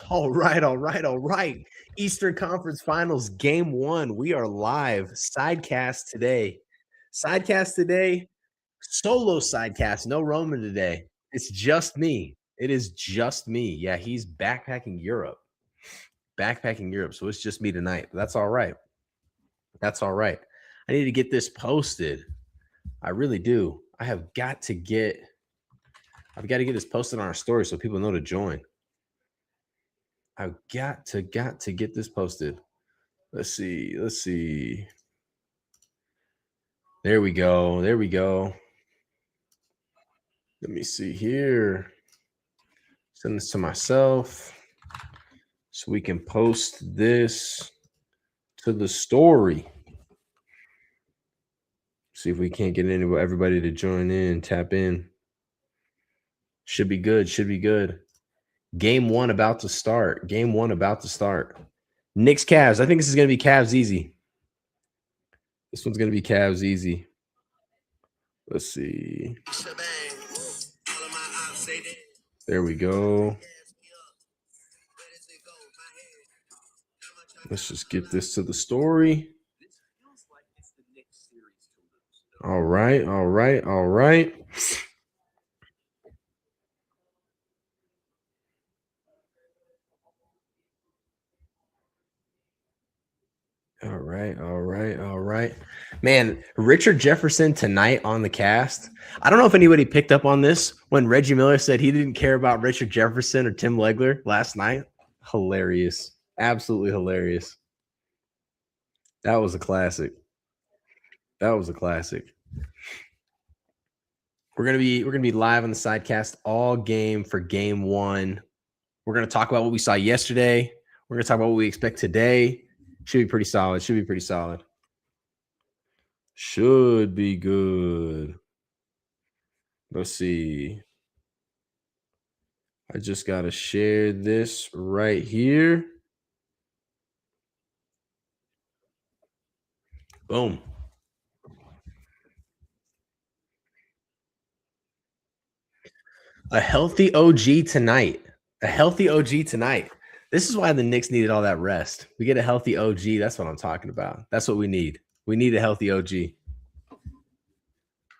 All right. Eastern Conference Finals, Game 1. We are live. Sidecast today. Solo sidecast. No Roman today. It's just me. It is just me. Yeah, he's backpacking Europe. So it's just me tonight. That's all right. I need to get this posted. I really do. I've got to get this posted on our story so people know to join. I've got to get this posted. Let's see. There we go. Let me see here. Send this to myself so we can post this to the story. See if we can't get everybody to join in, tap in. Should be good. Game 1 about to start. Knicks Cavs. I think this is going to be Cavs easy. This one's going to be Cavs easy. Let's see. There we go. Let's just get this to the story. All right. All right. Man, Richard Jefferson tonight on the cast. I don't know if anybody picked up on this when Reggie Miller said he didn't care about Richard Jefferson or Tim Legler last night. Hilarious. Absolutely hilarious. That was a classic. We're gonna be live on the Sidecast all game for Game 1. We're gonna talk about what we saw yesterday. We're gonna talk about what we expect today. Should be pretty solid. Should be good. Let's see. I just gotta share this right here. Boom. A healthy OG tonight. This is why the Knicks needed all that rest. We get a healthy OG. That's what I'm talking about. That's what we need. We need a healthy OG.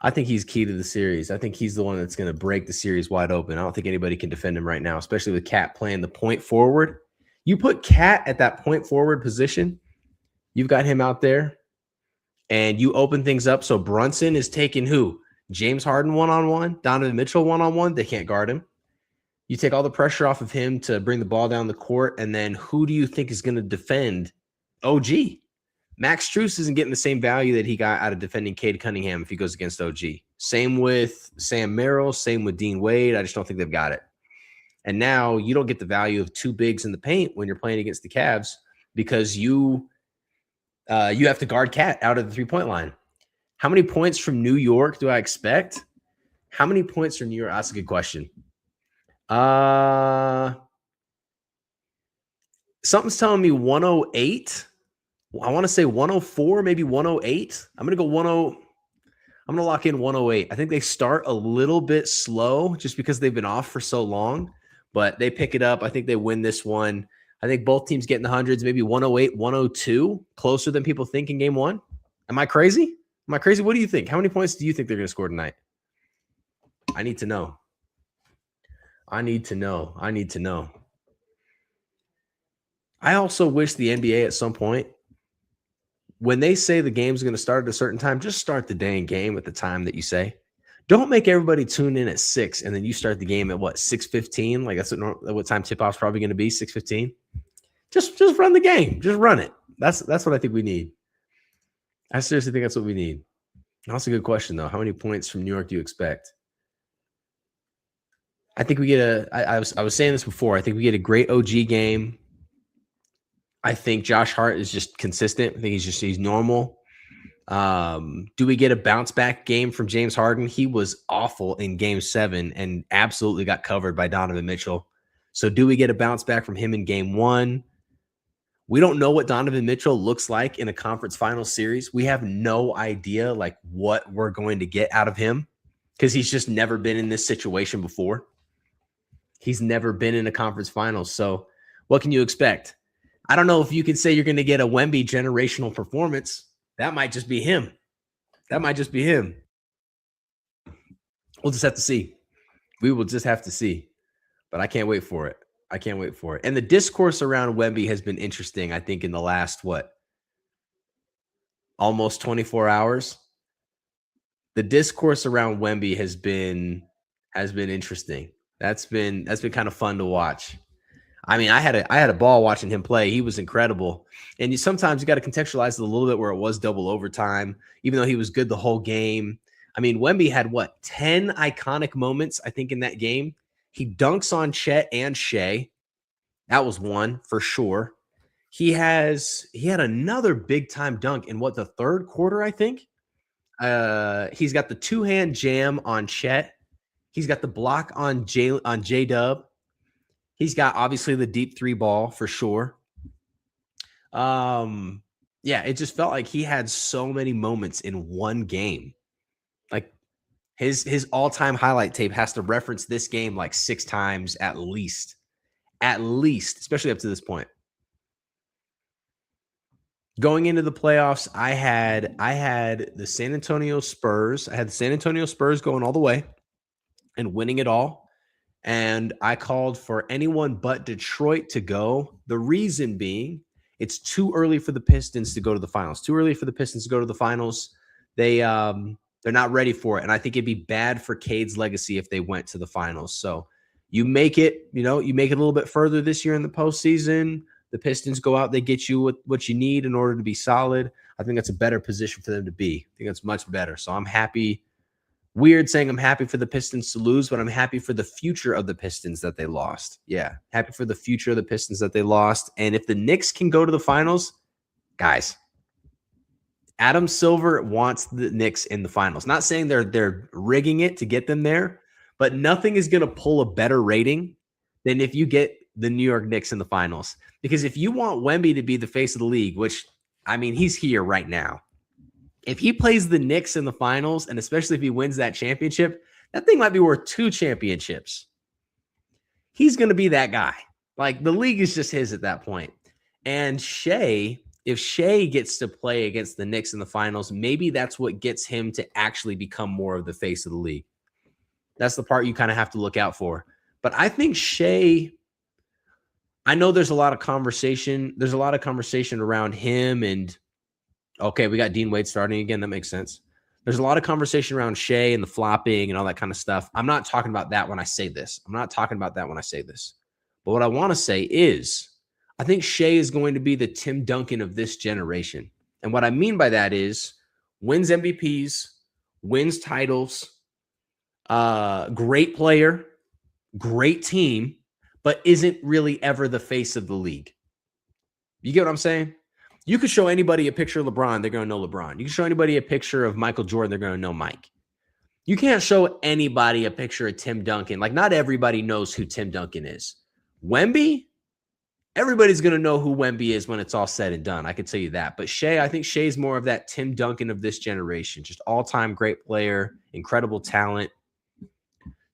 I think he's key to the series. I think he's the one that's going to break the series wide open. I don't think anybody can defend him right now, especially with Cat playing the point forward. You put Cat at that point forward position, you've got him out there, and you open things up. So Brunson is taking who? James Harden one-on-one, Donovan Mitchell one-on-one. They can't guard him. You take all the pressure off of him to bring the ball down the court, and then who do you think is going to defend OG? Max Strus isn't getting the same value that he got out of defending Cade Cunningham if he goes against OG. Same with Sam Merrill, same with Dean Wade. I just don't think they've got it. And now you don't get the value of two bigs in the paint when you're playing against the Cavs because you have to guard Cat out of the three-point line. How many points from New York do I expect? That's a good question. Something's telling me 108. I want to say 104, maybe 108. I'm going to lock in 108. I think they start a little bit slow just because they've been off for so long, but they pick it up. I think they win this one. I think both teams get in the hundreds, maybe 108, 102, closer than people think in Game 1. Am I crazy? What do you think? How many points do you think they're going to score tonight? I need to know. I also wish the NBA at some point, when they say the game's going to start at a certain time, just start the dang game at the time that you say. Don't make everybody tune in at 6 and then you start the game at 6:15? Like that's what time tip-off's probably going to be, 6:15. Just run the game. Just run it. That's what I think we need. I seriously think that's what we need. That's a good question, though. How many points from New York do you expect? I think we get I was saying this before. I think we get a great OG game. I think Josh Hart is just consistent. I think he's normal. Do we get a bounce back game from James Harden? He was awful in Game 7 and absolutely got covered by Donovan Mitchell. So do we get a bounce back from him in Game 1? We don't know what Donovan Mitchell looks like in a conference final series. We have no idea what we're going to get out of him because he's just never been in this situation before. He's never been in a conference finals. So What can you expect? I don't know if you can say you're going to get a Wemby generational performance. That might just be him. That might just be him. We'll just have to see. We will just have to see. But I can't wait for it. I can't wait for it. And the discourse around Wemby has been interesting, I think, in the last, almost 24 hours. The discourse around Wemby has been interesting. That's been kind of fun to watch. I mean, I had a ball watching him play. He was incredible. And sometimes you got to contextualize it a little bit where it was double overtime, even though he was good the whole game. I mean, Wemby had 10 iconic moments, I think, in that game. He dunks on Chet and Shea. That was one for sure. He had another big time dunk in the third quarter, I think. He's got the two-hand jam on Chet. He's got the block on J-Dub. He's got obviously the deep three ball for sure. Yeah, it just felt like he had so many moments in one game. Like his all-time highlight tape has to reference this game like 6 times at least, especially up to this point. Going into the playoffs, I had the San Antonio Spurs. I had the San Antonio Spurs going all the way and winning it all. And I called for anyone but Detroit to go. The reason being, it's too early for the Pistons to go to the finals. They're not ready for it. And I think it'd be bad for Cade's legacy if they went to the finals. So you make it a little bit further this year in the postseason. The Pistons go out, they get you what you need in order to be solid. I think that's a better position for them to be. I think that's much better. So I'm happy. Weird saying I'm happy for the Pistons to lose, but I'm happy for the future of the Pistons that they lost. Yeah, happy for the future of the Pistons that they lost. And if the Knicks can go to the finals, guys, Adam Silver wants the Knicks in the finals. Not saying they're rigging it to get them there, but nothing is going to pull a better rating than if you get the New York Knicks in the finals. Because if you want Wemby to be the face of the league, which, I mean, he's here right now. If he plays the Knicks in the finals, and especially if he wins that championship, that thing might be worth 2 championships. He's going to be that guy. Like, the league is just his at that point. And if Shea gets to play against the Knicks in the finals, maybe that's what gets him to actually become more of the face of the league. That's the part you kind of have to look out for. But I think Shea, I know there's a lot of conversation. There's a lot of conversation around him and, okay, we got Dean Wade starting again. That makes sense. There's a lot of conversation around Shea and the flopping and all that kind of stuff. I'm not talking about that when I say this. But what I want to say is I think Shea is going to be the Tim Duncan of this generation. And what I mean by that is wins MVPs, wins titles, great player, great team, but isn't really ever the face of the league. You get what I'm saying? You could show anybody a picture of LeBron, they're going to know LeBron. You can show anybody a picture of Michael Jordan, they're going to know Mike. You can't show anybody a picture of Tim Duncan. Like, not everybody knows who Tim Duncan is. Wemby, everybody's going to know who Wemby is when it's all said and done. I can tell you that. But Shea, I think Shea's more of that Tim Duncan of this generation. Just all-time great player, incredible talent,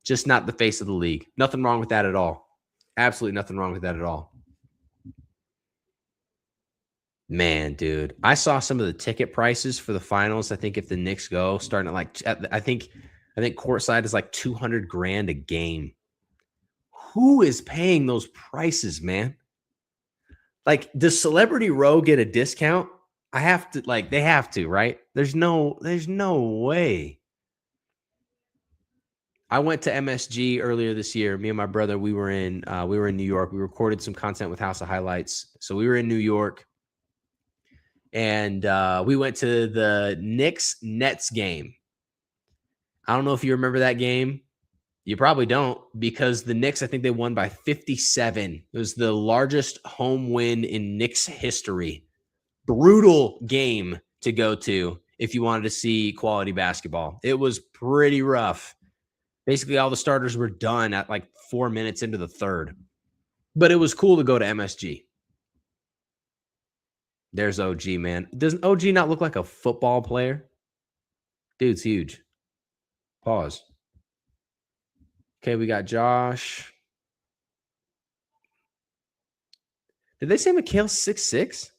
just not the face of the league. Nothing wrong with that at all. Absolutely nothing wrong with that at all. Man, dude, I saw some of the ticket prices for the finals. I think if the Knicks go, starting at I think courtside is like $200,000 a game. Who is paying those prices, man? Like, does Celebrity Row get a discount? They have to, right? There's no way. I went to MSG earlier this year. Me and my brother, we were in New York. We recorded some content with House of Highlights. So we were in New York. And we went to the Knicks-Nets game. I don't know if you remember that game. You probably don't, because the Knicks, I think they won by 57. It was the largest home win in Knicks history. Brutal game to go to if you wanted to see quality basketball. It was pretty rough. Basically, all the starters were done at like 4 minutes into the third. But it was cool to go to MSG. There's OG, man. Doesn't OG not look like a football player? Dude's huge. Pause. Okay, we got Josh. Did they say Mikal's 6'6"?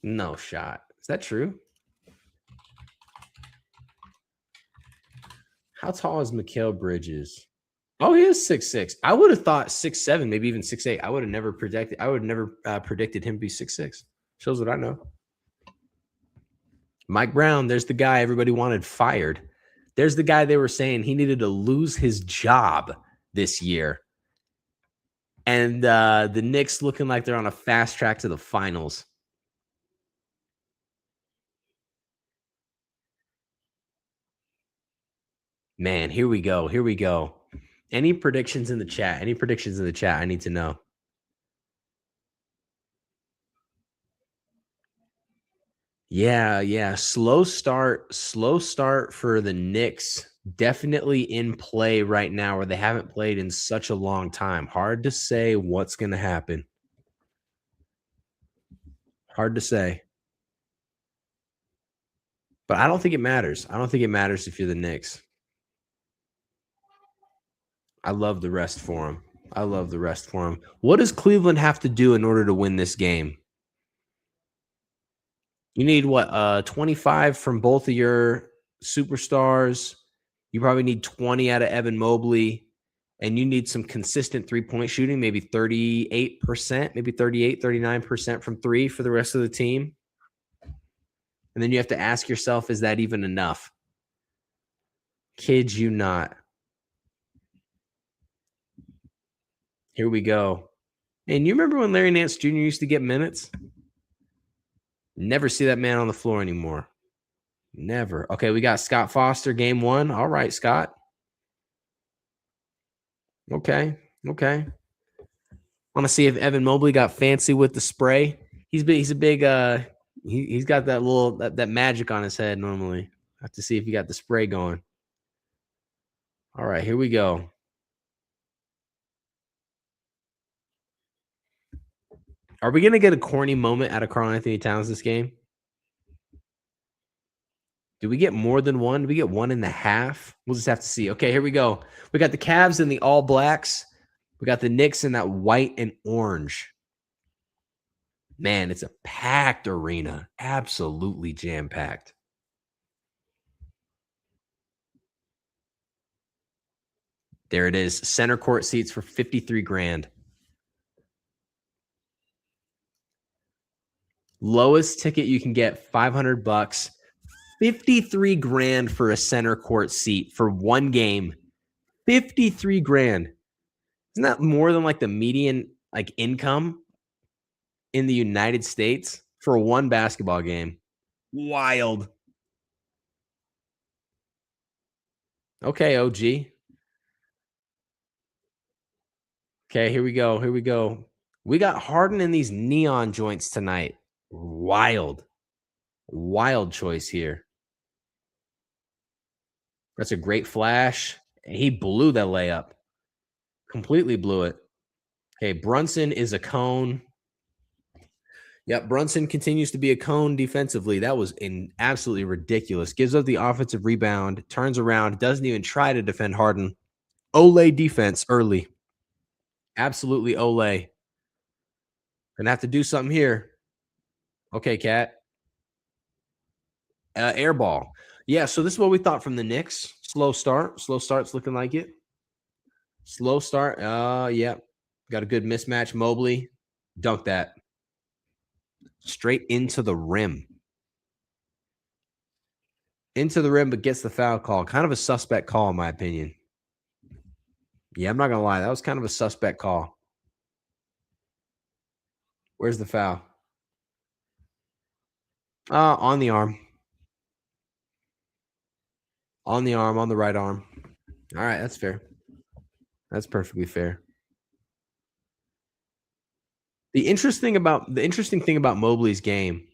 No shot. Is that true? How tall is Mikal Bridges? Oh, he is 6'6". I would have thought 6'7", maybe even 6'8". I would have never predicted. Predicted him to be 6'6". Shows what I know. Mike Brown, there's the guy everybody wanted fired. There's the guy they were saying he needed to lose his job this year. And the Knicks looking like they're on a fast track to the finals. Man, here we go. Here we go. Any predictions in the chat? Any predictions in the chat? I need to know. Yeah. Slow start for the Knicks. Definitely in play right now where they haven't played in such a long time. Hard to say what's going to happen. Hard to say. But I don't think it matters. I don't think it matters if you're the Knicks. I love the rest for them. What does Cleveland have to do in order to win this game? You need what? 25 from both of your superstars. You probably need 20 out of Evan Mobley. And you need some consistent three-point shooting, maybe 38%, maybe 38, 39% from three for the rest of the team. And then you have to ask yourself, is that even enough? Kid you not. Here we go. And you remember when Larry Nance Jr. used to get minutes? Never see that man on the floor anymore. Never. Okay, we got Scott Foster, game one. All right, Scott. Okay. Want to see if Evan Mobley got fancy with the spray. He's a big he's got that little that magic on his head normally. I have to see if he got the spray going. All right, here we go. Are we going to get a corny moment out of Karl-Anthony Towns this game? Do we get more than one? Do we get 1.5? We'll just have to see. Okay, here we go. We got the Cavs in the all blacks. We got the Knicks in that white and orange. Man, it's a packed arena. Absolutely jam-packed. There it is. Center court seats for $53,000. Lowest ticket you can get, $500. $53,000 for a center court seat for one game. $53,000. Isn't that more than like the median like income in the United States for one basketball game? Wild. Okay, OG. Okay, here we go. We got Harden in these neon joints tonight. Wild choice here. That's a great flash. He blew that layup. Completely blew it. Okay, Brunson is a cone. Yep, Brunson continues to be a cone defensively. That was absolutely ridiculous. Gives up the offensive rebound, turns around, doesn't even try to defend Harden. Olay defense early. Absolutely Olay. Gonna have to do something here. Okay, Cat. Air ball. Yeah, so this is what we thought from the Knicks. Slow start's looking like it. Slow start. Yeah. Got a good mismatch. Mobley. Dunk that. Straight into the rim. Into the rim, but gets the foul call. Kind of a suspect call, in my opinion. Yeah, I'm not going to lie. That was kind of a suspect call. Where's the foul? On the arm. On the arm, on the right arm. All right, that's fair. That's perfectly fair. The interesting thing about Mobley's game,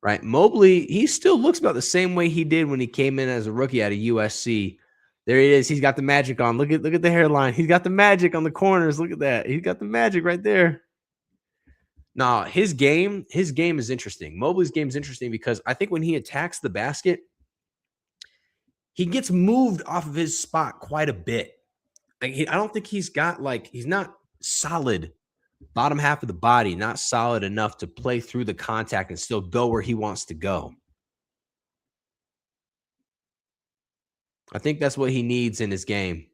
right? Mobley, he still looks about the same way he did when he came in as a rookie out of USC. There he is. He's got the magic on. Look at the hairline. He's got the magic on the corners. Look at that. He's got the magic right there. No, his game is interesting. Mobley's game is interesting because I think when he attacks the basket, he gets moved off of his spot quite a bit. Like I don't think he's not solid Bottom half of the body, not solid enough to play through the contact and still go where he wants to go. I think that's what he needs in his game.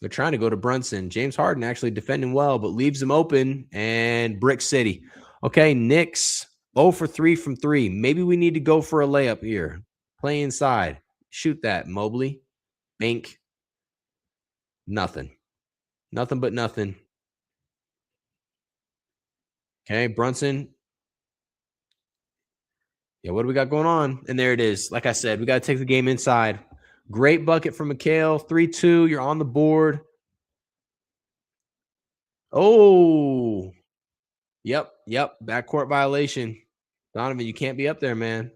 They're trying to go to Brunson. James Harden actually defending well, but leaves him open, and Brick City. Okay, Knicks 0 for 3 from 3. Maybe we need to go for a layup here. Play inside. Shoot that, Mobley. Bink. Nothing. Nothing but nothing. Okay, Brunson. Yeah, what do we got going on? And there it is. Like I said, we got to take the game inside. Great bucket from Mikal. 3-2. You're on the board. Oh. Yep. Backcourt violation. Donovan, you can't be up there, man.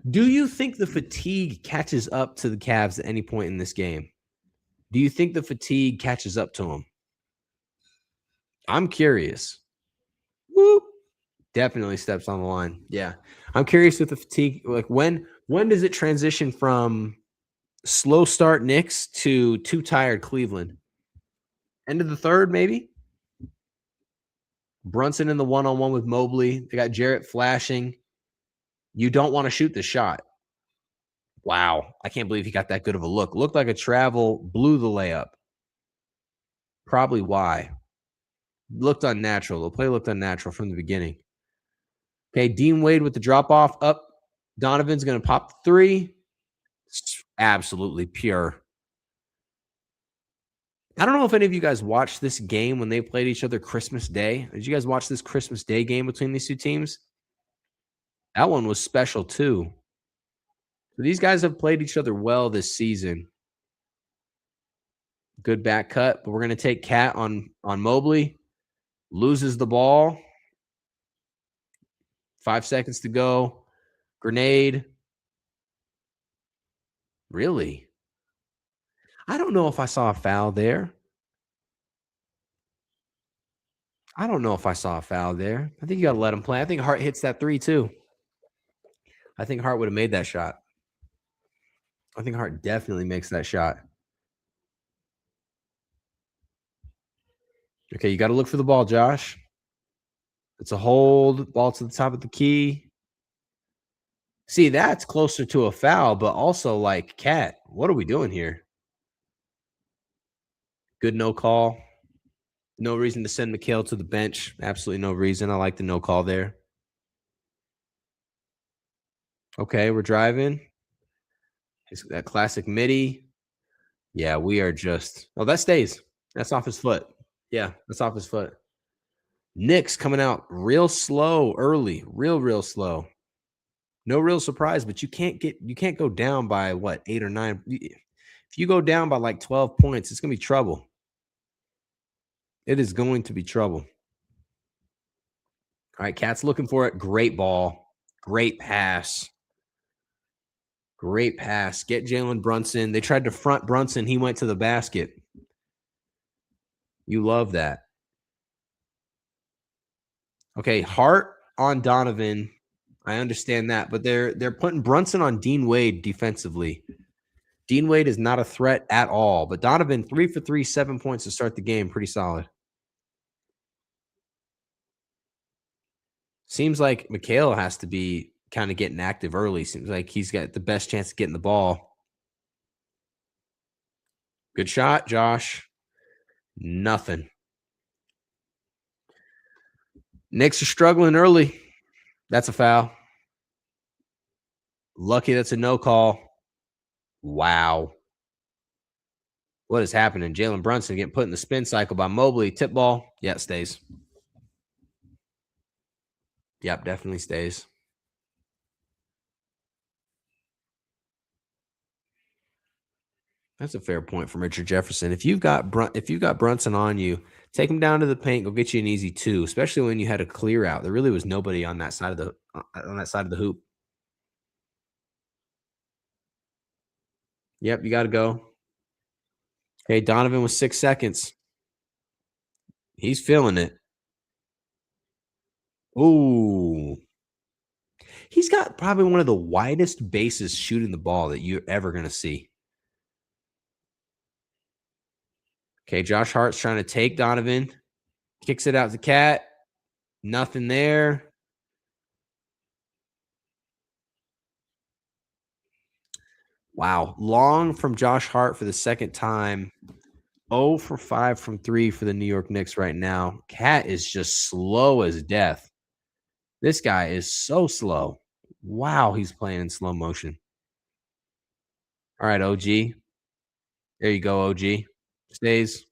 Do you think the fatigue catches up to the Cavs at any point in this game? Do you think the fatigue catches up to them? I'm curious. Whoop. Definitely steps on the line. Yeah. I'm curious with the fatigue. Like when does it transition from slow start Knicks to too tired Cleveland? End of the third, maybe? Brunson in the one-on-one with Mobley. They got Jarrett flashing. You don't want to shoot the shot. Wow. I can't believe he got that good of a look. Looked like a travel, blew the layup. Probably why. Looked unnatural. The play looked unnatural from the beginning. Okay, Dean Wade with the drop-off up. Donovan's going to pop the three. It's absolutely pure. I don't know if any of you guys watched this game when they played each other Christmas Day. Did you guys watch this Christmas Day game between these two teams? That one was special too. So these guys have played each other well this season. Good back cut, but we're going to take Cat on Mobley. Loses the ball. 5 seconds to go. Grenade. Really? I don't know if I saw a foul there. I think you got to let him play. I think Hart hits that three too. I think Hart would have made that shot. I think Hart definitely makes that shot. Okay, you got to look for the ball, Josh. It's a hold. Ball to the top of the key. See, that's closer to a foul, but also like, Cat, what are we doing here? Good no call. No reason to send Mikal to the bench. Absolutely no reason. I like the no call there. Okay, we're driving. It's that classic midi. Yeah, we are just... Oh, that stays. That's off his foot. Yeah, that's off his foot. Knicks coming out real slow early. Real slow. No real surprise, but you can't go down by what, 8 or 9. If you go down by like 12 points, it's going to be trouble. It is going to be trouble. All right, Cat's looking for it. Great ball. Great pass. Get Jalen Brunson. They tried to front Brunson. He went to the basket. You love that. Okay, Hart on Donovan. I understand that, but they're putting Brunson on Dean Wade defensively. Dean Wade is not a threat at all, but Donovan 3 for 3, 7 points to start the game. Pretty solid. Seems like Mikal has to be kind of getting active early. Seems like he's got the best chance of getting the ball. Good shot, Josh. Nothing. Knicks are struggling early. That's a foul. Lucky that's a no call. Wow. What is happening? Jalen Brunson getting put in the spin cycle by Mobley. Tip ball. Yeah, it stays. Yep, definitely stays. That's a fair point from Richard Jefferson. If you've got Brunson on you, take him down to the paint. Go get you an easy 2, especially when you had a clear out. There really was nobody on that side of the hoop. Yep, you got to go. Okay, Donovan with 6 seconds. He's feeling it. Ooh. He's got probably one of the widest bases shooting the ball that you're ever going to see. Okay, Josh Hart's trying to take Donovan. Kicks it out to Cat. Nothing there. Wow. Long from Josh Hart for the second time. 0 for 5 from 3 for the New York Knicks right now. Cat is just slow as death. This guy is so slow. Wow, he's playing in slow motion. All right, OG. There you go, OG. Stays.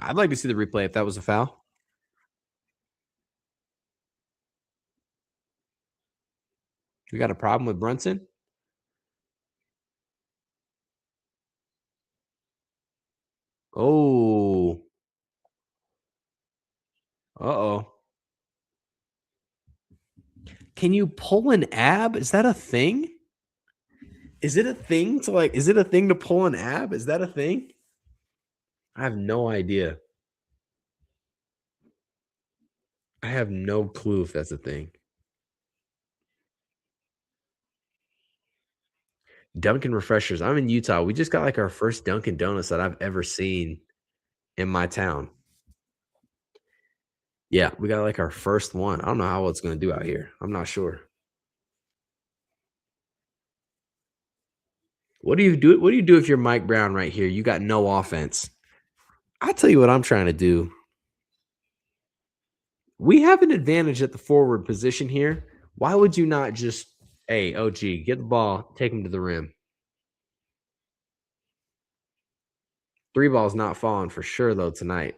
I'd like to see the replay if that was a foul. We got a problem with Brunson? Oh. Uh-oh. Can you pull an ab? Is that a thing? Is it a thing to pull an ab? Is that a thing? I have no idea. I have no clue if that's a thing. Dunkin' Refreshers. I'm in Utah. We just got like our first Dunkin' Donuts that I've ever seen in my town. Yeah, we got like our first one. I don't know how it's going to do out here. I'm not sure. What do you do? What do you do if you're Mike Brown right here? You got no offense. I'll tell you what I'm trying to do. We have an advantage at the forward position here. Why would you not just, hey, OG, get the ball, take him to the rim? 3 ball's not falling for sure, though, tonight.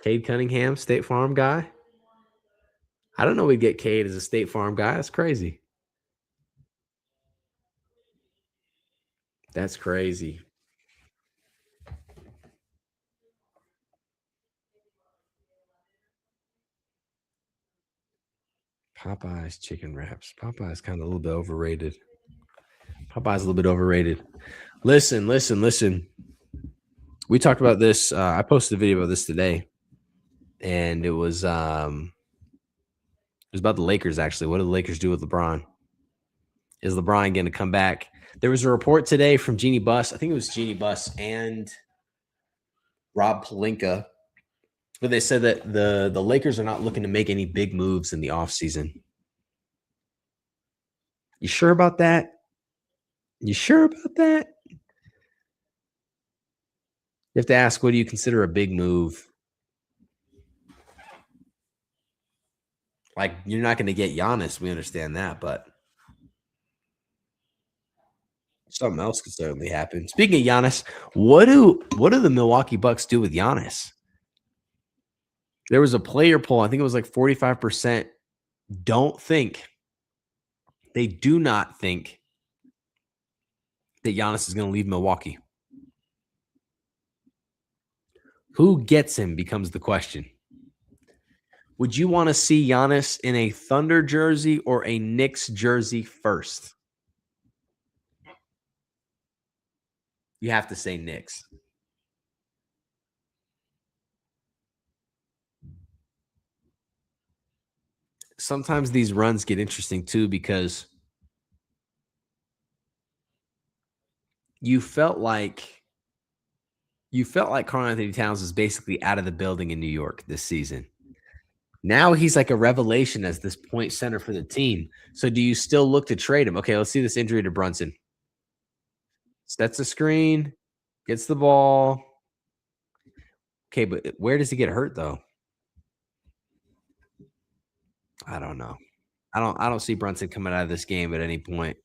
Cade Cunningham, State Farm guy. I don't know we'd get Cade as a State Farm guy. That's crazy. That's crazy. Popeye's chicken wraps. Popeye's kind of a little bit overrated. Listen. We talked about this. I posted a video of this today, and it was about the Lakers, actually. What do the Lakers do with LeBron? Is LeBron going to come back? There was a report today from Jeannie Buss. I think it was Jeannie Buss and Rob Pelinka, but they said that the Lakers are not looking to make any big moves in the offseason. You sure about that? You have to ask, what do you consider a big move? Like, you're not going to get Giannis. We understand that, but something else could certainly happen. Speaking of Giannis, what do the Milwaukee Bucks do with Giannis? There was a player poll. I think it was like 45% they do not think that Giannis is going to leave Milwaukee. Who gets him becomes the question. Would you want to see Giannis in a Thunder jersey or a Knicks jersey first? You have to say Knicks. Sometimes these runs get interesting too because you felt like Karl Anthony Towns is basically out of the building in New York this season. Now he's like a revelation as this point center for the team. So do you still look to trade him? Okay, let's see this injury to Brunson. Sets a screen, gets the ball. Okay, but where does he get hurt though? I don't know. I don't see Brunson coming out of this game at any point.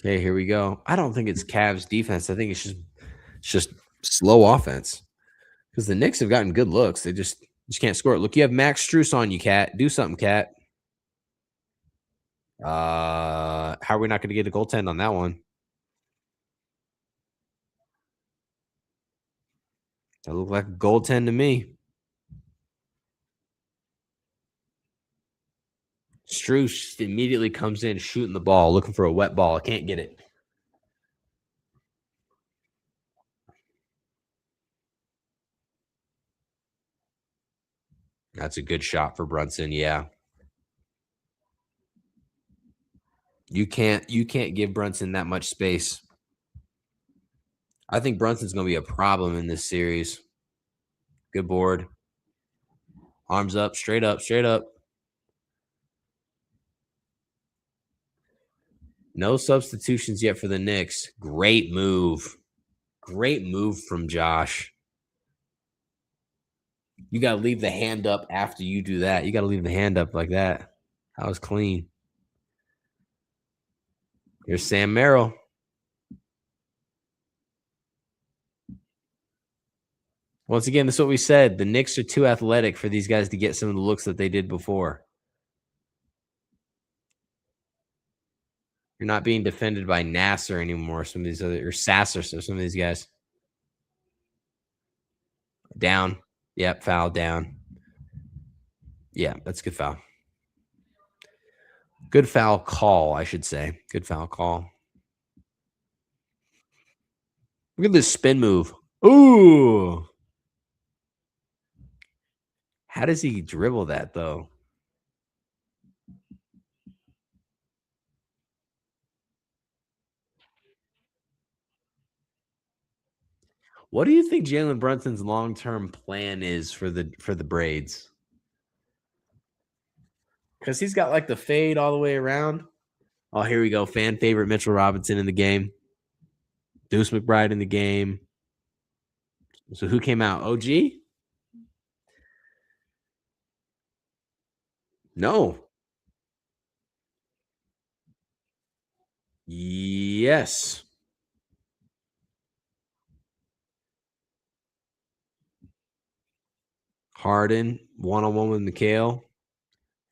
Okay, here we go. I don't think it's Cavs defense. I think it's just slow offense. Because the Knicks have gotten good looks. They just can't score it. Look, you have Max Strus on you, Cat. Do something, Cat. How are we not going to get a goaltend on that one? That looked like a goaltend to me. Strus immediately comes in shooting the ball, looking for a wet ball. I can't get it. That's a good shot for Brunson. Yeah. You can't give Brunson that much space. I think Brunson's going to be a problem in this series. Good board. Arms up, straight up, straight up. No substitutions yet for the Knicks. Great move. Great move from Josh. You got to leave the hand up after you do that. You got to leave the hand up like that. That was clean. Here's Sam Merrill. Once again, that's what we said. The Knicks are too athletic for these guys to get some of the looks that they did before. You're not being defended by Nasser anymore. Some of these other, or Sasser, so some of these guys. Down. Yep, foul down. Yeah, that's a good foul. Good foul call, I should say. Good foul call. Look at this spin move. Ooh. How does he dribble that, though? What do you think Jalen Brunson's long-term plan is for the braids? Because he's got like the fade all the way around. Oh, here we go. Fan favorite Mitchell Robinson in the game. Deuce McBride in the game. So who came out? OG? No. Yes. Harden, one-on-one with Mikal.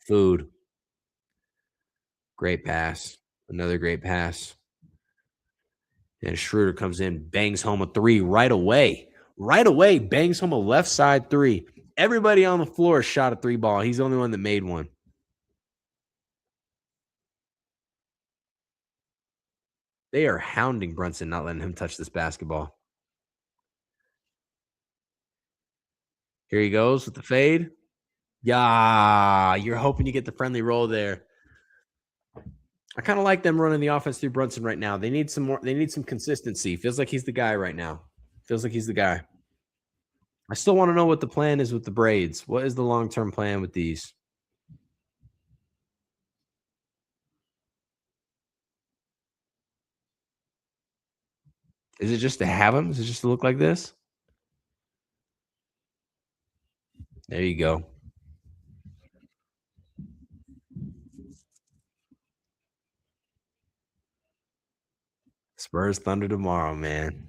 Food. Great pass. Another great pass. And Schroeder comes in, bangs home a three right away. Right away, bangs home a left side three. Everybody on the floor shot a three ball. He's the only one that made one. They are hounding Brunson, not letting him touch this basketball. Here he goes with the fade. Yeah, you're hoping you get the friendly roll there. I kind of like them running the offense through Brunson right now. They need some more. They need some consistency. Feels like he's the guy right now. Feels like he's the guy. I still want to know what the plan is with the braids. What is the long-term plan with these? Is it just to have them? Is it just to look like this? There you go. Spurs Thunder tomorrow, man.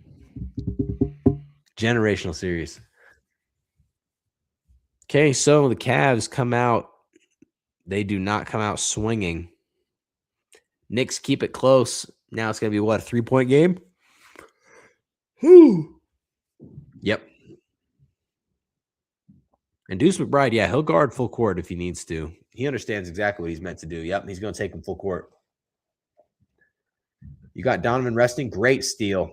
Generational series. Okay, so the Cavs come out. They do not come out swinging. Knicks keep it close. Now it's going to be what, a 3-point game? Whew. Yep. And Deuce McBride, yeah, he'll guard full court if he needs to. He understands exactly what he's meant to do. Yep, he's going to take him full court. You got Donovan resting. Great steal.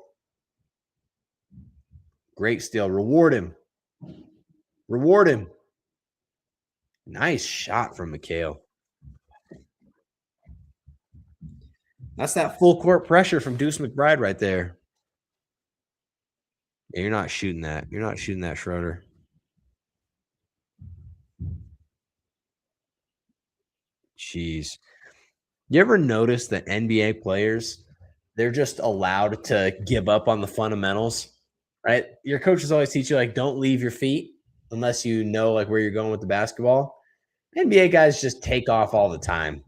Great steal. Reward him. Reward him. Nice shot from Mikal. That's that full court pressure from Deuce McBride right there. Yeah, you're not shooting that. You're not shooting that, Schroeder. Jeez. You ever notice that NBA players, they're just allowed to give up on the fundamentals, right? Your coaches always teach you, like, don't leave your feet unless you know, like, where you're going with the basketball. NBA guys just take off all the time.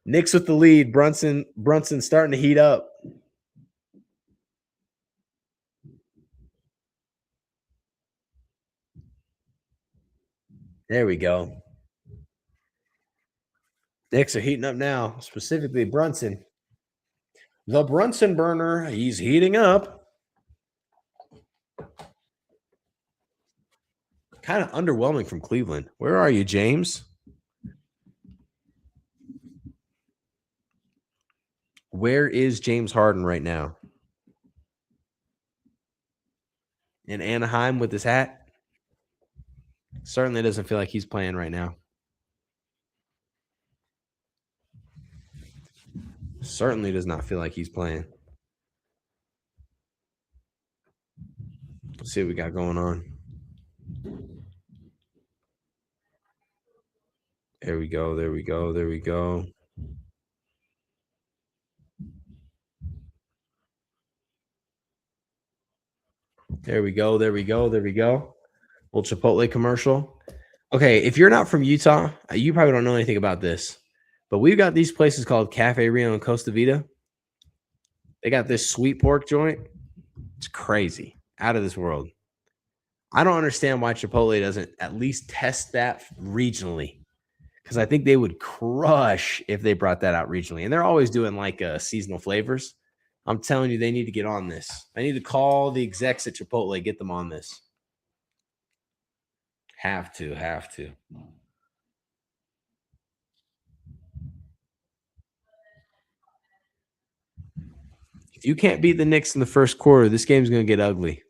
Knicks with the lead. Brunson starting to heat up. There we go. Knicks are heating up now, specifically Brunson. The Brunson burner, he's heating up. Kind of underwhelming from Cleveland. Where are you, James? Where is James Harden right now? In Anaheim with his hat? Certainly doesn't feel like he's playing right now. Certainly does not feel like he's playing. Let's see what we got going on. There we go. There we go. There we go. There we go. There we go. There we go. Little Chipotle commercial. Okay, if you're not from Utah, you probably don't know anything about this, but we've got these places called Cafe Rio and Costa Vida. They got this sweet pork joint. It's crazy. Out of this world. I don't understand why Chipotle doesn't at least test that regionally, because I think they would crush if they brought that out regionally. And they're always doing like seasonal flavors. I'm telling you, they need to get on this. I need to call the execs at Chipotle, get them on this. Have to. If you can't beat the Knicks in the first quarter, this game's going to get ugly.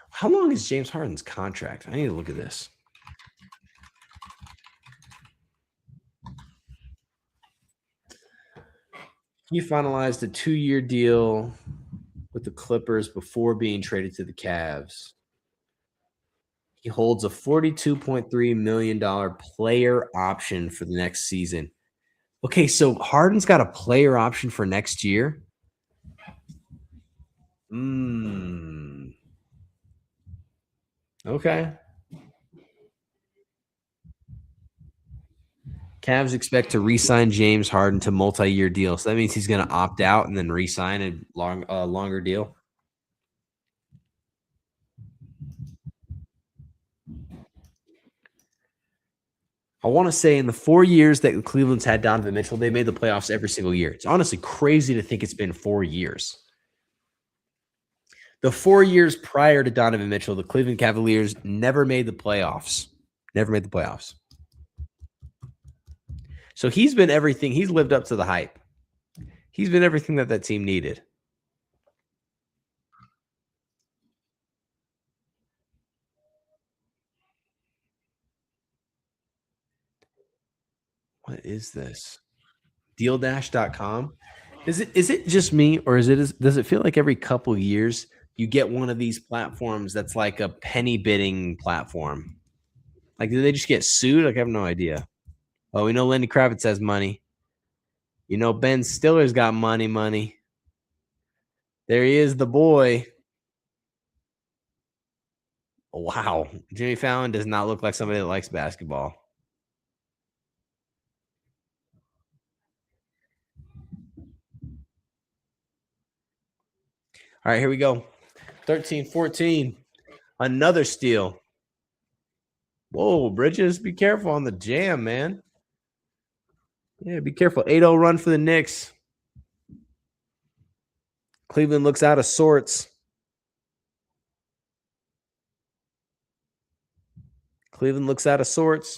How long is James Harden's contract? I need to look at this. He finalized a 2-year deal with the Clippers before being traded to the Cavs. He holds a $42.3 million player option for the next season. Okay, so Harden's got a player option for next year? Okay. Cavs expect to re-sign James Harden to multi-year deal. So that means he's going to opt out and then re-sign a longer deal. I want to say in the 4 years that Cleveland's had Donovan Mitchell, they made the playoffs every single year. It's honestly crazy to think it's been 4 years. The 4 years prior to Donovan Mitchell, the Cleveland Cavaliers never made the playoffs. Never made the playoffs. So he's been everything. He's lived up to the hype. He's been everything that team needed. What is this? Dealdash.com. Is it just me, or does it feel like every couple years you get one of these platforms that's like a penny bidding platform? Like, do they just get sued? Like, I have no idea. Oh, we know Lenny Kravitz has money. You know, Ben Stiller's got money. There he is, the boy. Wow. Jimmy Fallon does not look like somebody that likes basketball. All right, here we go. 13-14. Another steal. Whoa, Bridges, be careful on the jam, man. Yeah, be careful. 8-0 run for the Knicks. Cleveland looks out of sorts.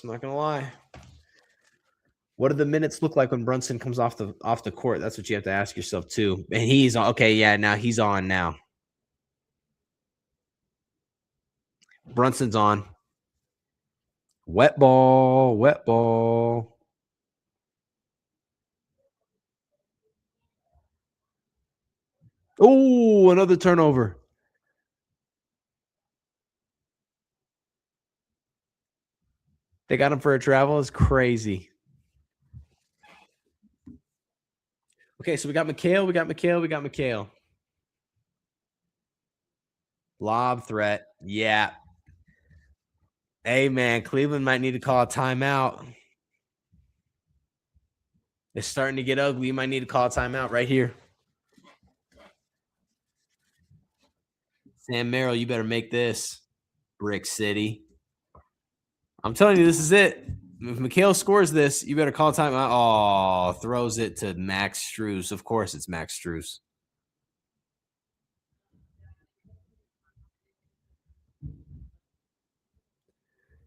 I'm not going to lie. What do the minutes look like when Brunson comes off the court? That's what you have to ask yourself, too. And he's on. Okay, yeah, now he's on now. Brunson's on. Wet ball. Oh, another turnover. They got him for a travel. It's crazy. Okay, so we got Mikal. Lob threat. Yeah. Hey, man, Cleveland might need to call a timeout. It's starting to get ugly. You might need to call a timeout right here. Sam Merrill, you better make this. Brick City. I'm telling you, this is it. If Mikal scores this, you better call a timeout. Oh, throws it to Max Strus. Of course it's Max Strus.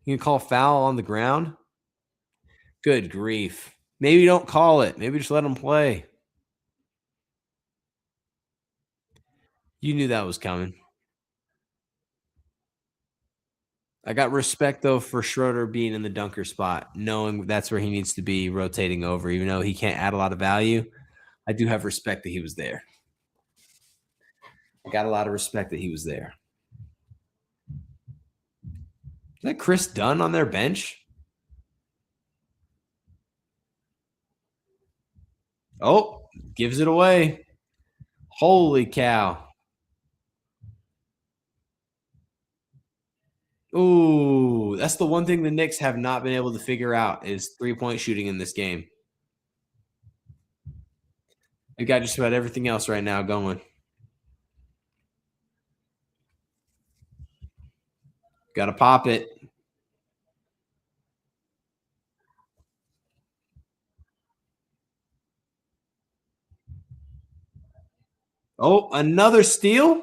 You can call foul on the ground? Good grief. Maybe don't call it. Maybe just let him play. You knew that was coming. I got respect, though, for Schroeder being in the dunker spot, knowing that's where he needs to be rotating over, even though he can't add a lot of value. I do have respect that he was there. I got a lot of respect that he was there. Is that Chris Dunn on their bench? Oh, gives it away. Holy cow. Ooh, that's the one thing the Knicks have not been able to figure out is three-point shooting in this game. They've got just about everything else right now going. Got to pop it. Oh, another steal?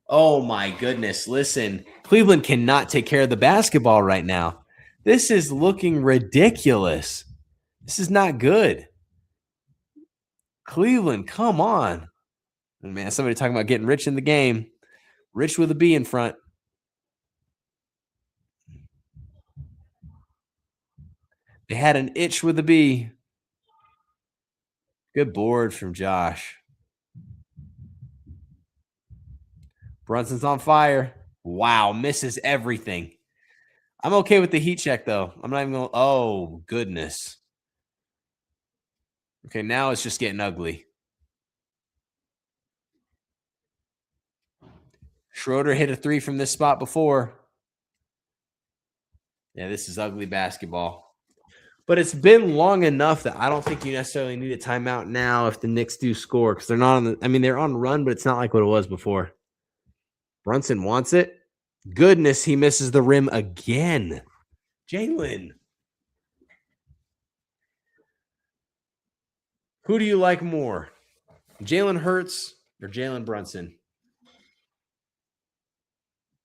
Oh, my goodness. Listen, Cleveland cannot take care of the basketball right now. This is looking ridiculous. This is not good. Cleveland, come on. Man, somebody talking about getting rich in the game. Rich with a B in front. They had an itch with a B. Good board from Josh. Brunson's on fire. Wow, misses everything. I'm okay with the heat check, though. I'm not even going, oh, goodness. Okay, now it's just getting ugly. Schroeder hit a three from this spot before. Yeah, this is ugly basketball. But it's been long enough that I don't think you necessarily need a timeout now if the Knicks do score because they're not on the. I mean, they're on run, but it's not like what it was before. Brunson wants it. Goodness, he misses the rim again. Jalen. Who do you like more? Jalen Hurts or Jalen Brunson?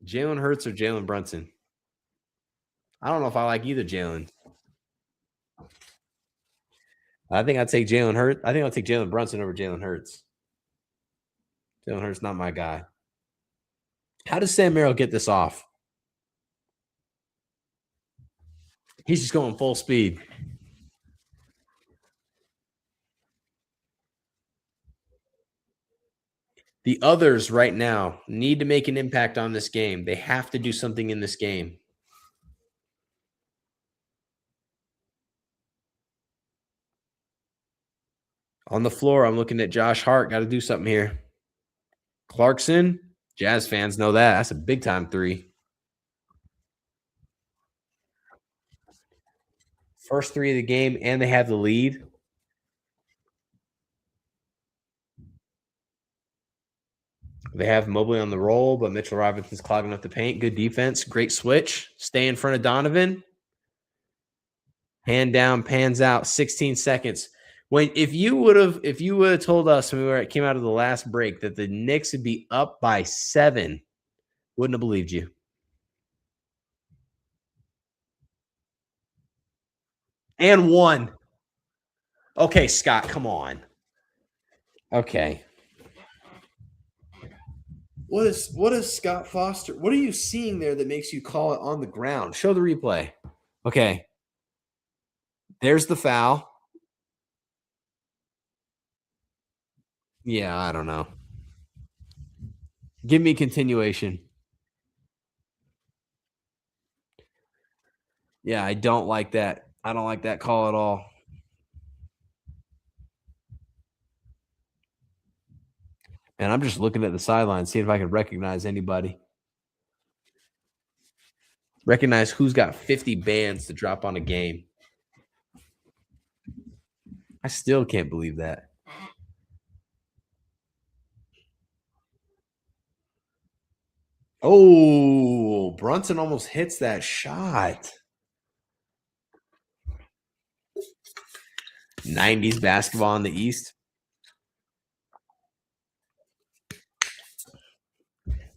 Jalen Hurts or Jalen Brunson? I don't know if I like either Jalen. I think I'd take Jalen Hurts. I think I'll take Jalen Brunson over Jalen Hurts. Jalen Hurts not my guy. How does Sam Merrill get this off? He's just going full speed. The others right now need to make an impact on this game. They have to do something in this game. On the floor, I'm looking at Josh Hart. Got to do something here. Clarkson, Jazz fans know that. That's a big-time three. First three of the game, and they have the lead. They have Mobley on the roll, but Mitchell Robinson's clogging up the paint. Good defense. Great switch. Stay in front of Donovan. Hand down, pans out. 16 seconds. If you would have told us when we came out of the last break that the Knicks would be up by 7, wouldn't have believed you. And 1. Okay, Scott, come on. Okay. What is Scott Foster? What are you seeing there that makes you call it on the ground? Show the replay. Okay. There's the foul. Yeah, I don't know. Give me continuation. Yeah, I don't like that. I don't like that call at all. And I'm just looking at the sideline, seeing if I can recognize anybody. Recognize who's got 50 bands to drop on a game. I still can't believe that. Oh, Brunson almost hits that shot. 90s basketball in the East.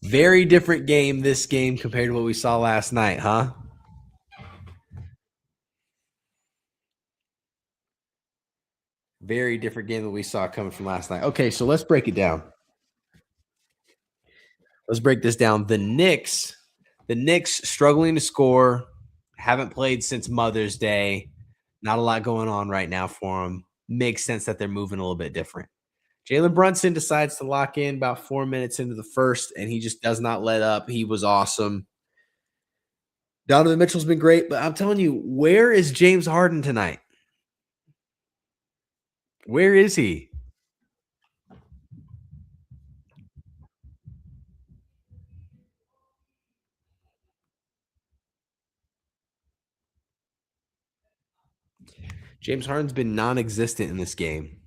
Very different game this game compared to what we saw last night, huh? Very different game that we saw coming from last night. Okay, so let's break it down. Let's break this down. The Knicks struggling to score, haven't played since Mother's Day. Not a lot going on right now for them. Makes sense that they're moving a little bit different. Jalen Brunson decides to lock in about 4 minutes into the first, and he just does not let up. He was awesome. Donovan Mitchell's been great, but I'm telling you, where is James Harden tonight? Where is he? James Harden's been non-existent in this game.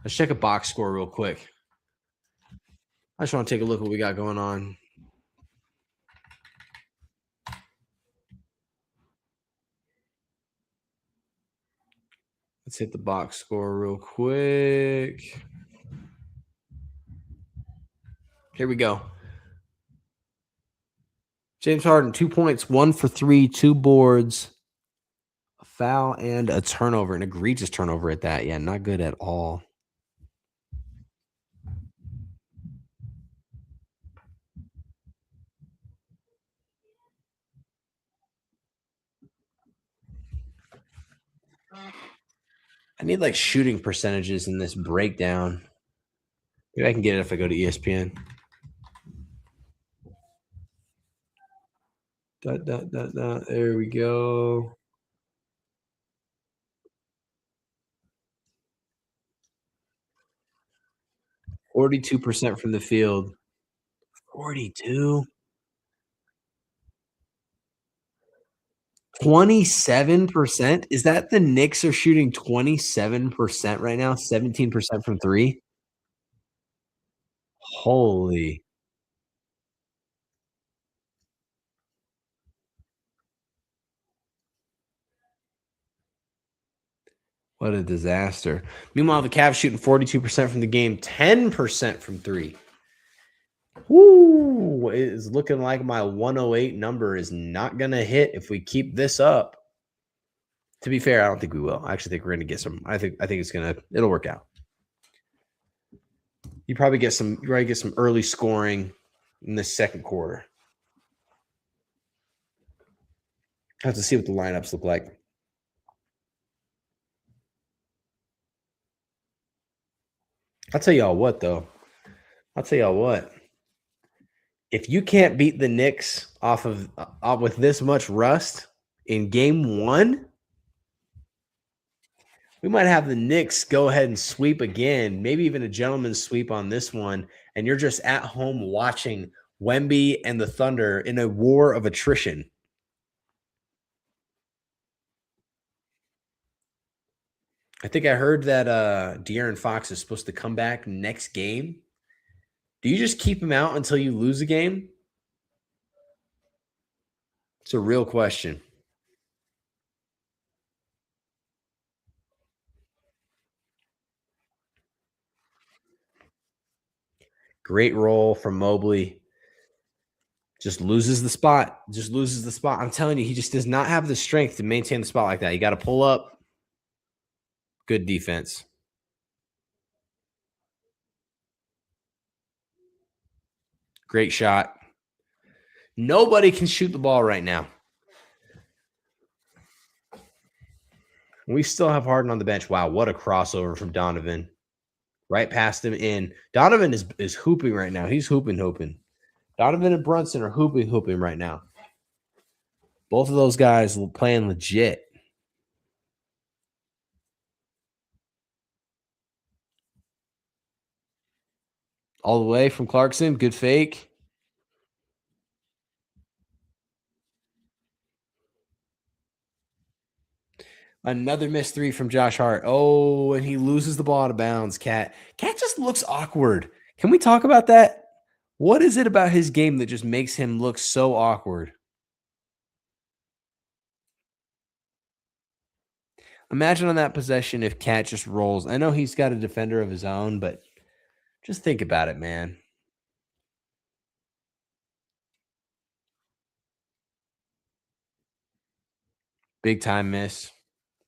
Let's check a box score real quick. I just want to take a look at what we got going on. Let's hit the box score real quick. Here we go. James Harden, 2 points, 1 for 3, 2 boards, a foul, and a turnover, an egregious turnover at that. Yeah, not good at all. I need like shooting percentages in this breakdown. Maybe I can get it if I go to ESPN. There we go. %42 from the field. 42. 27%? Is that the Knicks are shooting 27% right now? 17% from three? Holy. What a disaster. Meanwhile, the Cavs shooting 42% from the game, 10% from three. Woo! It is looking like my 108 number is not going to hit if we keep this up. To be fair, I don't think we will. I actually think we're going to get some. I think it'll work out. You probably get some early scoring in the second quarter. I have to see what the lineups look like. I'll tell y'all what, though. If you can't beat the Knicks off of with this much rust in game one, we might have the Knicks go ahead and sweep again, maybe even a gentleman's sweep on this one, and you're just at home watching Wemby and the Thunder in a war of attrition. I think I heard that De'Aaron Fox is supposed to come back next game. Do you just keep him out until you lose a game? It's a real question. Great roll from Mobley. Just loses the spot. I'm telling you, he just does not have the strength to maintain the spot like that. You got to pull up. Good defense. Great shot. Nobody can shoot the ball right now. We still have Harden on the bench. Wow, what a crossover from Donovan. Right past him in. Donovan is hooping right now. He's hooping. Donovan and Brunson are hooping right now. Both of those guys playing legit. All the way from Clarkson. Good fake. Another missed three from Josh Hart. Oh, and he loses the ball out of bounds. Cat just looks awkward. Can we talk about that? What is it about his game that just makes him look so awkward? Imagine on that possession if Cat just rolls. I know he's got a defender of his own, but just think about it, man. Big time miss.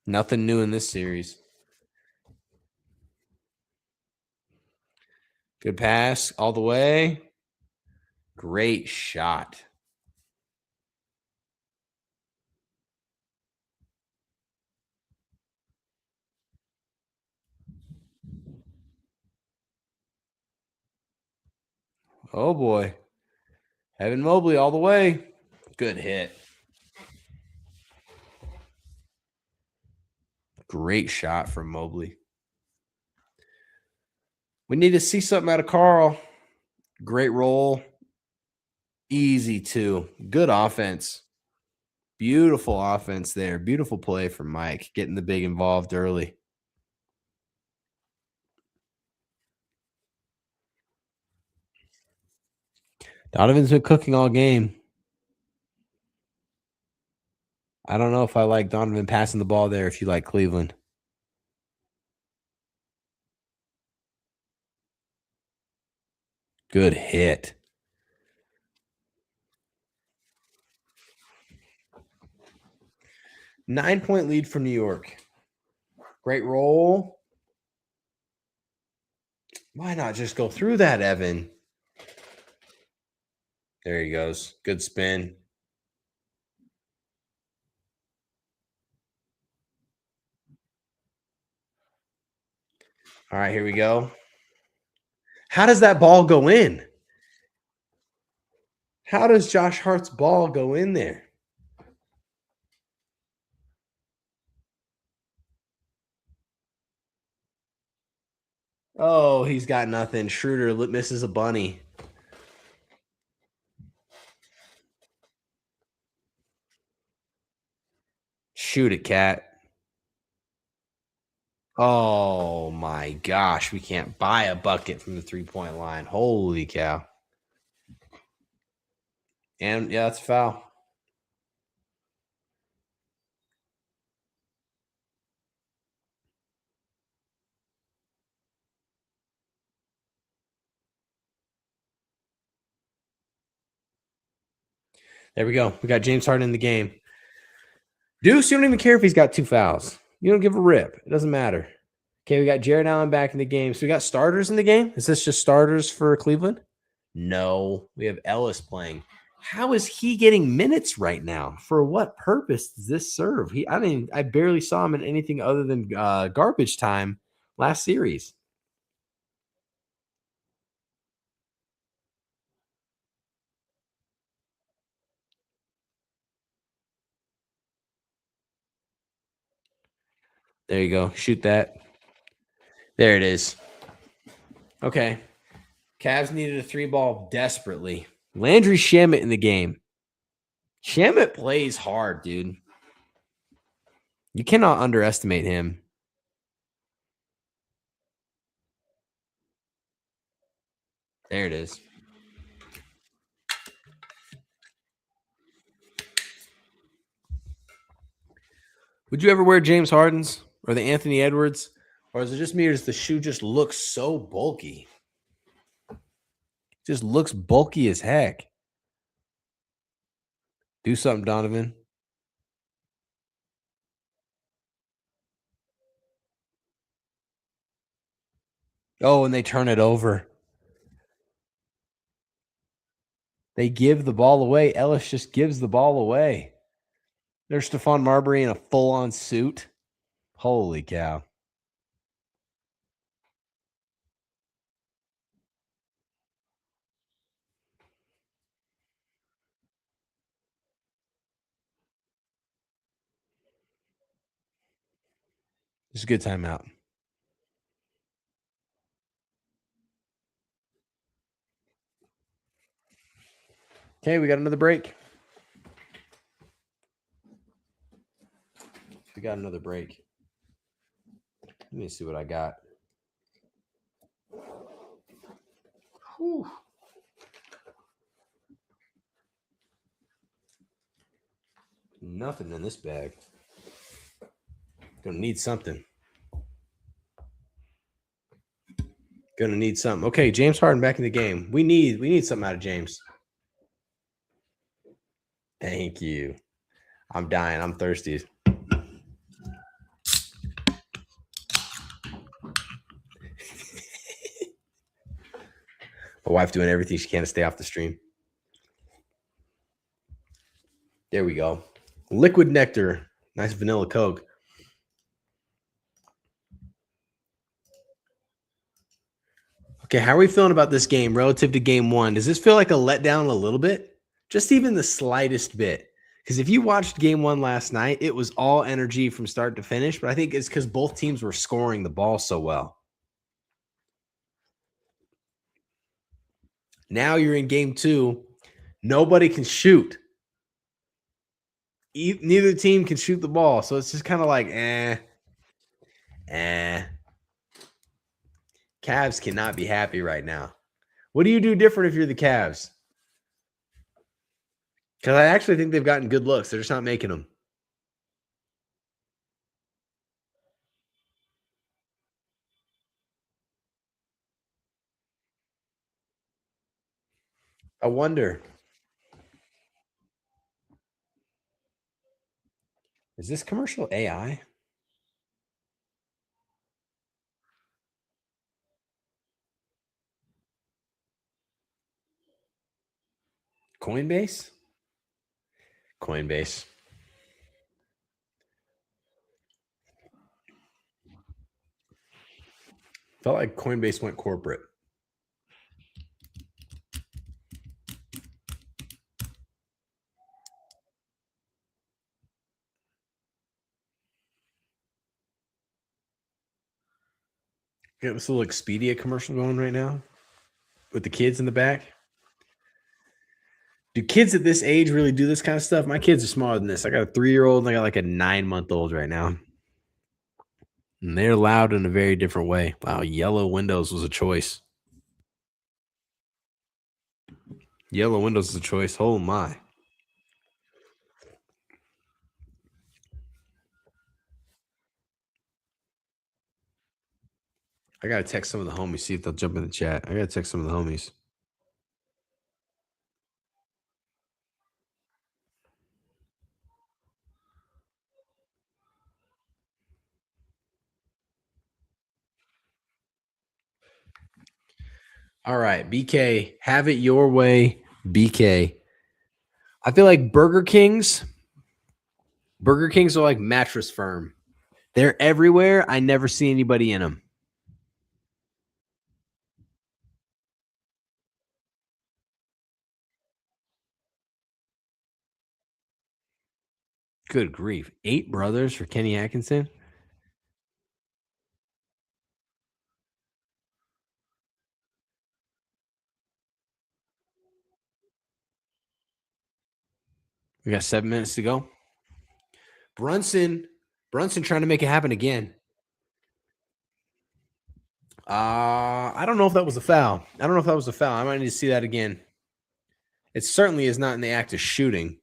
Nothing new in this series. Good pass all the way. Great shot. Oh, boy. Evan Mobley all the way. Good hit. Great shot from Mobley. We need to see something out of Carl. Great roll. Easy too. Good offense. Beautiful offense there. Beautiful play from Mike. Getting the big involved early. Donovan's been cooking all game. I don't know if I like Donovan passing the ball there if you like Cleveland. Good hit. Nine-point lead for New York. Great roll. Why not just go through that, Evan? There he goes. Good spin. All right, here we go. How does that ball go in? How does Josh Hart's ball go in there? Oh, he's got nothing. Schroeder misses a bunny. Shoot it, Cat. Oh, my gosh. We can't buy a bucket from the three-point line. Holy cow. And, yeah, that's a foul. There we go. We got James Harden in the game. Deuce, you don't even care if he's got two fouls. You don't give a rip. It doesn't matter. Okay, we got Jarrett Allen back in the game. So we got starters in the game? Is this just starters for Cleveland? No. We have Ellis playing. How is he getting minutes right now? For what purpose does this serve? I barely saw him in anything other than garbage time last series. There you go. Shoot that. There it is. Okay. Cavs needed a three ball desperately. Landry Shamet in the game. Shamet plays hard, dude. You cannot underestimate him. There it is. Would you ever wear James Harden's or the Anthony Edwards? Or is it just me or does the shoe just look so bulky? Just looks bulky as heck. Do something, Donovan. Oh, and they turn it over. They give the ball away. Ellis just gives the ball away. There's Stephon Marbury in a full-on suit. Holy cow. It's a good timeout. Okay, we got another break. We got another break. Let me see what I got. Whew. Nothing in this bag. Gonna need something. Gonna need something. Okay, James Harden back in the game. We need something out of James. Thank you. I'm dying. I'm thirsty. My wife doing everything she can to stay off the stream. There we go. Liquid nectar. Nice vanilla Coke. Okay, how are we feeling about this game relative to game one? Does this feel like a letdown a little bit? Just even the slightest bit? Because if you watched game one last night, it was all energy from start to finish, but I think it's because both teams were scoring the ball so well. Now you're in game two. Nobody can shoot. Neither team can shoot the ball. So it's just kind of like, Cavs cannot be happy right now. What do you do different if you're the Cavs? Because I actually think they've gotten good looks. They're just not making them. I wonder. Is this commercial AI? Coinbase? Coinbase. Felt like Coinbase went corporate. Got this little Expedia commercial going right now with the kids in the back. Do kids at this age really do this kind of stuff? My kids are smaller than this. I got a 3-year-old and I got like a 9-month-old right now. And they're loud in a very different way. Wow, yellow windows was a choice. Yellow windows is a choice. Oh my. I gotta text some of the homies, see if they'll jump in the chat. I gotta text some of the homies. All right, BK, have it your way, BK. I feel like Burger Kings are like Mattress Firm. They're everywhere. I never see anybody in them. Good grief. 8 brothers for Kenny Atkinson? We got 7 minutes to go. Brunson trying to make it happen again. I don't know if that was a foul. I might need to see that again. It certainly is not in the act of shooting.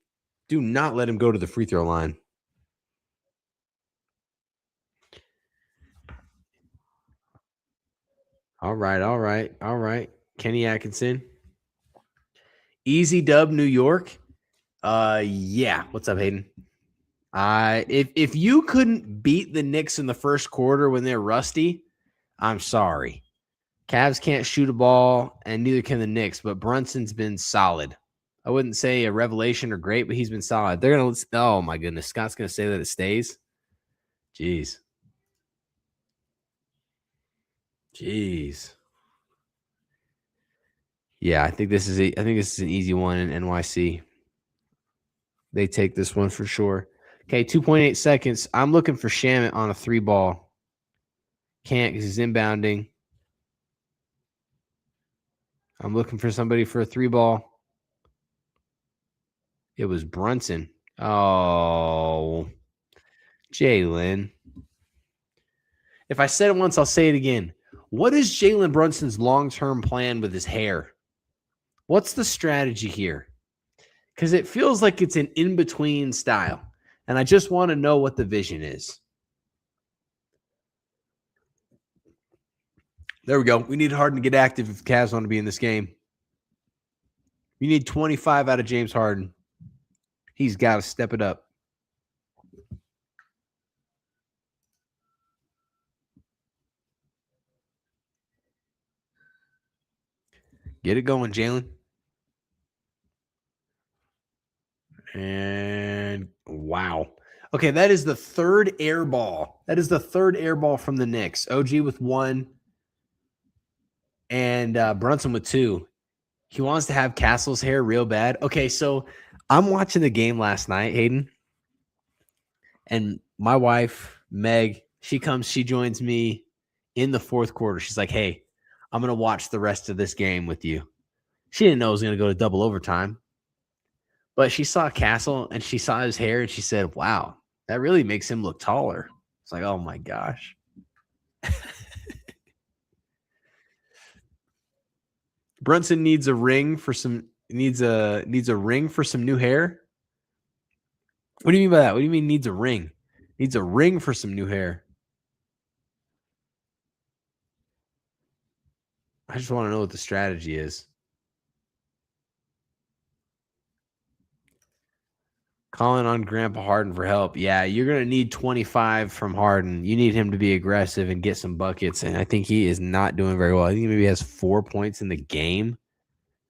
Do not let him go to the free throw line. All right. Kenny Atkinson. Easy dub, New York. Yeah. What's up, Hayden? If you couldn't beat the Knicks in the first quarter when they're rusty, I'm sorry. Cavs can't shoot a ball, and neither can the Knicks, but Brunson's been solid. I wouldn't say a revelation or great, but he's been solid. They're going to – oh, my goodness. Scott's going to say that it stays? Jeez. Yeah, I think this is an easy one in NYC. They take this one for sure. Okay, 2.8 seconds. I'm looking for Shamit on a 3-ball. Can't because he's inbounding. I'm looking for somebody for a 3-ball. It was Brunson. Oh, Jalen. If I said it once, I'll say it again. What is Jalen Brunson's long-term plan with his hair? What's the strategy here? Because it feels like it's an in-between style. And I just want to know what the vision is. There we go. We need Harden to get active if the Cavs want to be in this game. You need 25 out of James Harden. He's got to step it up. Get it going, Jalen. And Wow. Okay, that is the third air ball. That is the third air ball from the Knicks. OG with 1 and Brunson with 2. He wants to have Castle's hair real bad. Okay, so I'm watching the game last night, Hayden, and my wife, Meg, she joins me in the fourth quarter. She's like, hey, I'm going to watch the rest of this game with you. She didn't know it was going to go to double overtime, but she saw Castle and she saw his hair and she said, wow, that really makes him look taller. It's like, oh my gosh. Brunson needs a ring for some needs a ring for some new hair. What do you mean by that? What do you mean needs a ring? Needs a ring for some new hair. I just want to know what the strategy is. Calling on Grandpa Harden for help. Yeah, you're going to need 25 from Harden. You need him to be aggressive and get some buckets, and I think he is not doing very well. I think he maybe has 4 points in the game.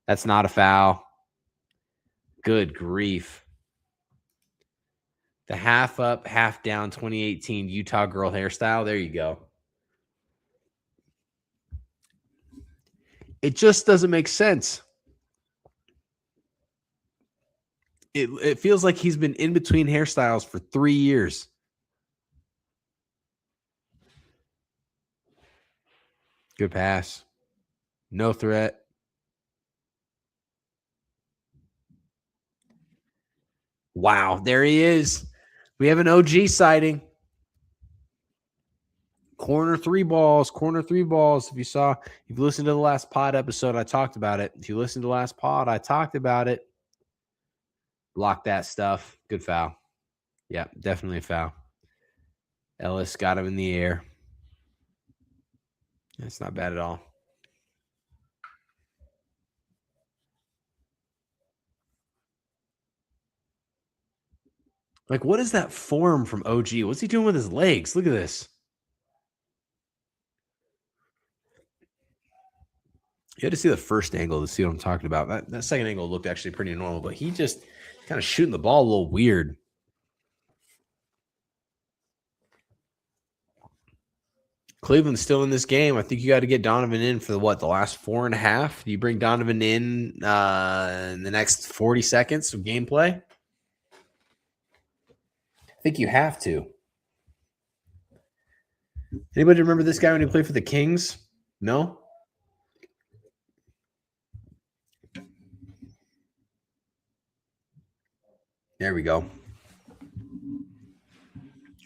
That's not a foul. Good grief. The half up, half down 2018 Utah girl hairstyle. There you go. It just doesn't make sense. It feels like he's been in between hairstyles for 3 years. Good pass. No threat. Wow, there he is. We have an OG sighting. Corner three balls. If you listened to the last pod episode, I talked about it. If you listened to the last pod, I talked about it. Block that stuff. Good foul. Yeah, definitely a foul. Ellis got him in the air. That's not bad at all. Like, what is that form from OG? What's he doing with his legs? Look at this. You had to see the first angle to see what I'm talking about. That second angle looked actually pretty normal, but he just kind of shooting the ball a little weird. Cleveland's still in this game. I think you got to get Donovan in for the last 4.5? Do you bring Donovan in the next 40 seconds of gameplay? I think you have to. Anybody remember this guy when he played for the Kings? No? There we go.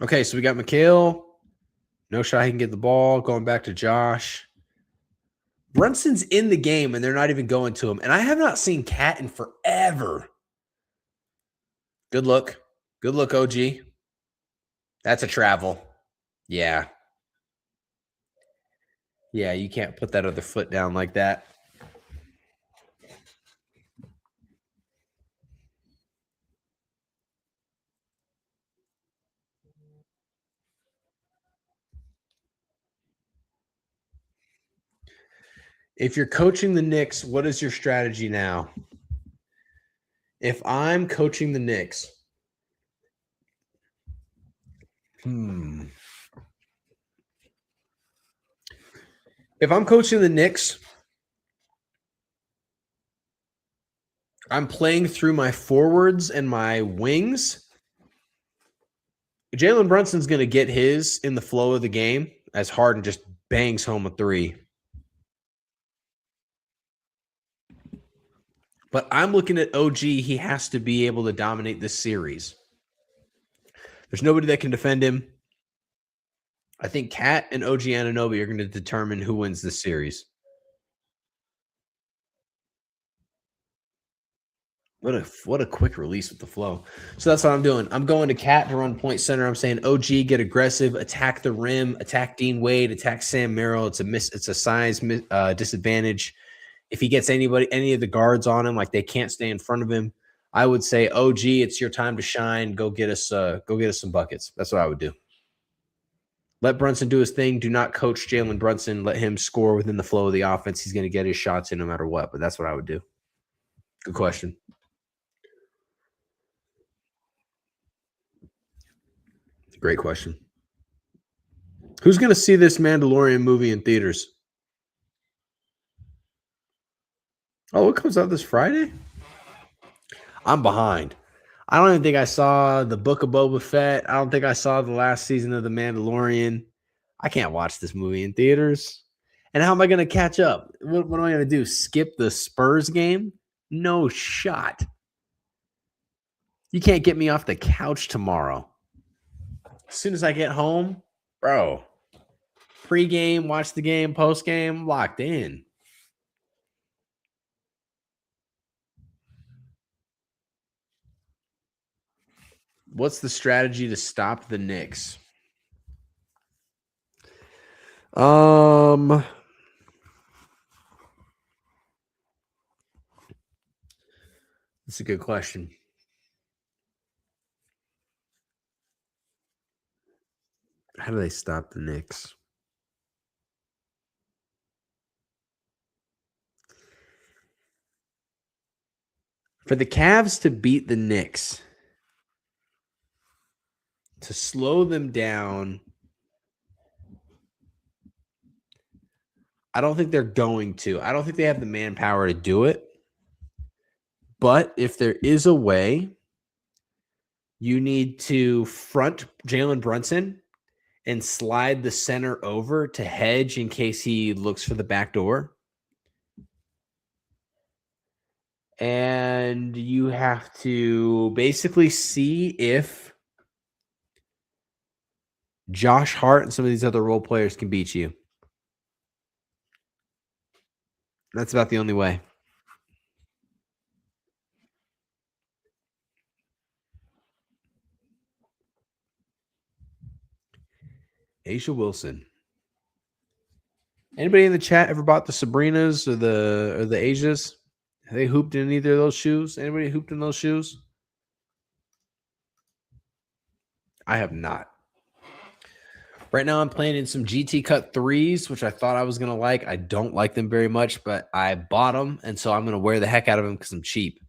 Okay, so we got Mikal. No shot he can get the ball. Going back to Josh. Brunson's in the game, and they're not even going to him. And I have not seen Cat in forever. Good look. Good look, OG. That's a travel. Yeah. Yeah, you can't put that other foot down like that. If you're coaching the Knicks, what is your strategy now? If I'm coaching the Knicks, If I'm coaching the Knicks, I'm playing through my forwards and my wings. Jalen Brunson's going to get his in the flow of the game as Harden just bangs home a 3. But I'm looking at OG. He has to be able to dominate this series. There's nobody that can defend him. I think Cat and OG Anunoby are going to determine who wins this series. What a quick release with the flow. So that's what I'm doing. I'm going to Cat to run point center. I'm saying OG, get aggressive, attack the rim, attack Dean Wade, attack Sam Merrill. It's a size disadvantage. If he gets any of the guards on him, like they can't stay in front of him, I would say, OG, it's your time to shine. Go get us some buckets. That's what I would do. Let Brunson do his thing. Do not coach Jalen Brunson. Let him score within the flow of the offense. He's going to get his shots in no matter what, but that's what I would do. Good question. Great question. Who's going to see this Mandalorian movie in theaters? Oh, it comes out this Friday? I'm behind. I don't even think I saw the Book of Boba Fett. I don't think I saw the last season of The Mandalorian. I can't watch this movie in theaters. And how am I going to catch up? What am I going to do? Skip the Spurs game? No shot. You can't get me off the couch tomorrow. As soon as I get home, bro, pre-game, watch the game, post-game, locked in. What's the strategy to stop the Knicks? That's a good question. How do they stop the Knicks? For the Cavs to beat the Knicks, to slow them down, I don't think they're going to. I don't think they have the manpower to do it. But if there is a way, you need to front Jalen Brunson and slide the center over to hedge in case he looks for the back door. And you have to basically see if Josh Hart and some of these other role players can beat you. That's about the only way. Asia Wilson. Anybody in the chat ever bought the Sabrinas or the Asias? Have they hooped in either of those shoes? Anybody hooped in those shoes? I have not. Right now I'm playing in some GT Cut 3s, which I thought I was going to like. I don't like them very much, but I bought them, and so I'm going to wear the heck out of them because I'm cheap.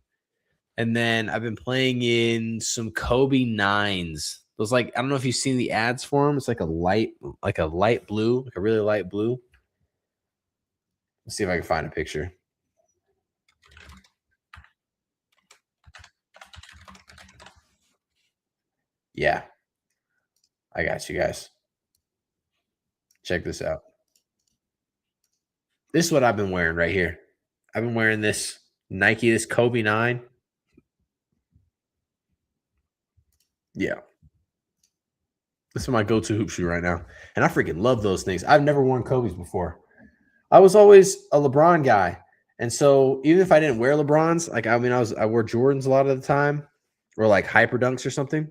And then I've been playing in some Kobe 9s. Those, like, I don't know if you've seen the ads for them. It's like a light blue, like a really light blue. Let's see if I can find a picture. Yeah. I got you guys. Check this out. This is what I've been wearing right here. I've been wearing this Nike, this Kobe 9. Yeah. This is my go-to hoop shoe right now. And I freaking love those things. I've never worn Kobe's before. I was always a LeBron guy. And so even if I didn't wear LeBrons, like, I wore Jordans a lot of the time, or like Hyper Dunks or something.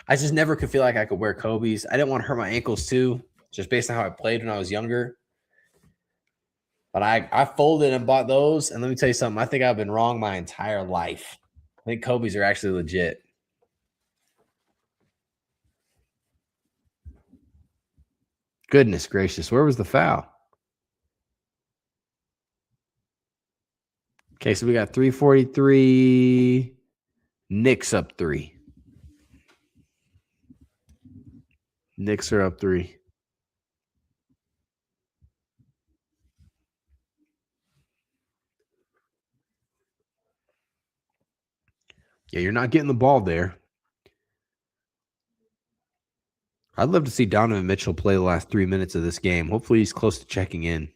I just never could feel like I could wear Kobe's. I didn't want to hurt my ankles too, just based on how I played when I was younger. But I folded and bought those. And let me tell you something. I think I've been wrong my entire life. I think Kobe's are actually legit. Goodness gracious. Where was the foul? Okay, so we got 343. Knicks up 3. Knicks are up 3. Yeah, you're not getting the ball there. I'd love to see Donovan Mitchell play the last 3 minutes of this game. Hopefully he's close to checking in.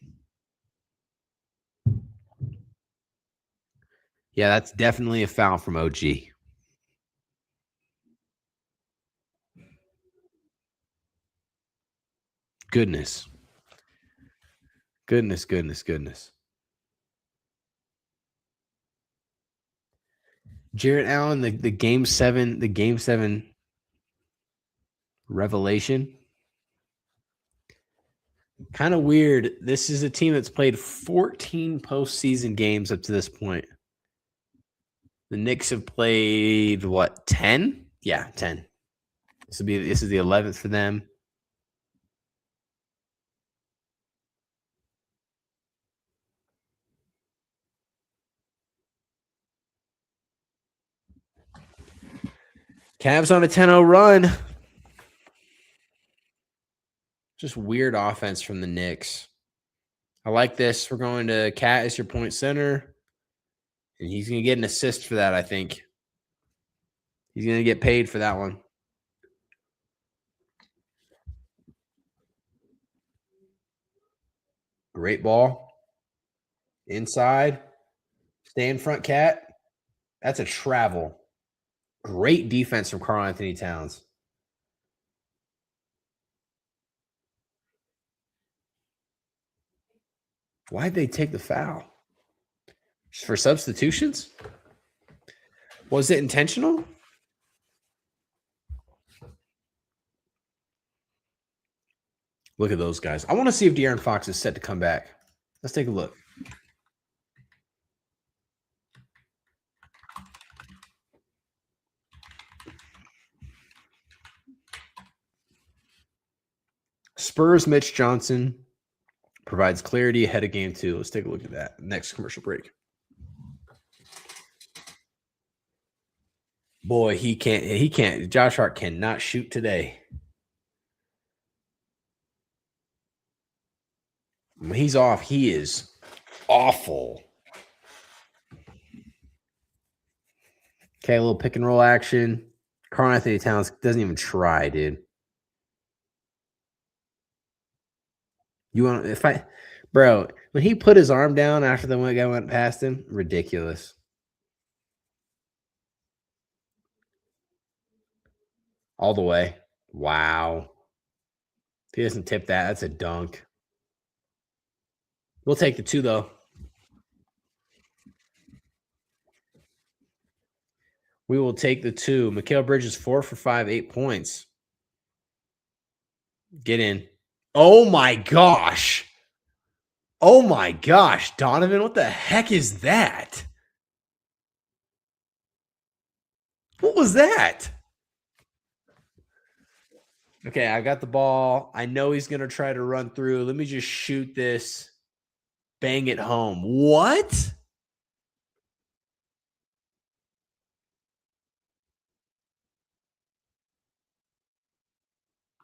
Yeah, that's definitely a foul from OG. Goodness. Goodness. Jarrett Allen, the game 7 revelation. Kind of weird. This is a team that's played 14 postseason games up to this point. The Knicks have played, 10? Yeah, 10. This is the 11th for them. Cavs on a 10-0 run. Just weird offense from the Knicks. I like this. We're going to Cat as your point center. And he's going to get an assist for that, I think. He's going to get paid for that one. Great ball. Inside. Stay in front, Cat. That's a travel. Great defense from Karl Anthony Towns. Why'd they take the foul? Just for substitutions? Was it intentional? Look at those guys. I want to see if De'Aaron Fox is set to come back. Let's take a look. Spurs Mitch Johnson provides clarity ahead of game 2. Let's take a look at that. Next commercial break. Boy, he can't. Josh Hart cannot shoot today. When he's off, he is awful. Okay, a little pick and roll action. Karl Anthony Towns doesn't even try, dude. Bro, when he put his arm down after the one guy went past him, ridiculous. All the way. Wow. If he doesn't tip that, that's a dunk. We'll take the 2, though. We will take the 2. Mikal Bridges, 4 for 5, 8 points. Get in. Oh, my gosh. Oh, my gosh. Donovan, what the heck is that? What was that? Okay, I got the ball. I know he's going to try to run through. Let me just shoot this. Bang it home. What?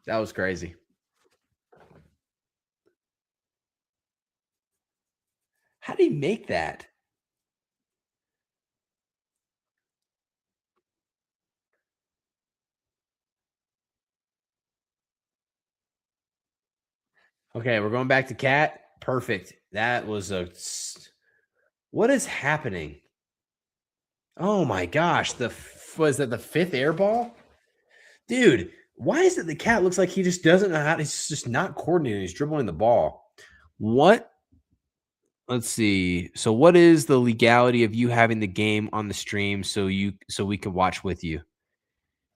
That was crazy. How did he make that? Okay, we're going back to Cat. Perfect. That was a... What is happening? Oh, my gosh. Was that the 5th air ball? Dude, why is it the Cat looks like he just doesn't know how... He's just not coordinating. He's dribbling the ball. What? Let's see. So what is the legality of you having the game on the stream so we can watch with you?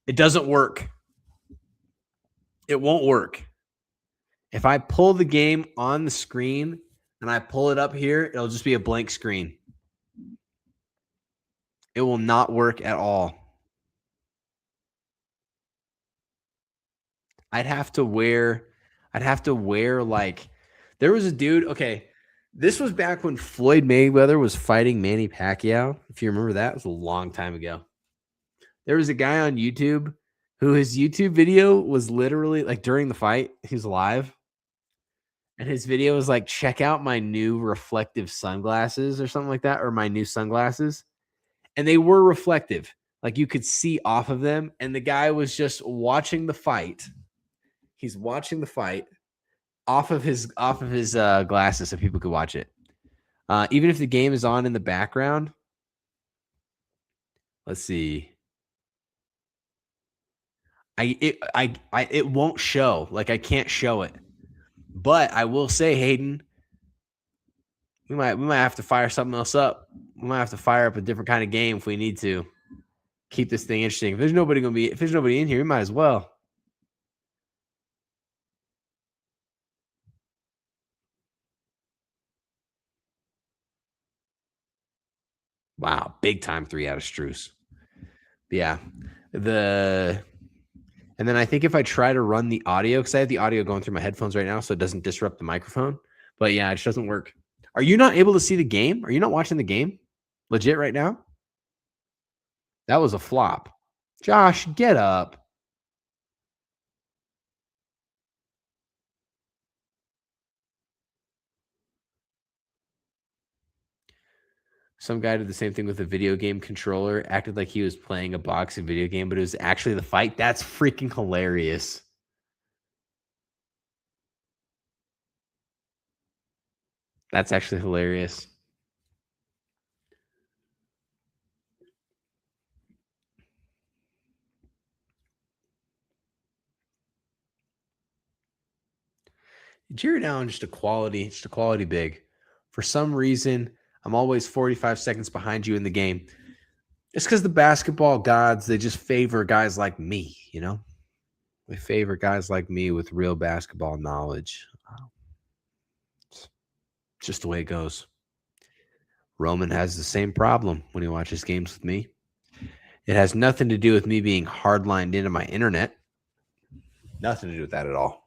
It doesn't work. It won't work. If I pull the game on the screen and I pull it up here, it'll just be a blank screen. It will not work at all. I'd have to wear like, there was a dude, okay, this was back when Floyd Mayweather was fighting Manny Pacquiao. If you remember that, it was a long time ago. There was a guy on YouTube who his YouTube video was literally like during the fight, he's live. And his video was like, check out my new reflective sunglasses or something like that, or my new sunglasses. And they were reflective. Like you could see off of them. And the guy was just watching the fight. He's watching the fight off of his glasses so people could watch it. Even if the game is on in the background. Let's see. It won't show. Like I can't show it. But I will say, Hayden, we might have to fire something else up. We might have to fire up a different kind of game if we need to keep this thing interesting. If there's nobody in here, we might as well. Wow, big time 3 out of Strus. Yeah. And then I think if I try to run the audio, because I have the audio going through my headphones right now, so it doesn't disrupt the microphone. But yeah, it just doesn't work. Are you not able to see the game? Are you not watching the game legit right now? That was a flop. Josh, get up. Some guy did the same thing with a video game controller, acted like he was playing a boxing video game, but it was actually the fight. That's freaking hilarious. That's actually hilarious. Jarrett Allen, just a quality big. For some reason, I'm always 45 seconds behind you in the game. It's because the basketball gods, they just favor guys like me, you know? They favor guys like me with real basketball knowledge. It's just the way it goes. Roman has the same problem when he watches games with me. It has nothing to do with me being hardlined into my internet. Nothing to do with that at all.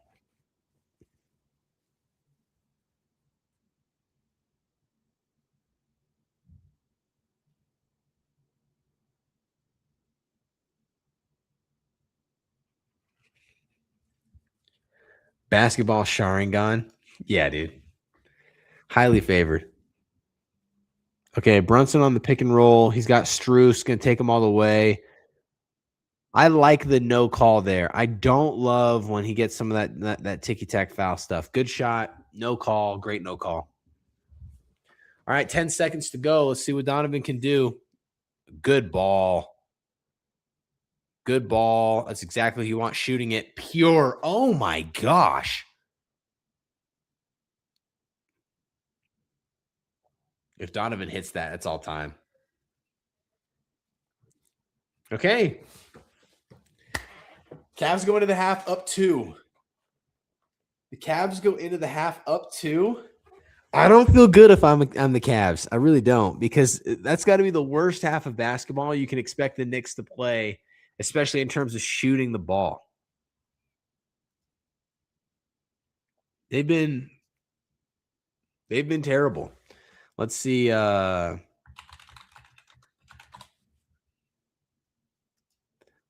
Basketball Sharingan. Yeah, dude. Highly favored. Okay, Brunson on the pick and roll. He's got Strus, going to take him all the way. I like the no call there. I don't love when he gets some of that ticky-tack foul stuff. Good shot, no call, great no call. All right, 10 seconds to go. Let's see what Donovan can do. Good ball. Good ball. That's exactly what you want shooting it. Pure. Oh, my gosh. If Donovan hits that, it's all time. Okay. Cavs go into the half up 2. The Cavs go into the half up 2. I don't feel good if I'm the Cavs. I really don't, because that's got to be the worst half of basketball you can expect the Knicks to play, especially in terms of shooting the ball. They've been terrible. Let's see. I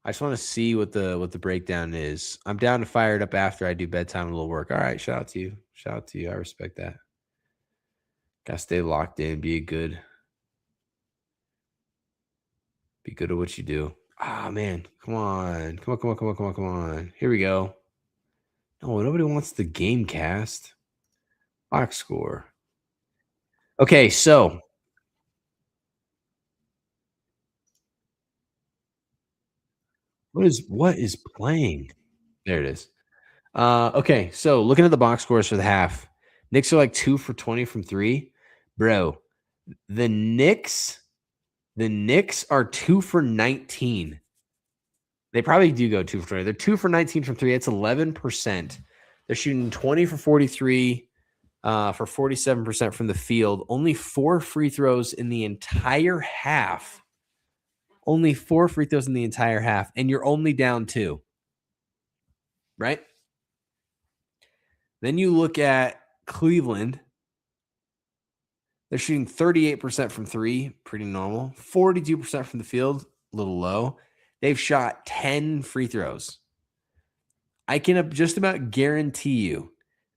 just want to see what the breakdown is. I'm down to fire it up after I do bedtime and a little work. All right, shout out to you. Shout out to you. I respect that. Gotta stay locked in. Be good at what you do. Ah, man. Come on. Here we go. No, nobody wants the game cast. Box score. Okay, so what is playing? There it is. Okay, so looking at the box scores for the half, Knicks are like 2 for 20 from 3. Bro, the Knicks are 2 for 19. They probably do go 2 for 20. They're 2 for 19 from 3. It's 11%. They're shooting 20 for 43 for 47% from the field. Only 4 free throws in the entire half. Only 4 free throws in the entire half, and you're only down 2. Right? Then you look at Cleveland. They're shooting 38% from 3, pretty normal. 42% from the field, a little low. They've shot 10 free throws. I can just about guarantee you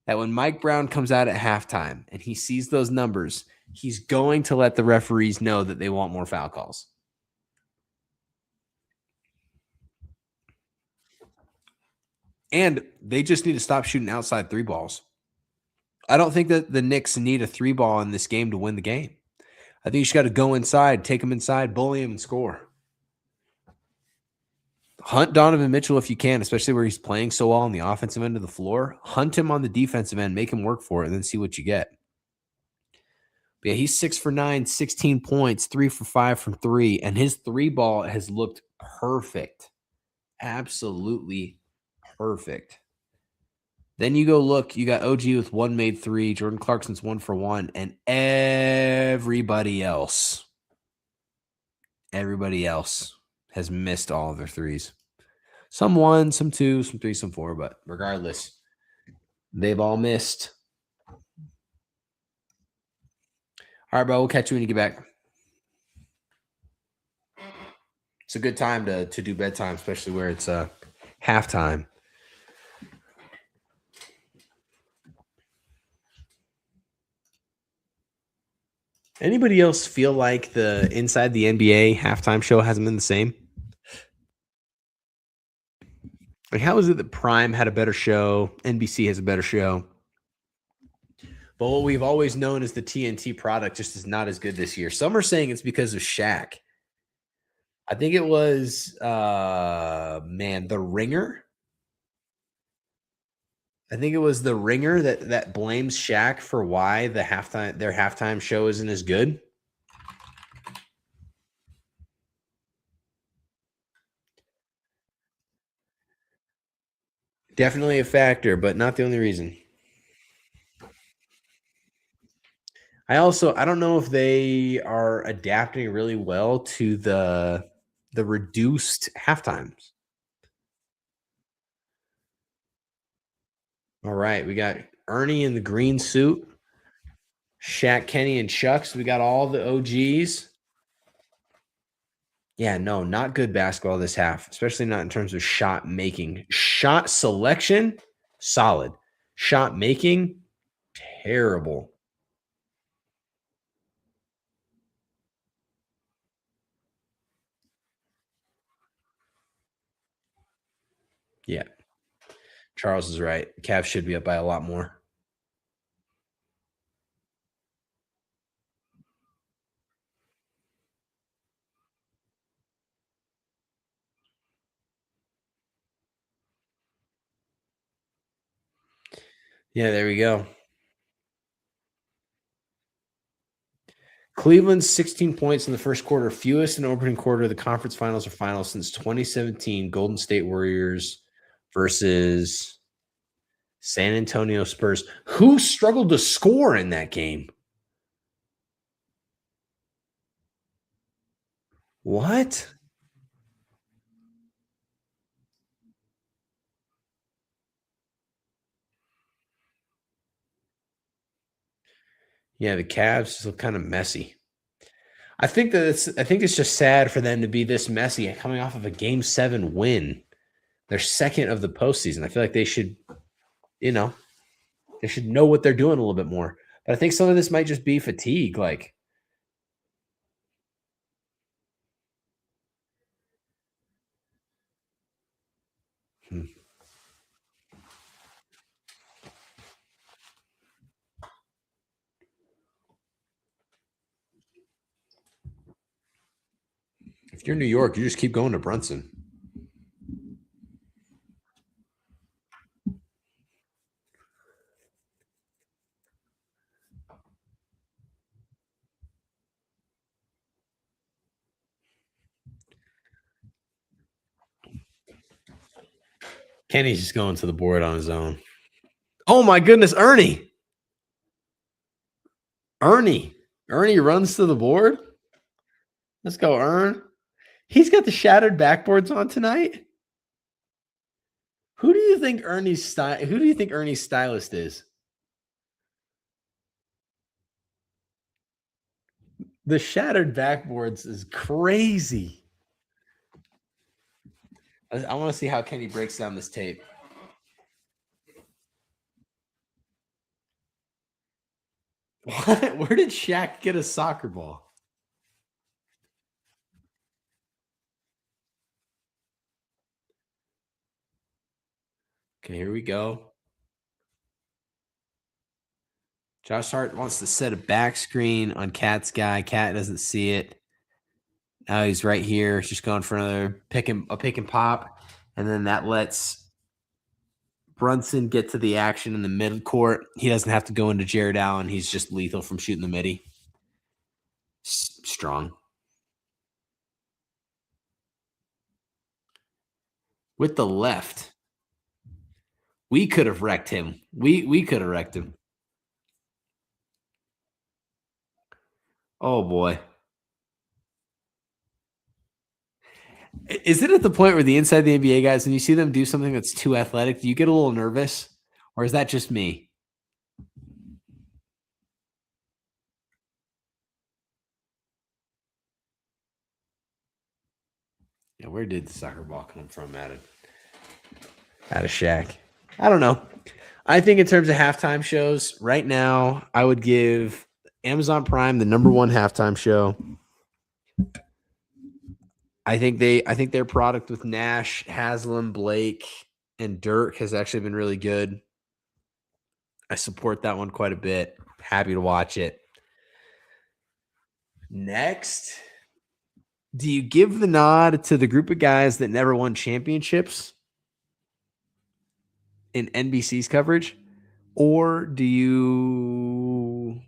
that when Mike Brown comes out at halftime and he sees those numbers, he's going to let the referees know that they want more foul calls. And they just need to stop shooting outside 3 balls. I don't think that the Knicks need a 3 ball in this game to win the game. I think you just got to go inside, take them inside, bully them, and score. Hunt Donovan Mitchell if you can, especially where he's playing so well on the offensive end of the floor. Hunt him on the defensive end, make him work for it, and then see what you get. But yeah, he's 6 for 9, 16 points, 3 for 5 from 3, and his 3 ball has looked perfect. Absolutely perfect. Then you go look, you got OG with 1 made 3, Jordan Clarkson's 1 for 1, and everybody else has missed all of their threes. Some 1, some 2, some 3, some 4, but regardless, they've all missed. All right, bro, we'll catch you when you get back. It's a good time to do bedtime, especially where it's halftime. Anybody else feel like the inside the NBA halftime show hasn't been the same? Like, how is it that Prime had a better show, NBC has a better show, but what we've always known as the TNT product just is not as good this year? Some are saying it's because of Shaq. I think it was The Ringer. I think it was The Ringer that blames Shaq for why their halftime show isn't as good. Definitely a factor, but not the only reason. I don't know if they are adapting really well to the reduced halftimes. All right, we got Ernie in the green suit, Shaq, Kenny, and Chucks. We got all the OGs. Yeah, no, not good basketball this half, especially not in terms of shot making. Shot selection, solid. Shot making, terrible. Yeah, Charles is right. Cavs should be up by a lot more. Yeah, there we go. Cleveland's 16 points in the first quarter, fewest in the opening quarter of the conference finals or finals since 2017 Golden State Warriors versus San Antonio Spurs, who struggled to score in that game. What? Yeah, the Cavs look kind of messy. I think it's just sad for them to be this messy coming off of a Game 7 win. They're second of the postseason. I feel like they should, they should know what they're doing a little bit more. But I think some of this might just be fatigue. Like, if you're New York, you just keep going to Brunson. Kenny's just going to the board on his own. Oh my goodness, Ernie. Ernie runs to the board. Let's go, Ern. He's got the shattered backboards on tonight. Who do you think Ernie's stylist is? The shattered backboards is crazy. I want to see how Kenny breaks down this tape. What? Where did Shaq get a soccer ball? Okay, here we go. Josh Hart wants to set a back screen on Cat's guy. Cat doesn't see it. Now he's right here. He's just going for another pick and pop. And then that lets Brunson get to the action in the midcourt. He doesn't have to go into Jarrett Allen. He's just lethal from shooting the midi. Strong. With the left. We could have wrecked him. We could have wrecked him. Oh, boy. Is it at the point where the inside the NBA guys, when you see them do something that's too athletic, do you get a little nervous? Or is that just me? Yeah, where did the soccer ball come from out of Shaq? I don't know. I think in terms of halftime shows, right now, I would give Amazon Prime, the #1 halftime show. I think their product with Nash, Haslam, Blake, and Dirk has actually been really good. I support that one quite a bit. Happy to watch it. Next, do you give the nod to the group of guys that never won championships in NBC's coverage? Or do you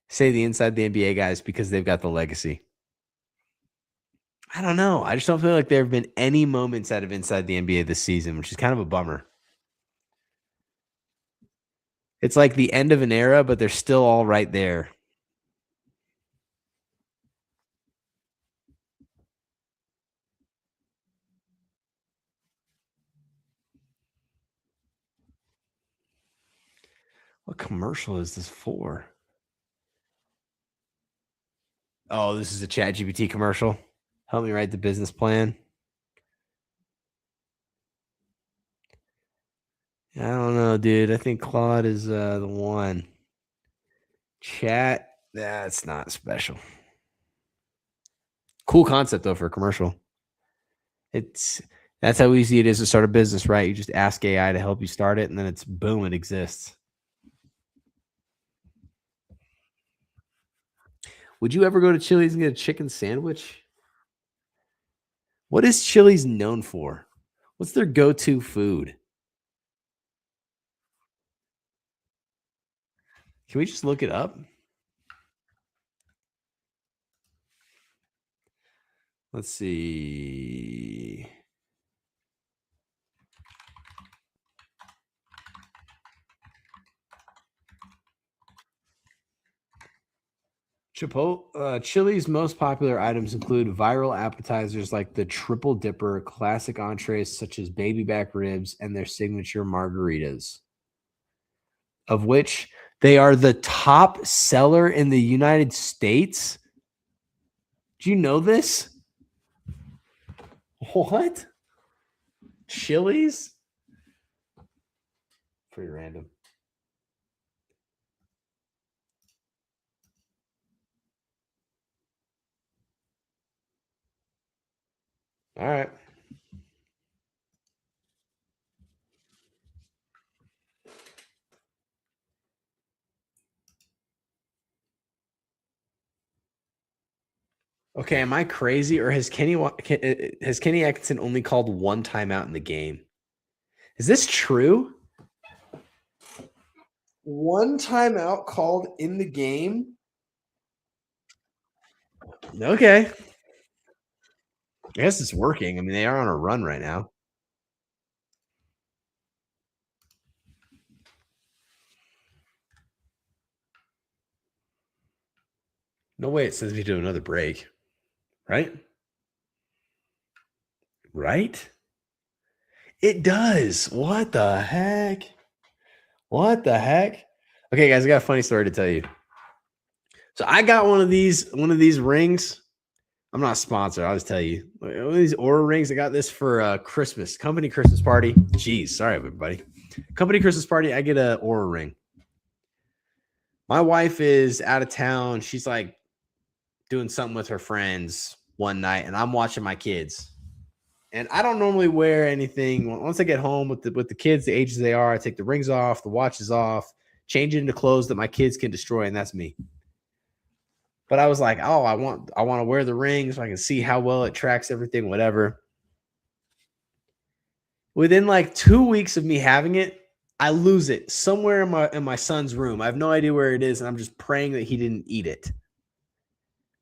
say the inside the NBA guys because they've got the legacy? I don't know. I just don't feel like there have been any moments out of inside the NBA this season, which is kind of a bummer. It's like the end of an era, but they're still all right there. What commercial is this for? Oh, this is a ChatGPT commercial. Help me write the business plan. I don't know, dude. I think Claude is the one. Chat, that's not special. Cool concept, though, for a commercial. That's how easy it is to start a business, right? You just ask AI to help you start it, and then it's boom, it exists. Would you ever go to Chili's and get a chicken sandwich? What is Chili's known for? What's their go-to food? Can we just look it up? Let's see. Chili's most popular items include viral appetizers like the Triple Dipper, classic entrees such as baby back ribs, and their signature margaritas, of which they are the top seller in the United States. Do you know this? What? Chili's? Pretty random. All right. Okay, am I crazy, or has Kenny Atkinson only called one timeout in the game? Is this true? One timeout called in the game? Okay. I guess it's working. I mean, they are on a run right now. No way it sends me to another break. Right? Right? It does. What the heck? What the heck? Okay, guys, I got a funny story to tell you. So I got one of these rings. I'm not sponsored. I'll just tell you. One of these Aura rings. I got this for Christmas. Company Christmas party. Jeez, sorry, everybody. Company Christmas party. I get an Aura ring. My wife is out of town. She's like doing something with her friends one night, and I'm watching my kids. And I don't normally wear anything. Once I get home with the kids, the ages they are, I take the rings off, the watches off, change it into clothes that my kids can destroy, and that's me. But I was like, oh, I want to wear the ring so I can see how well it tracks everything, whatever. Within like 2 weeks of me having it, I lose it somewhere in my son's room. I have no idea where it is, and I'm just praying that he didn't eat it.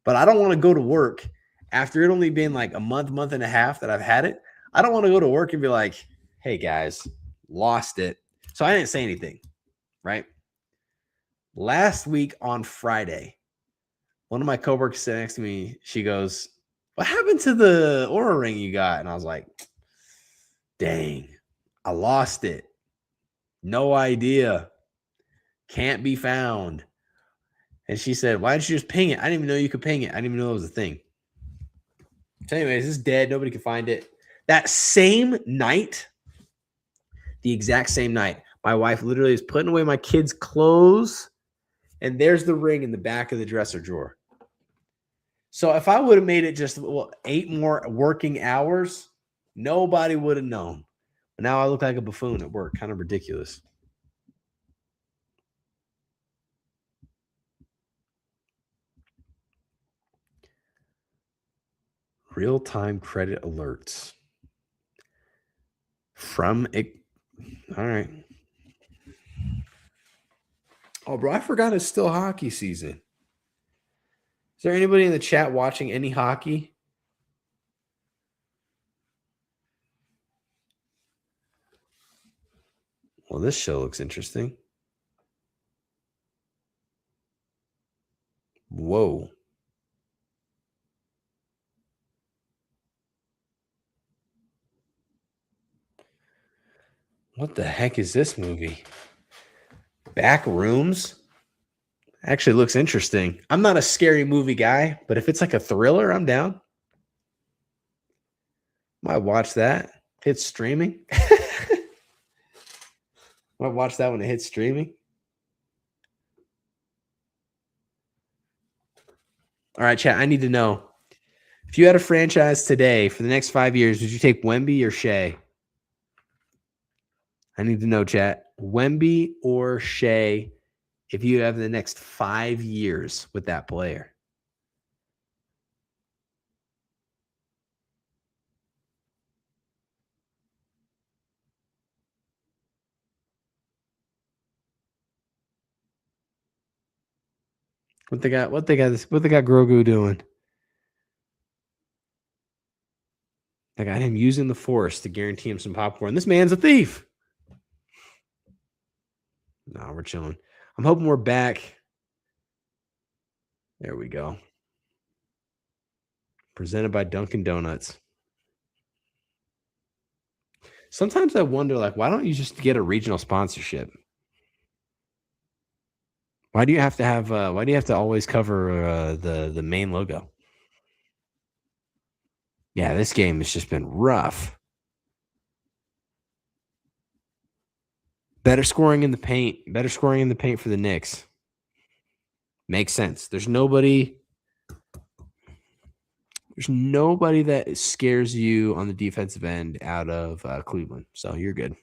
But I don't want to go to work after it only been like a month and a half that I've had it. I don't want to go to work and be like, hey, guys, lost it. So I didn't say anything, right? Last week on Friday, one of my coworkers sat next to me. She goes, what happened to the Aura ring you got? And I was like, dang, I lost it. No idea. Can't be found. And she said, why didn't you just ping it? I didn't even know you could ping it. I didn't even know it was a thing. So anyways, it's dead. Nobody can find it. That same night, the exact same night. My wife literally is putting away my kids' clothes, and there's the ring in the back of the dresser drawer. So if I would have made it just 8 more working hours, nobody would have known. But now I look like a buffoon at work. Kind of ridiculous. Real-time credit alerts. From it. All right. Oh, bro, I forgot it's still hockey season. Is there anybody in the chat watching any hockey? Well, this show looks interesting. Whoa. What the heck is this movie? Back Rooms? Actually looks interesting. I'm not a scary movie guy, but if it's like a thriller, I'm down. Might watch that. Hits streaming. Might watch that when it hits streaming. All right, chat. I need to know. If you had a franchise today for the next 5 years, would you take Wemby or Shea? I need to know, chat. Wemby or Shea if you have the next 5 years with that player? What they got Grogu doing? They got him using the Force to guarantee him some popcorn. This man's a thief. No, we're chilling. I'm hoping we're back. There we go. Presented by Dunkin' Donuts. Sometimes I wonder, why don't you just get a regional sponsorship? Why do you have to always cover the main logo? Yeah, this game has just been rough. Better scoring in the paint for the Knicks. Makes sense. There's nobody that scares you on the defensive end out of Cleveland. So you're good.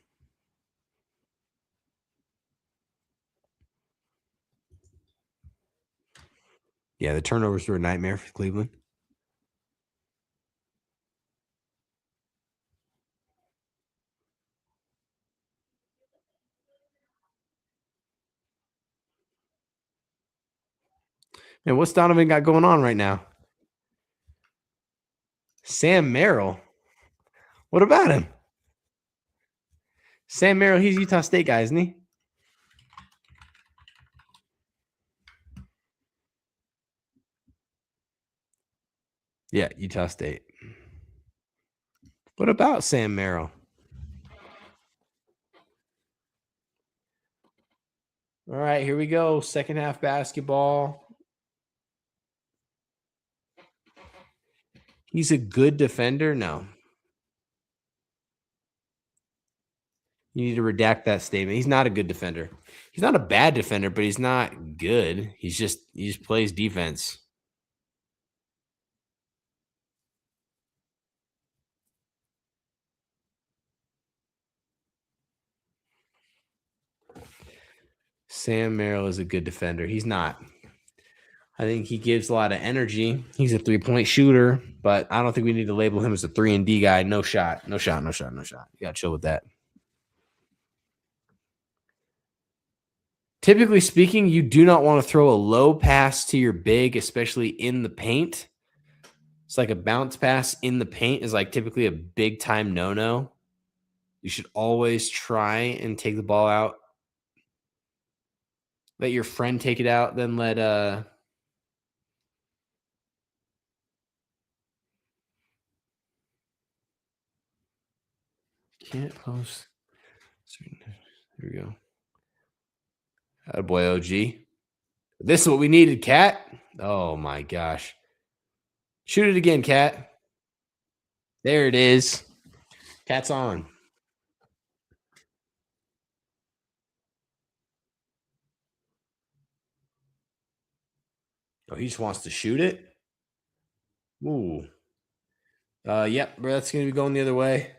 Yeah, the turnovers were a nightmare for Cleveland. And what's Donovan got going on right now? Sam Merrill. What about him? Sam Merrill, he's Utah State guy, isn't he? Yeah, Utah State. What about Sam Merrill? All right, here we go. Second half basketball. He's a good defender? No. You need to redact that statement. He's not a good defender. He's not a bad defender, but he's not good. He just plays defense. Sam Merrill is a good defender. He's not. I think he gives a lot of energy. He's a 3-point shooter, but I don't think we need to label him as a 3-and-D guy. No shot. You got to chill with that. Typically speaking, you do not want to throw a low pass to your big, especially in the paint. It's like a bounce pass in the paint is like typically a big time no-no. You should always try and take the ball out. Let your friend take it out, then let can't post. Here we go. Attaboy OG. This is what we needed, Cat. Oh my gosh. Shoot it again, Cat. There it is. Cat's on. Oh, he just wants to shoot it? Ooh. Yep, bro, that's going to be going the other way.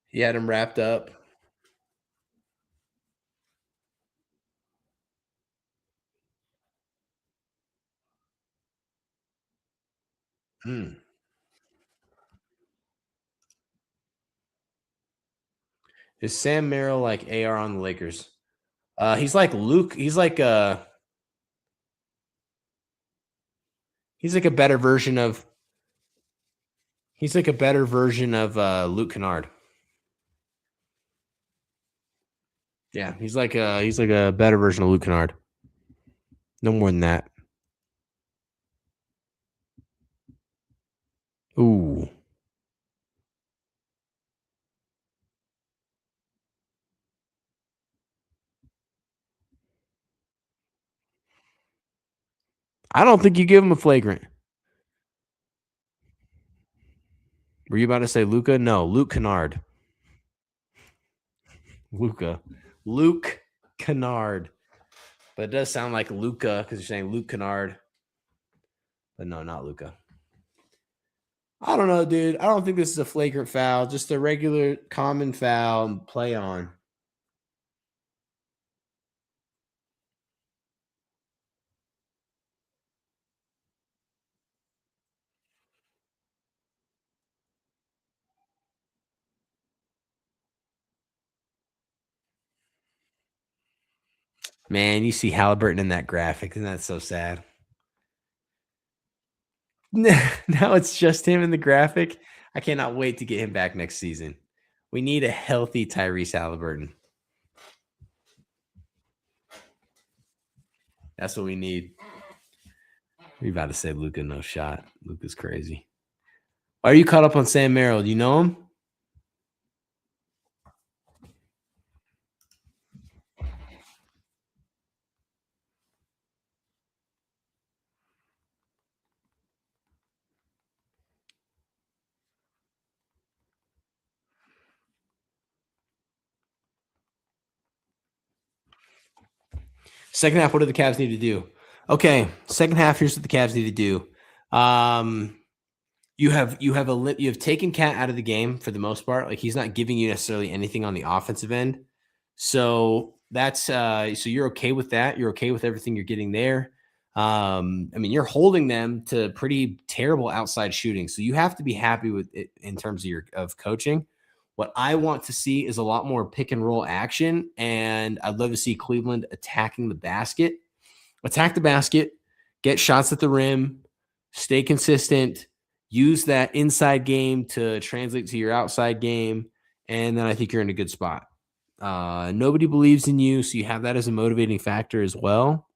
He had him wrapped up. Hmm. Is Sam Merrill like AR on the Lakers? He's like Luke. He's like a better version of Luke Kennard. Yeah, he's like a better version of Luke Kennard. No more than that. Ooh. I don't think you give him a flagrant. Were you about to say Luca? No, Luke Kennard. Luke Kennard. But it does sound like Luca because you're saying Luke Kennard. But no, not Luca. I don't know, dude. I don't think this is a flagrant foul. Just a regular common foul. Play on. Man, you see Halliburton in that graphic, and that's so sad. Now it's just him in the graphic. I cannot wait to get him back next season. We need a healthy Tyrese Halliburton. That's what we need. We're about to say Luka, no shot. Luka's crazy. Are you caught up on Sam Merrill? Do you know him? Second half, what do the Cavs need to do? Okay, second half. Here's what the Cavs need to do. You have taken Cat out of the game for the most part. Like he's not giving you necessarily anything on the offensive end. So that's so you're okay with that. You're okay with everything you're getting there. I mean, you're holding them to pretty terrible outside shooting. So you have to be happy with it in terms of coaching. What I want to see is a lot more pick and roll action, and I'd love to see Cleveland attacking the basket. Attack the basket, get shots at the rim, stay consistent, use that inside game to translate to your outside game, and then I think you're in a good spot. Nobody believes in you, so you have that as a motivating factor as well.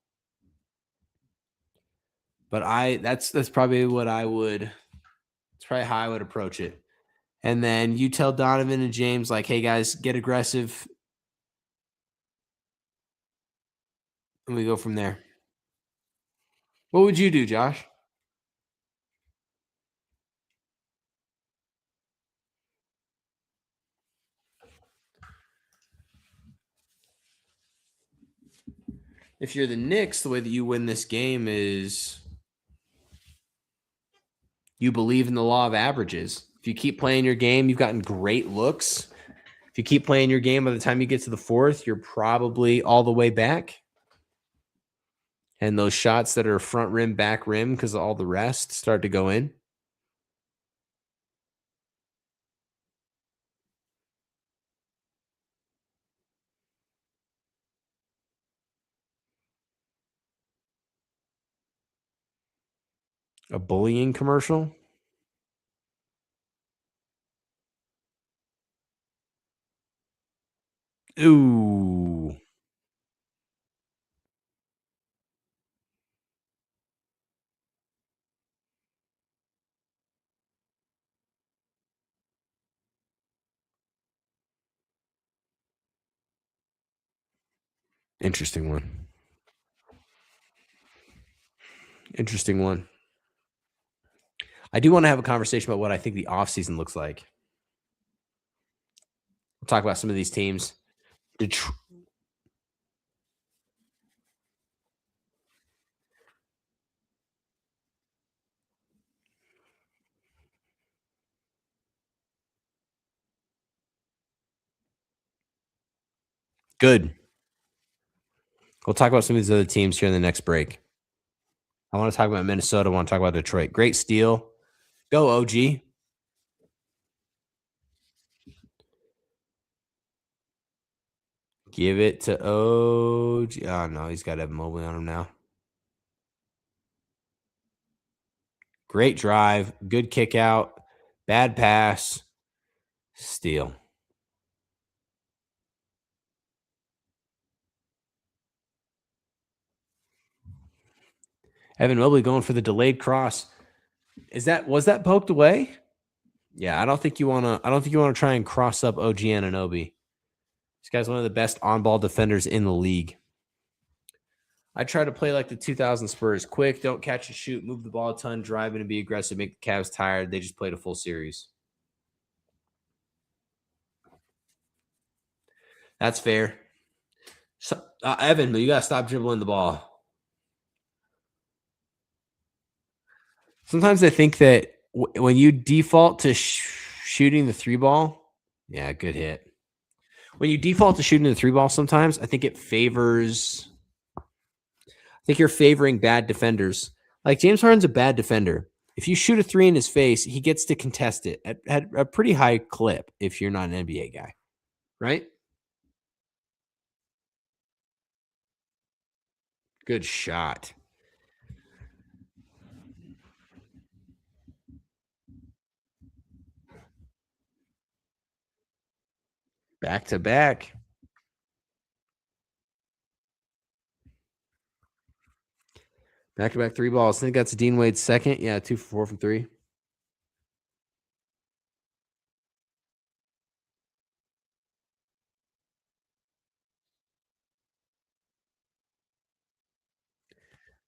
But that's probably what I would. It's probably how I would approach it. And then you tell Donovan and James, like, hey guys, get aggressive. And we go from there. What would you do, Josh? If you're the Knicks, the way that you win this game is you believe in the law of averages. If you keep playing your game, you've gotten great looks. If you keep playing your game, by the time you get to the fourth, you're probably all the way back. And those shots that are front rim, back rim, because of all the rest, start to go in. A bullying commercial. Ooh. Interesting one. Interesting one. I do want to have a conversation about what I think the offseason looks like. We'll talk about some of these teams. Good. We'll talk about some of these other teams here in the next break. I want to talk about Minnesota. I want to talk about Detroit. Great steal. Go, OG. Give it to OG. Oh, no, he's got Evan Mobley on him now. Great drive. Good kick out. Bad pass. Steal. Evan Mobley going for the delayed cross. Was that poked away? Yeah, I don't think you want to try and cross up OG Anunoby. This guy's one of the best on-ball defenders in the league. I try to play like the 2000 Spurs. Quick, don't catch and shoot, move the ball a ton, drive in and be aggressive, make the Cavs tired. They just played a full series. That's fair. So, Evan, but you got to stop dribbling the ball. Sometimes I think that when you default to shooting the three ball, yeah, good hit. When you default to shooting the three ball, sometimes I think it favors. I think you're favoring bad defenders. Like James Harden's a bad defender. If you shoot a three in his face, he gets to contest it at a pretty high clip if you're not an NBA guy, right? Good shot. Back to back. Back to back three balls. I think that's Dean Wade's second. Yeah, 2 for 4 from three.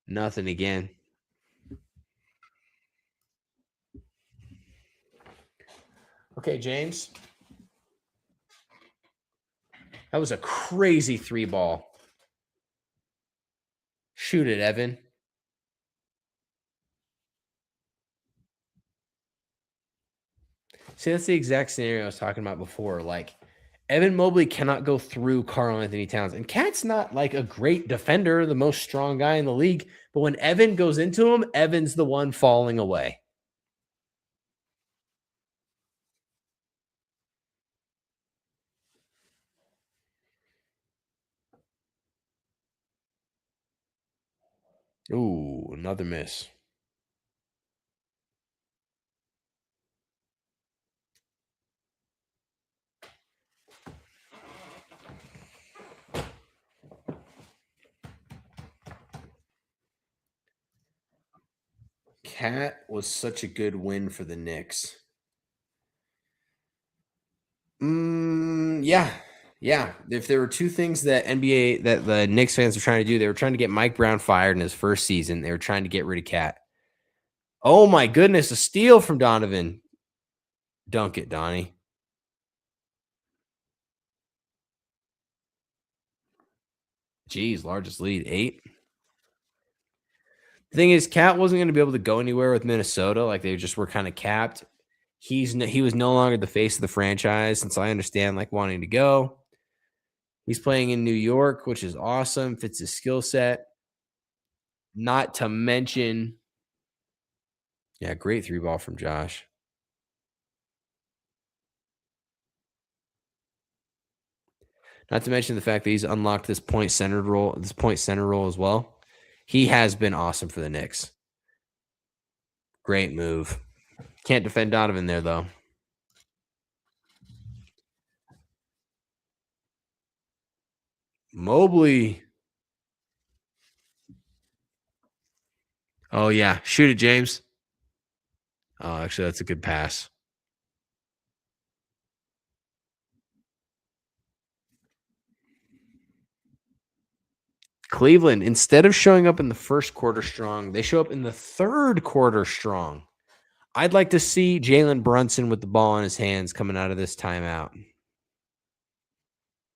Nothing again. Okay, James. That was a crazy three ball. Shoot it, Evan. See, that's the exact scenario I was talking about before. Like, Evan Mobley cannot go through Karl-Anthony Towns. And Cat's not like a great defender, the most strong guy in the league. But when Evan goes into him, Evan's the one falling away. Ooh, another miss. Cat was such a good win for the Knicks. Yeah. Yeah. If there were two things that the Knicks fans were trying to do, they were trying to get Mike Brown fired in his first season. They were trying to get rid of Cat. Oh my goodness, a steal from Donovan. Dunk it, Donnie. Geez, largest lead, 8. The thing is, Cat wasn't going to be able to go anywhere with Minnesota. Like they just were kind of capped. He was no longer the face of the franchise, and so I understand like wanting to go. He's playing in New York, which is awesome. Fits his skill set. Not to mention, yeah, great three ball from Josh. Not to mention the fact that he's unlocked this point center role as well. He has been awesome for the Knicks. Great move. Can't defend Donovan there, though. Mobley. Oh, yeah. Shoot it, James. Oh, actually, that's a good pass. Cleveland, instead of showing up in the first quarter strong, they show up in the third quarter strong. I'd like to see Jalen Brunson with the ball in his hands coming out of this timeout.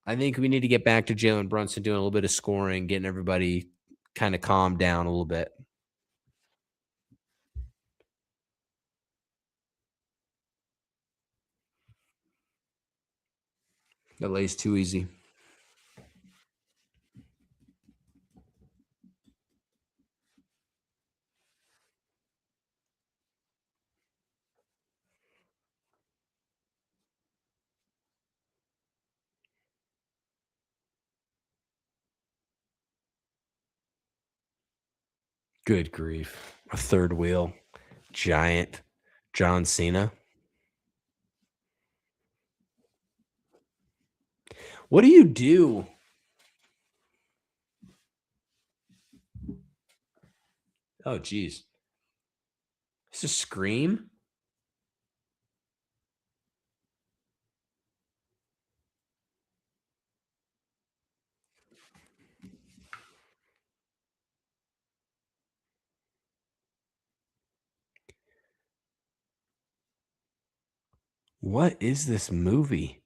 I think we need to get back to Jalen Brunson doing a little bit of scoring, getting everybody kind of calmed down a little bit. That lays too easy. Good grief. A third wheel. Giant. John Cena. What do you do? Oh, geez. It's a Scream? What is this movie?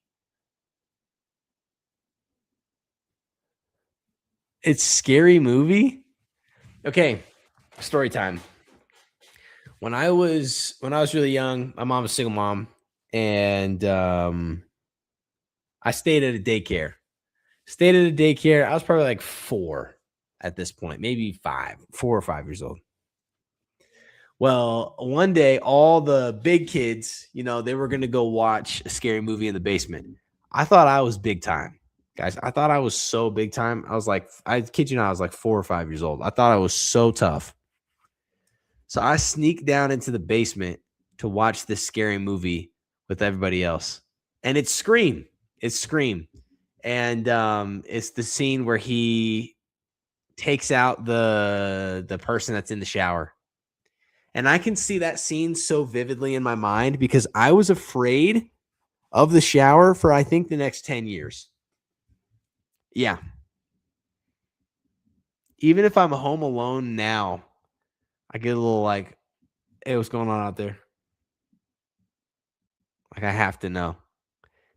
It's Scary Movie? Okay, story time. When I was really young, my mom was a single mom, and I stayed at a daycare. I was probably like 4 at this point, maybe 4 or 5 years old. Well, one day, all the big kids, they were going to go watch a scary movie in the basement. I thought I was big time, guys. I thought I was so big time. I kid you not, I was like 4 or 5 years old. I thought I was so tough. So I sneaked down into the basement to watch this scary movie with everybody else. And it's Scream. And it's the scene where he takes out the person that's in the shower. And I can see that scene so vividly in my mind because I was afraid of the shower for, I think, the next 10 years. Yeah. Even if I'm home alone now, I get a little like, hey, what's going on out there? Like, I have to know.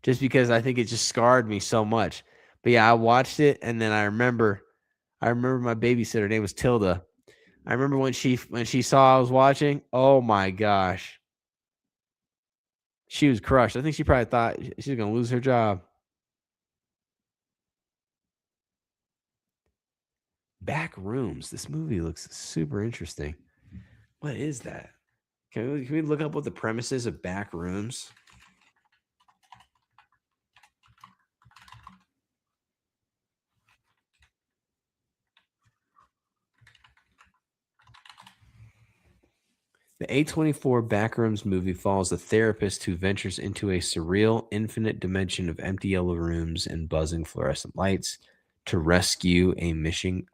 Just because I think it just scarred me so much. But yeah, I watched it, and then I remember my babysitter, her name was Tilda. I remember when she saw I was watching, oh my gosh. She was crushed. I think she probably thought she was going to lose her job. Back Rooms. This movie looks super interesting. What is that? Can we look up what the premise is of Back Rooms? The A24 Backrooms movie follows a therapist who ventures into a surreal, infinite dimension of empty yellow rooms and buzzing fluorescent lights to rescue a missing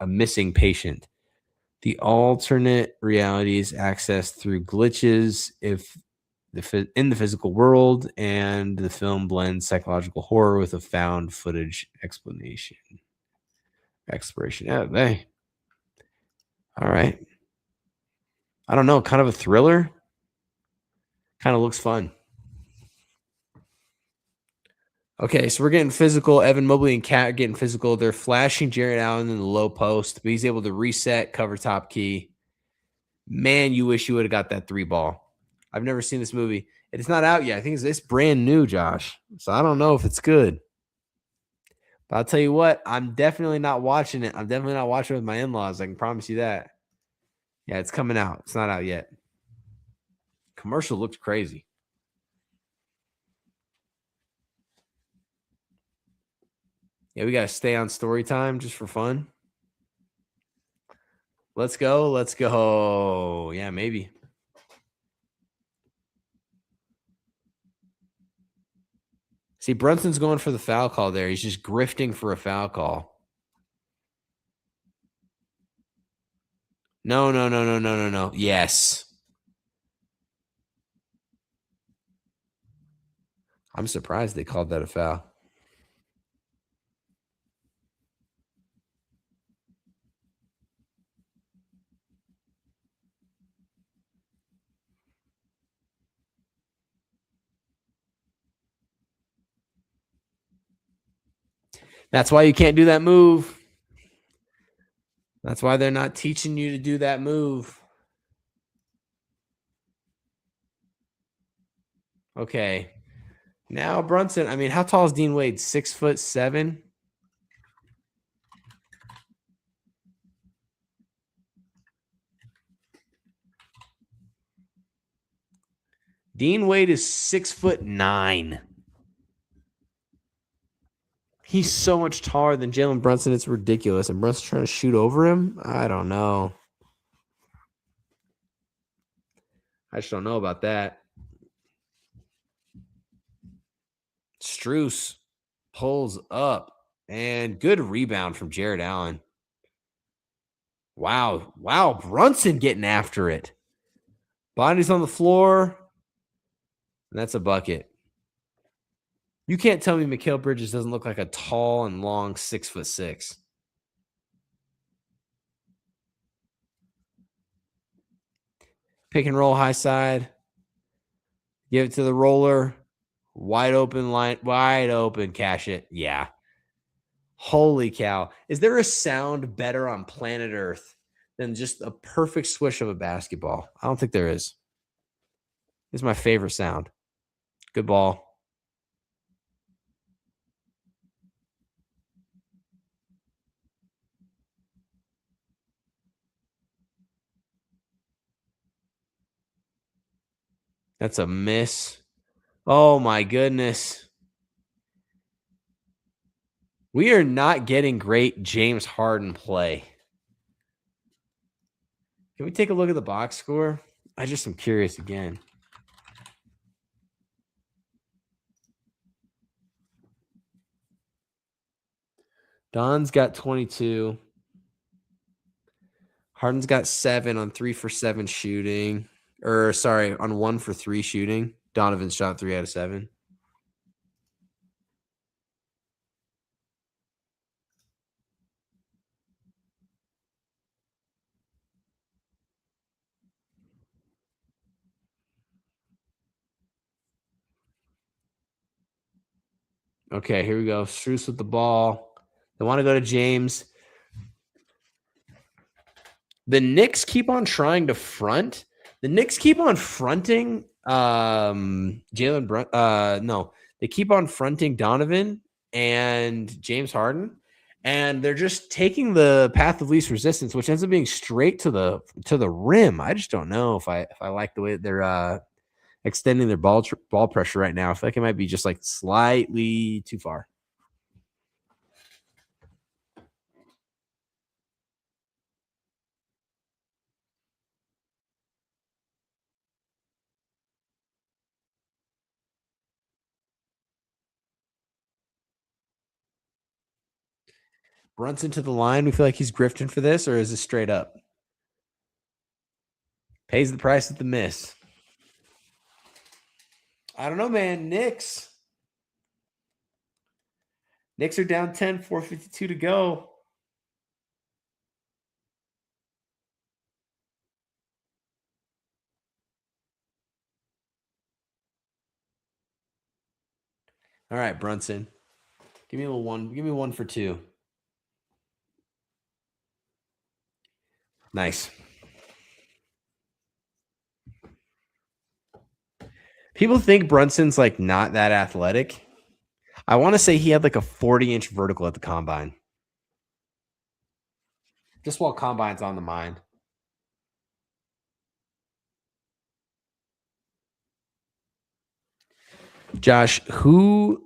patient. The alternate reality is accessed through glitches in the physical world, and the film blends psychological horror with a found footage exploration. Exploration. Yeah, hey. All right. I don't know, kind of a thriller. Kind of looks fun. Okay, so we're getting physical. Evan Mobley and Cat are getting physical. They're flashing Jarrett Allen in the low post, but he's able to reset, cover top key. Man, you wish you would have got that 3 ball. I've never seen this movie. It's not out yet. I think it's brand new, Josh. So I don't know if it's good. But I'll tell you what, I'm definitely not watching it. I'm definitely not watching it with my in-laws. I can promise you that. Yeah, it's coming out. It's not out yet. Commercial looks crazy. Yeah, we got to stay on story time just for fun. Let's go. Yeah, maybe. See, Brunson's going for the foul call there. He's just grifting for a foul call. No. Yes. I'm surprised they called that a foul. That's why you can't do that move. That's why they're not teaching you to do that move. Okay. Now Brunson, I mean, how tall is Dean Wade? 6'7"? Dean Wade is 6'9". He's so much taller than Jalen Brunson. It's ridiculous. And Brunson's trying to shoot over him? I don't know. I just don't know about that. Strus pulls up, and good rebound from Jarrett Allen. Wow. Brunson getting after it. Body's on the floor. And that's a bucket. You can't tell me Mikal Bridges doesn't look like a tall and long 6'6". Pick and roll high side. Give it to the roller. Wide open line. Wide open. Cash it. Yeah. Holy cow. Is there a sound better on planet Earth than just a perfect swish of a basketball? I don't think there is. It's my favorite sound. Good ball. That's a miss. Oh, my goodness. We are not getting great James Harden play. Can we take a look at the box score? I just am curious again. Don's got 22. Harden's got 7 on 3 for 7 shooting. On 1 for 3 shooting. Donovan shot 3 out of 7. Okay, here we go. Strus with the ball. They want to go to James. The Knicks keep on trying to front. The Knicks keep on fronting Jalen Brunson. No, they keep on fronting Donovan and James Harden, and they're just taking the path of least resistance, which ends up being straight to the rim. I just don't know if I like the way that they're extending their ball pressure right now. I feel like it might be just like slightly too far. Brunson to the line. We feel like he's grifting for this, or is this straight up? Pays the price with the miss. I don't know, man. Knicks are down 10, 4:52 to go. All right, Brunson. Give me a little one. Give me 1 for 2. Nice. People think Brunson's like not that athletic. I want to say he had like a 40-inch vertical at the combine. Just while combine's on the mind. Josh, who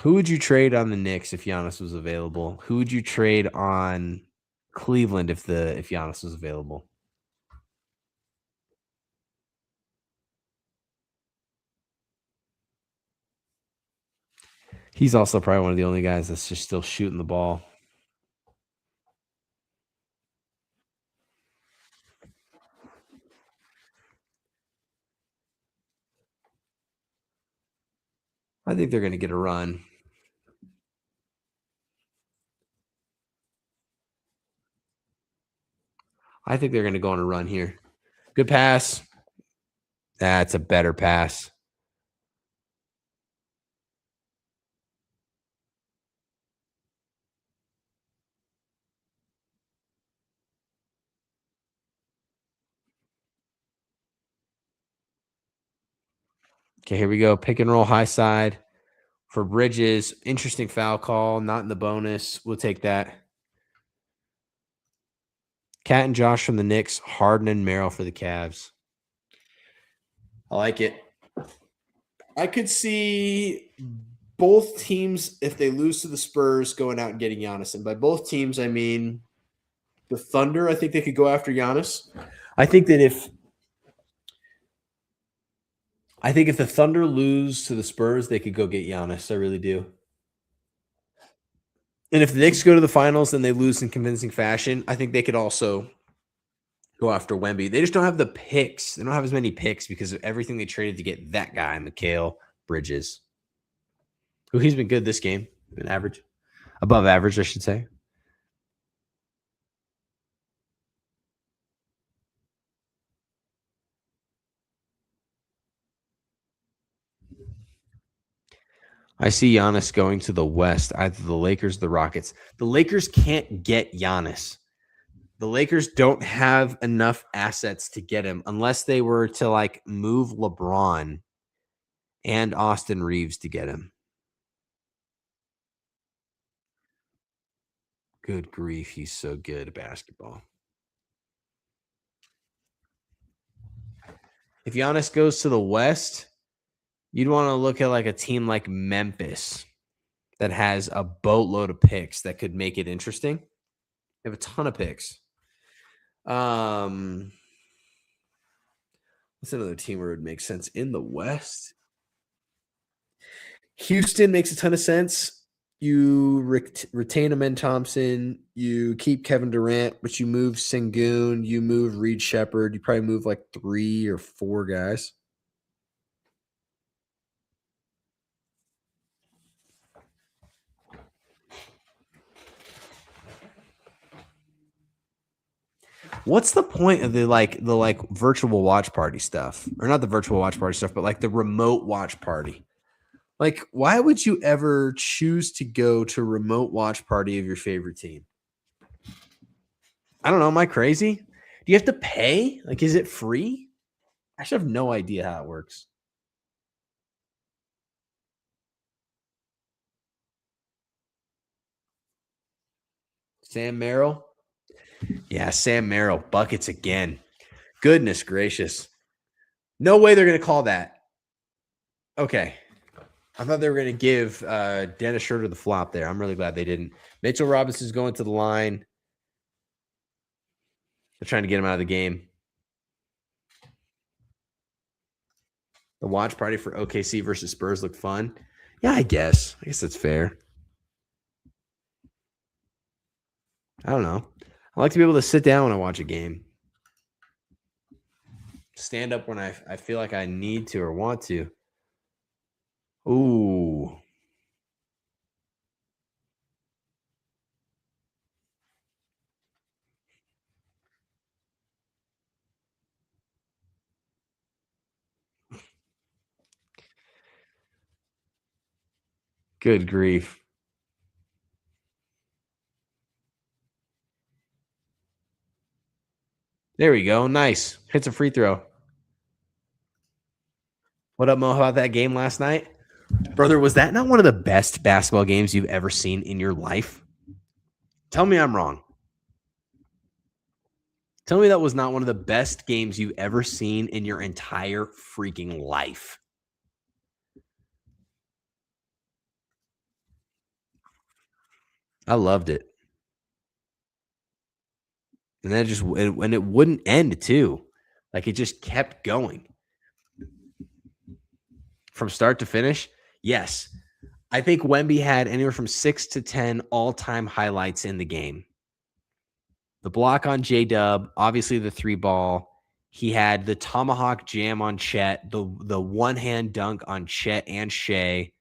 would you trade on the Knicks if Giannis was available? Who would you trade on Cleveland if Giannis was available? He's also probably one of the only guys that's just still shooting the ball. I think they're going to get a run. I think they're going to go on a run here. Good pass. That's a better pass. Okay, here we go. Pick and roll high side for Bridges. Interesting foul call. Not in the bonus. We'll take that. Cat and Josh from the Knicks. Harden and Merrill for the Cavs. I like it. I could see both teams, if they lose to the Spurs, going out and getting Giannis. And by both teams, I mean The Thunder, I think they could go after Giannis. I think if the Thunder lose to the Spurs, they could go get Giannis. I really do. And if the Knicks go to the finals and they lose in convincing fashion, I think they could also go after Wemby. They just don't have the picks. They don't have as many picks because of everything they traded to get that guy, Mikal Bridges. Who he's been good this game. Been average. Above average, I should say. I see Giannis going to the West, either the Lakers or the Rockets. The Lakers can't get Giannis. The Lakers don't have enough assets to get him unless they were to like move LeBron and Austin Reeves to get him. Good grief, he's so good at basketball. If Giannis goes to the West, you'd want to look at like a team like Memphis that has a boatload of picks that could make it interesting. They have a ton of picks. What's another team where it would make sense in the West? Houston makes a ton of sense. You retain Amen Thompson. You keep Kevin Durant, but you move Sengun. You move Reed Shepherd. You probably move like 3 or 4 guys. What's the point of the virtual watch party stuff? Or not the virtual watch party stuff, but like the remote watch party. Like, why would you ever choose to go to a remote watch party of your favorite team? I don't know. Am I crazy? Do you have to pay? Like, is it free? I should have no idea how it works. Sam Merrill? Yeah, Sam Merrill. Buckets again. Goodness gracious. No way they're going to call that. Okay. I thought they were going to give Dennis Schroeder the flop there. I'm really glad they didn't. Mitchell Robinson's going to the line. They're trying to get him out of the game. The watch party for OKC versus Spurs looked fun. Yeah, I guess. I guess that's fair. I don't know. I like to be able to sit down when I watch a game. Stand up when I feel like I need to or want to. Ooh. Good grief. There we go. Nice. Hits a free throw. What up, Mo? How about that game last night? Brother, was that not one of the best basketball games you've ever seen in your life? Tell me I'm wrong. Tell me that was not one of the best games you've ever seen in your entire freaking life. I loved it. And then it wouldn't end too. Like it just kept going. From start to finish, yes. I think Wemby had anywhere from 6 to 10 all-time highlights in the game. The block on J-Dub, obviously the 3-ball. He had the tomahawk jam on Chet, the one-hand dunk on Chet and Shea.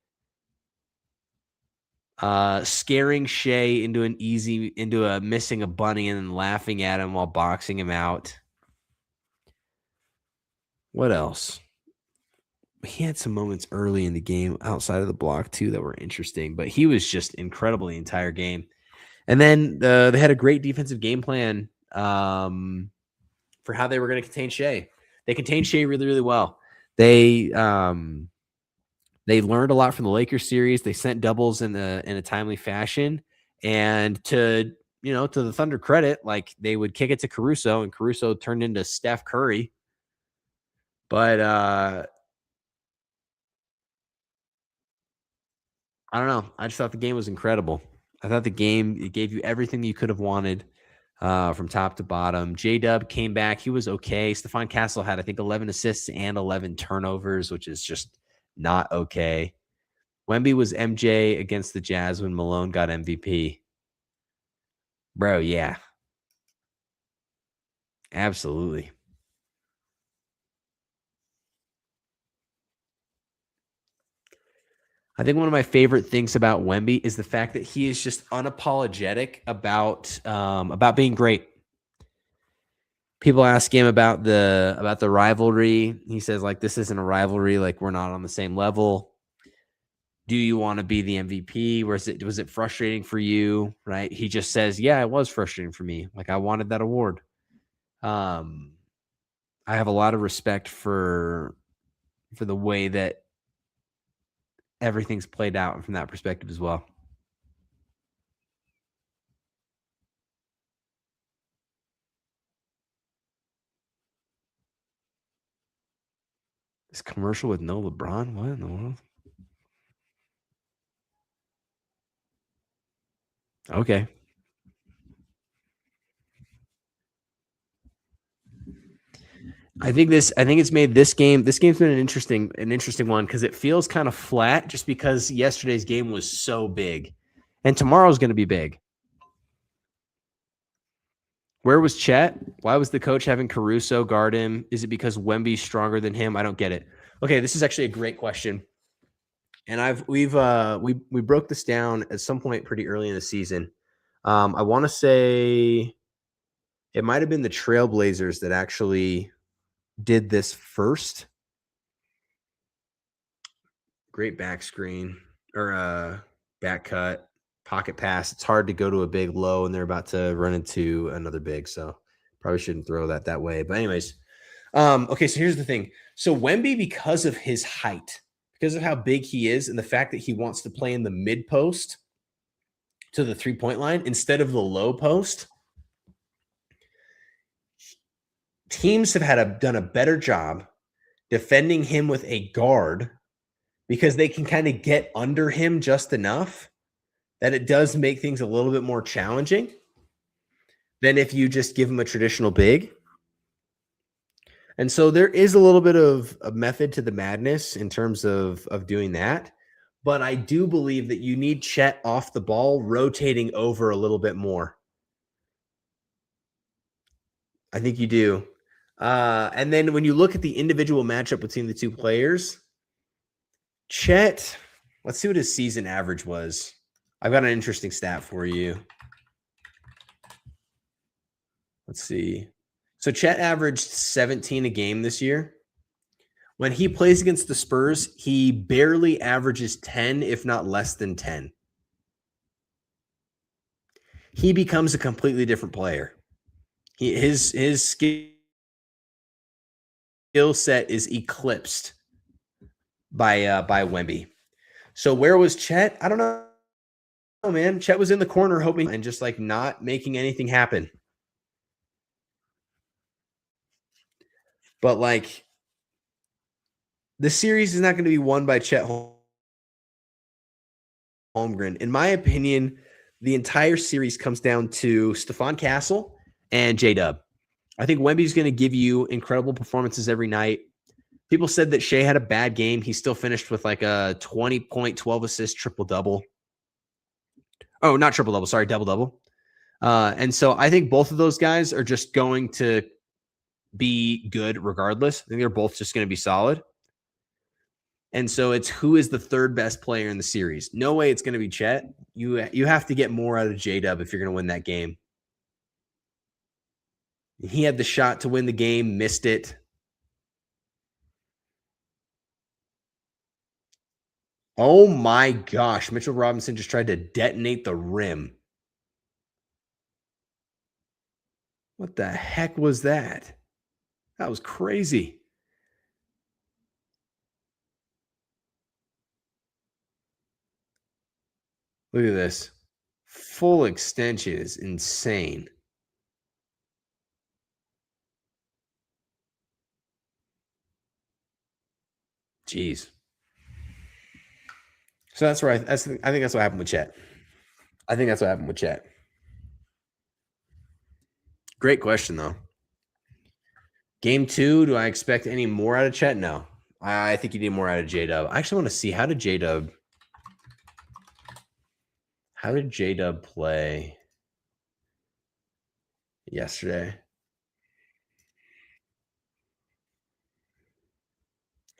Scaring Shea into missing a bunny and then laughing at him while boxing him out. What else? He had some moments early in the game outside of the block too that were interesting, but he was just incredible the entire game. And then they had a great defensive game plan for how they were going to contain Shea. They contained Shea really, really well. They learned a lot from the Lakers series. They sent doubles in a timely fashion, and to the Thunder credit, like they would kick it to Caruso, and Caruso turned into Steph Curry. But I don't know. I just thought the game was incredible. I thought the game, it gave you everything you could have wanted. from top to bottom. J-Dub came back. He was okay. Stephon Castle had, I think, 11 assists and 11 turnovers, which is just not okay. Wemby was MJ against the Jazz when Malone got MVP. Bro, yeah. Absolutely. I think one of my favorite things about Wemby is the fact that he is just unapologetic about being great. People ask him about the rivalry. He says, like, this isn't a rivalry. Like, we're not on the same level. Do you want to be the MVP? Was it frustrating for you? Right? He just says, yeah, it was frustrating for me. Like, I wanted that award. I have a lot of respect for the way that everything's played out from that perspective as well. This commercial with no LeBron? What in the world? Okay. I think it's made this game's been an interesting one because it feels kind of flat just because yesterday's game was so big. And tomorrow's going to be big. Where was Chet? Why was the coach having Caruso guard him? Is it because Wemby's stronger than him? I don't get it. Okay, this is actually a great question. And we broke this down at some point pretty early in the season. I want to say it might have been the Trailblazers that actually did this first. Great back screen or back cut, pocket pass. It's hard to go to a big low and they're about to run into another big. So probably shouldn't throw that way. But anyways, okay, so here's the thing. So Wemby, because of his height, because of how big he is and the fact that he wants to play in the mid post to the 3-point line instead of the low post, teams have done a better job defending him with a guard because they can kind of get under him just enough that it does make things a little bit more challenging than if you just give him a traditional big. And so there is a little bit of a method to the madness in terms of doing that. But I do believe that you need Chet off the ball, rotating over a little bit more. I think you do. And then when you look at the individual matchup between the two players, Chet, let's see what his season average was. I've got an interesting stat for you. Let's see. So Chet averaged 17 a game this year. When he plays against the Spurs, he barely averages 10, if not less than 10. He becomes a completely different player. His skill set is eclipsed by Wemby. So where was Chet? I don't know, man. Chet was in the corner hoping and just like not making anything happen. But like the series is not going to be won by Chet Holmgren. In my opinion, the entire series comes down to Stephon Castle and J-Dub. I think Wemby's going to give you incredible performances every night. People said that Shea had a bad game. He still finished with like a 20-point, 12-assist, triple-double. Oh, not triple-double. Sorry, double-double. And so I think both of those guys are just going to be good regardless. I think they're both just going to be solid. And so it's who is the third best player in the series. No way it's going to be Chet. You have to get more out of J-Dub if you're going to win that game. He had the shot to win the game, missed it. Oh my gosh, Mitchell Robinson just tried to detonate the rim. What the heck was that? That was crazy. Look at this. Full extension is insane. Jeez. So that's right. I think that's what happened with Chet. I think that's what happened with Chet. Great question, though. Game 2, do I expect any more out of Chet? No. I think you need more out of J-Dub. I actually want to see how did J-Dub play yesterday?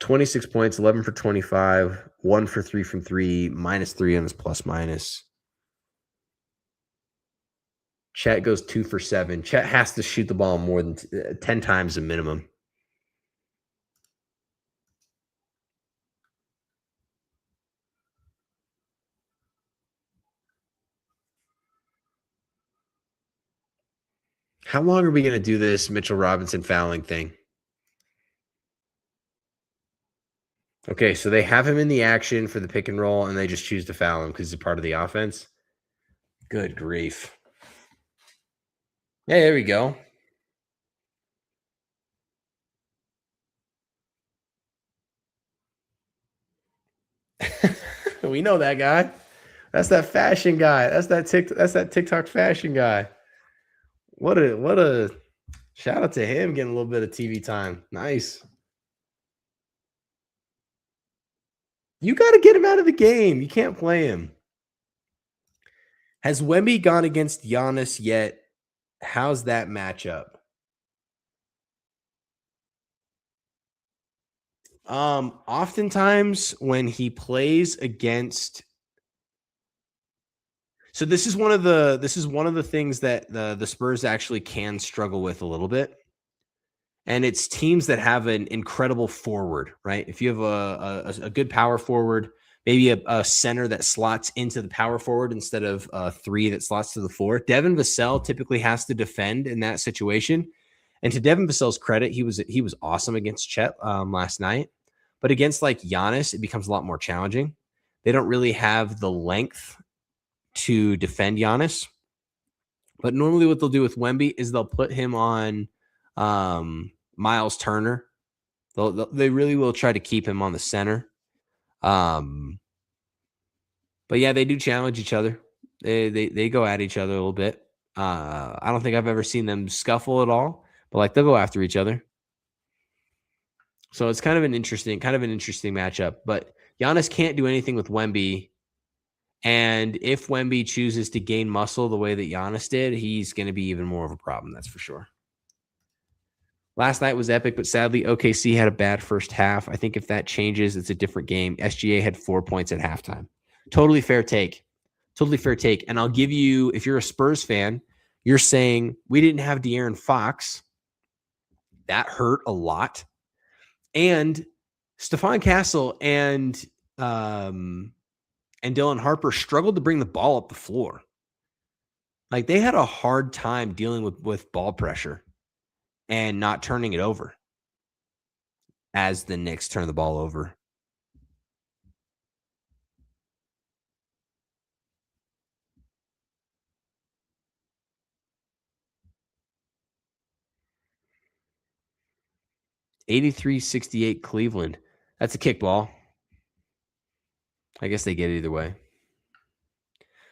26 points, 11 for 25, 1 for 3 from 3, -3 on his plus minus. Chet goes 2 for 7. Chet has to shoot the ball more than 10 times a minimum. How long are we going to do this Mitchell Robinson fouling thing? Okay, so they have him in the action for the pick and roll, and they just choose to foul him because he's a part of the offense. Good grief. Yeah, there we go. We know that guy. That's that fashion guy. That's that TikTok fashion guy. What a shout out to him getting a little bit of TV time. Nice. You got to get him out of the game. You can't play him. Has Wemby gone against Giannis yet? How's that matchup? Oftentimes when he plays against, so this is one of the things that the Spurs actually can struggle with a little bit. And it's teams that have an incredible forward, right? If you have a good power forward, maybe a center that slots into the power forward instead of a 3 that slots to the 4. Devin Vassell typically has to defend in that situation. And to Devin Vassell's credit, he was awesome against Chet last night. But against like Giannis, it becomes a lot more challenging. They don't really have the length to defend Giannis. But normally what they'll do with Wemby is they'll put him on Miles Turner. They really will try to keep him on the center. But yeah, they do challenge each other. They go at each other a little bit. I don't think I've ever seen them scuffle at all, but like they'll go after each other. So it's kind of an interesting matchup. But Giannis can't do anything with Wemby. And if Wemby chooses to gain muscle the way that Giannis did, he's going to be even more of a problem. That's for sure. Last night was epic, but sadly, OKC had a bad first half. I think if that changes, it's a different game. SGA had 4 points at halftime. Totally fair take. And I'll give you, if you're a Spurs fan, you're saying we didn't have De'Aaron Fox. That hurt a lot. And Stephon Castle and Dylan Harper struggled to bring the ball up the floor. Like they had a hard time dealing with ball pressure and not turning it over as the Knicks turn the ball over. $83-68 Cleveland. That's a kickball. I guess they get it either way.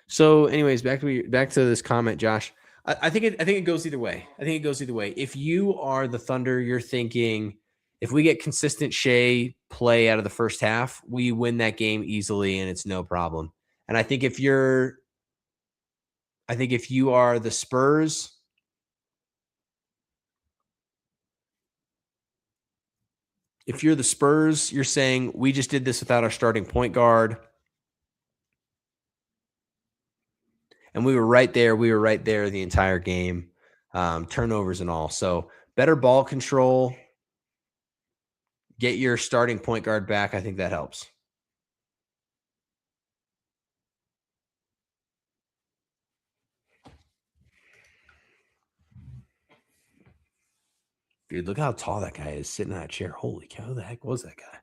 So, anyways, back to this comment, Josh. I think it goes either way. If you are the Thunder, you're thinking if we get consistent Shea play out of the first half, we win that game easily and it's no problem. And I think if you are the Spurs, you're saying we just did this without our starting point guard. And we were right there. The entire game, turnovers and all. So better ball control. Get your starting point guard back. I think that helps. Dude, look how tall that guy is sitting in that chair. Holy cow, who the heck was that guy?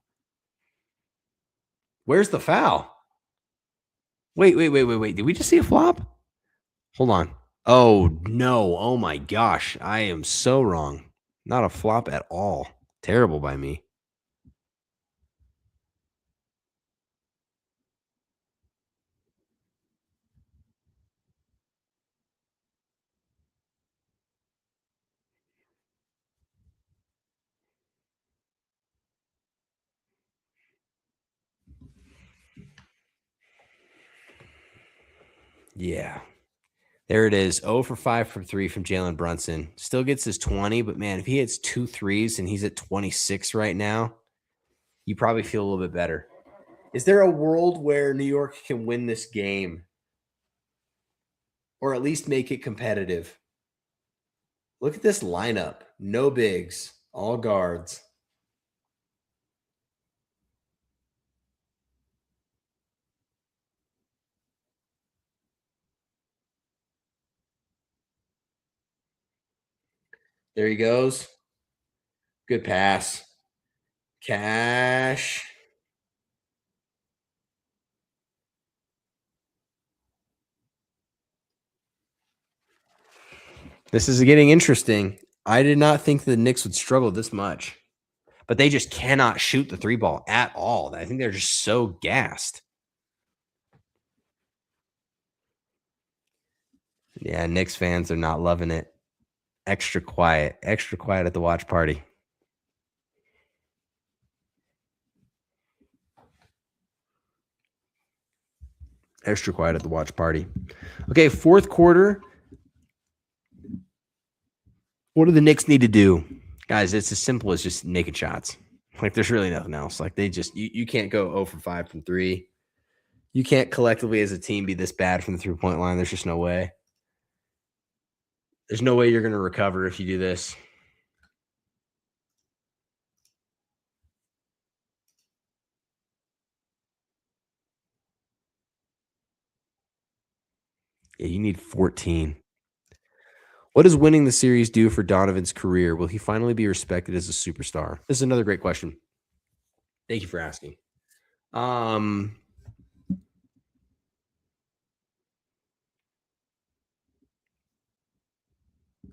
Where's the foul? Wait. Did we just see a flop? Hold on. Oh, no. Oh, my gosh. I am so wrong. Not a flop at all. Terrible by me. Yeah. There it is. 0 for 5 from 3 from Jalen Brunson. Still gets his 20, but man, if he hits 2 threes and he's at 26 right now, you probably feel a little bit better. Is there a world where New York can win this game or at least make it competitive? Look at this lineup. No bigs, all guards. There he goes. Good pass. Cash. This is getting interesting. I did not think the Knicks would struggle this much, but they just cannot shoot the 3 ball at all. I think they're just so gassed. Yeah, Knicks fans are not loving it. Extra quiet at the watch party. Extra quiet at the watch party. Okay, fourth quarter. What do the Knicks need to do? Guys, it's as simple as just naked shots. Like, there's really nothing else. Like, they just, you can't go 0 for 5 from 3. You can't collectively as a team be this bad from the 3-point line. There's just no way. There's no way you're going to recover if you do this. Yeah, you need 14. What does winning the series do for Donovan's career? Will he finally be respected as a superstar? This is another great question. Thank you for asking.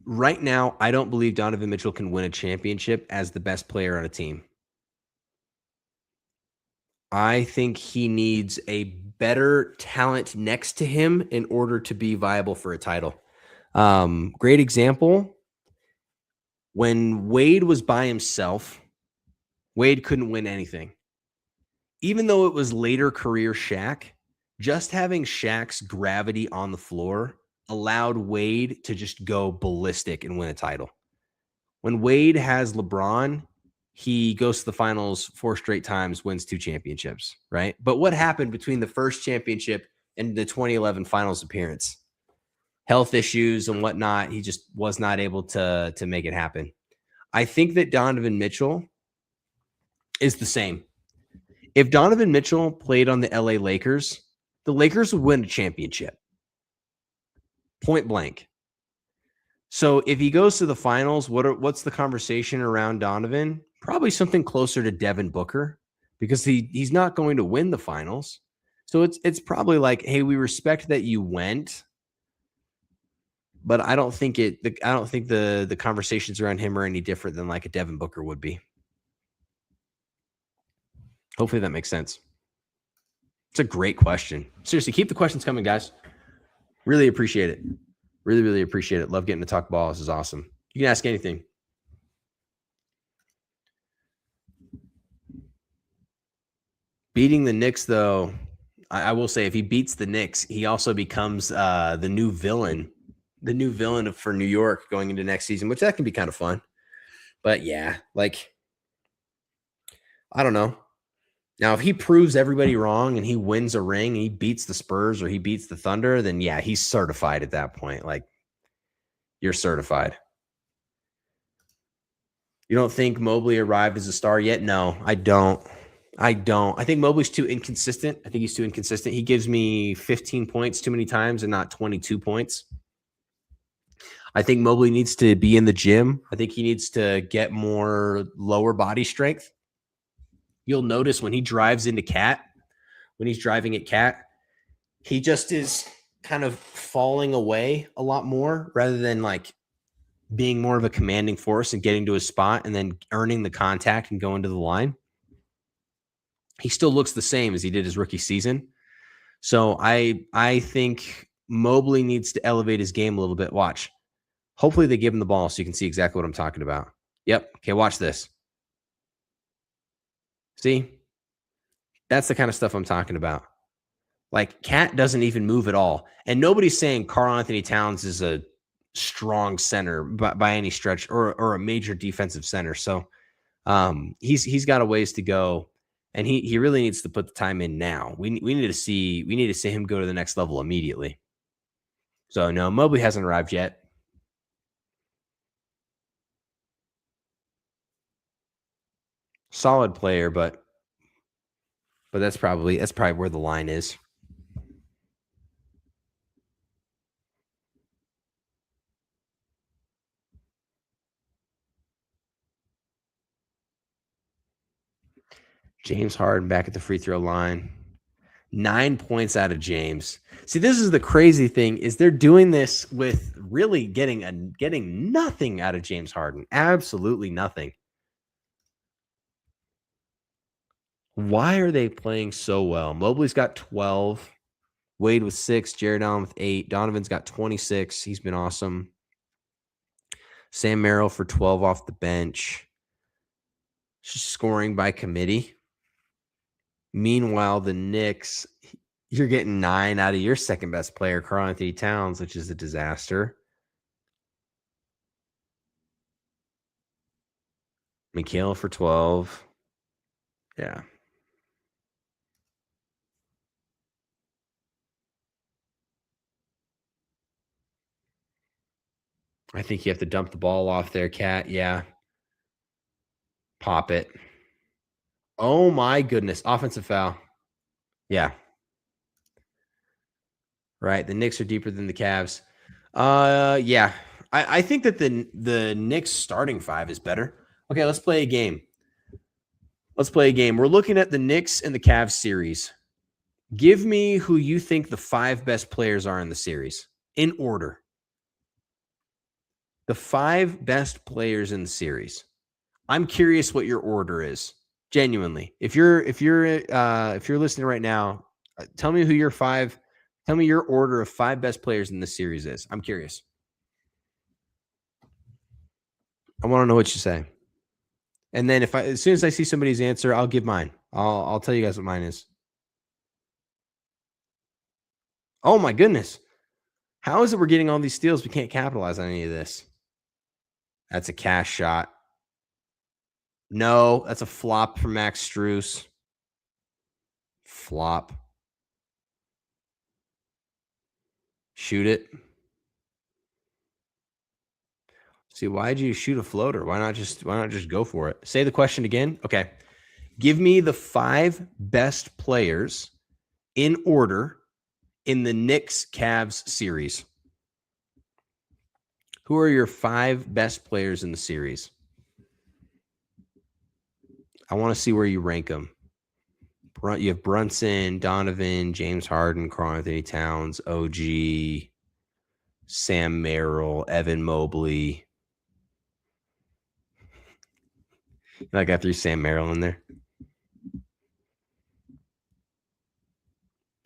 Right now, I don't believe Donovan Mitchell can win a championship as the best player on a team. I think he needs a better talent next to him in order to be viable for a title. Great example. When Wade was by himself, Wade couldn't win anything. Even though it was later career Shaq, just having Shaq's gravity on the floor allowed Wade to just go ballistic and win a title. When Wade has LeBron, he goes to the finals 4 straight times, wins 2 championships, right? But what happened between the first championship and the 2011 finals appearance? Health issues and whatnot. He just was not able to make it happen. I think that Donovan Mitchell is the same. If Donovan Mitchell played on the LA Lakers, the Lakers would win a championship. Point blank. So if he goes to the finals, what's the conversation around Donovan? Probably something closer to Devin Booker, because he's not going to win the finals. So it's probably like, hey, we respect that you went, but I don't think the conversations around him are any different than like a Devin Booker would be. Hopefully that makes sense. It's a great question. Seriously, keep the questions coming, guys. Really appreciate it. Really, really appreciate it. Love getting to talk ball. This is awesome. You can ask anything. Beating the Knicks, though, I will say if he beats the Knicks, he also becomes the new villain for New York going into next season, which that can be kind of fun. But yeah, like, I don't know. Now, if he proves everybody wrong and he wins a ring and he beats the Spurs or he beats the Thunder, then yeah, he's certified at that point. Like, you're certified. You don't think Mobley arrived as a star yet? No, I don't. I think Mobley's too inconsistent. I think he's too inconsistent. He gives me 15 points too many times and not 22 points. I think Mobley needs to be in the gym. I think he needs to get more lower body strength. You'll notice when he drives into Cat, when he's driving at Cat, he just is kind of falling away a lot more rather than like being more of a commanding force and getting to his spot and then earning the contact and going to the line. He still looks the same as he did his rookie season. So I think Mobley needs to elevate his game a little bit. Watch. Hopefully they give him the ball so you can see exactly what I'm talking about. Yep. Okay, watch this. See? That's the kind of stuff I'm talking about. Like Cat doesn't even move at all. And nobody's saying Karl Anthony Towns is a strong center by any stretch or a major defensive center. So he's got a ways to go, and he really needs to put the time in now. We need to see him go to the next level immediately. So no, Mobley hasn't arrived yet. Solid player, but that's probably where the line is. James Harden back at the free throw line. 9 points out of James. See, this is the crazy thing is they're doing this with really getting nothing out of James Harden. Absolutely nothing. Why are they playing so well? Mobley's got 12. Wade with 6. Jarrett Allen with 8. Donovan's got 26. He's been awesome. Sam Merrill for 12 off the bench. Just scoring by committee. Meanwhile, the Knicks, you're getting 9 out of your second best player, Karl Anthony Towns, which is a disaster. Mikal for 12. Yeah. I think you have to dump the ball off there, Cat. Yeah. Pop it. Oh, my goodness. Offensive foul. Yeah. Right. The Knicks are deeper than the Cavs. Yeah. I think that the Knicks starting 5 is better. Okay, let's play a game. We're looking at the Knicks and the Cavs series. Give me who you think the 5 best players are in the series in order. The 5 best players in the series. I'm curious what your order is. Genuinely. If you're listening right now, tell me who your 5. Tell me your order of 5 best players in this series is. I'm curious. I want to know what you say. And then as soon as I see somebody's answer, I'll give mine. I'll tell you guys what mine is. Oh my goodness. How is it we're getting all these steals? We can't capitalize on any of this. That's a cash shot. No, that's a flop for Max Strus. Flop. Shoot it. See, why'd you shoot a floater? Why not just go for it? Say the question again. Okay. Give me the 5 best players in order in the Knicks Cavs series. Who are your 5 best players in the series? I want to see where you rank them. You have Brunson, Donovan, James Harden, Karl Anthony Towns, OG, Sam Merrill, Evan Mobley. Like I threw Sam Merrill in there.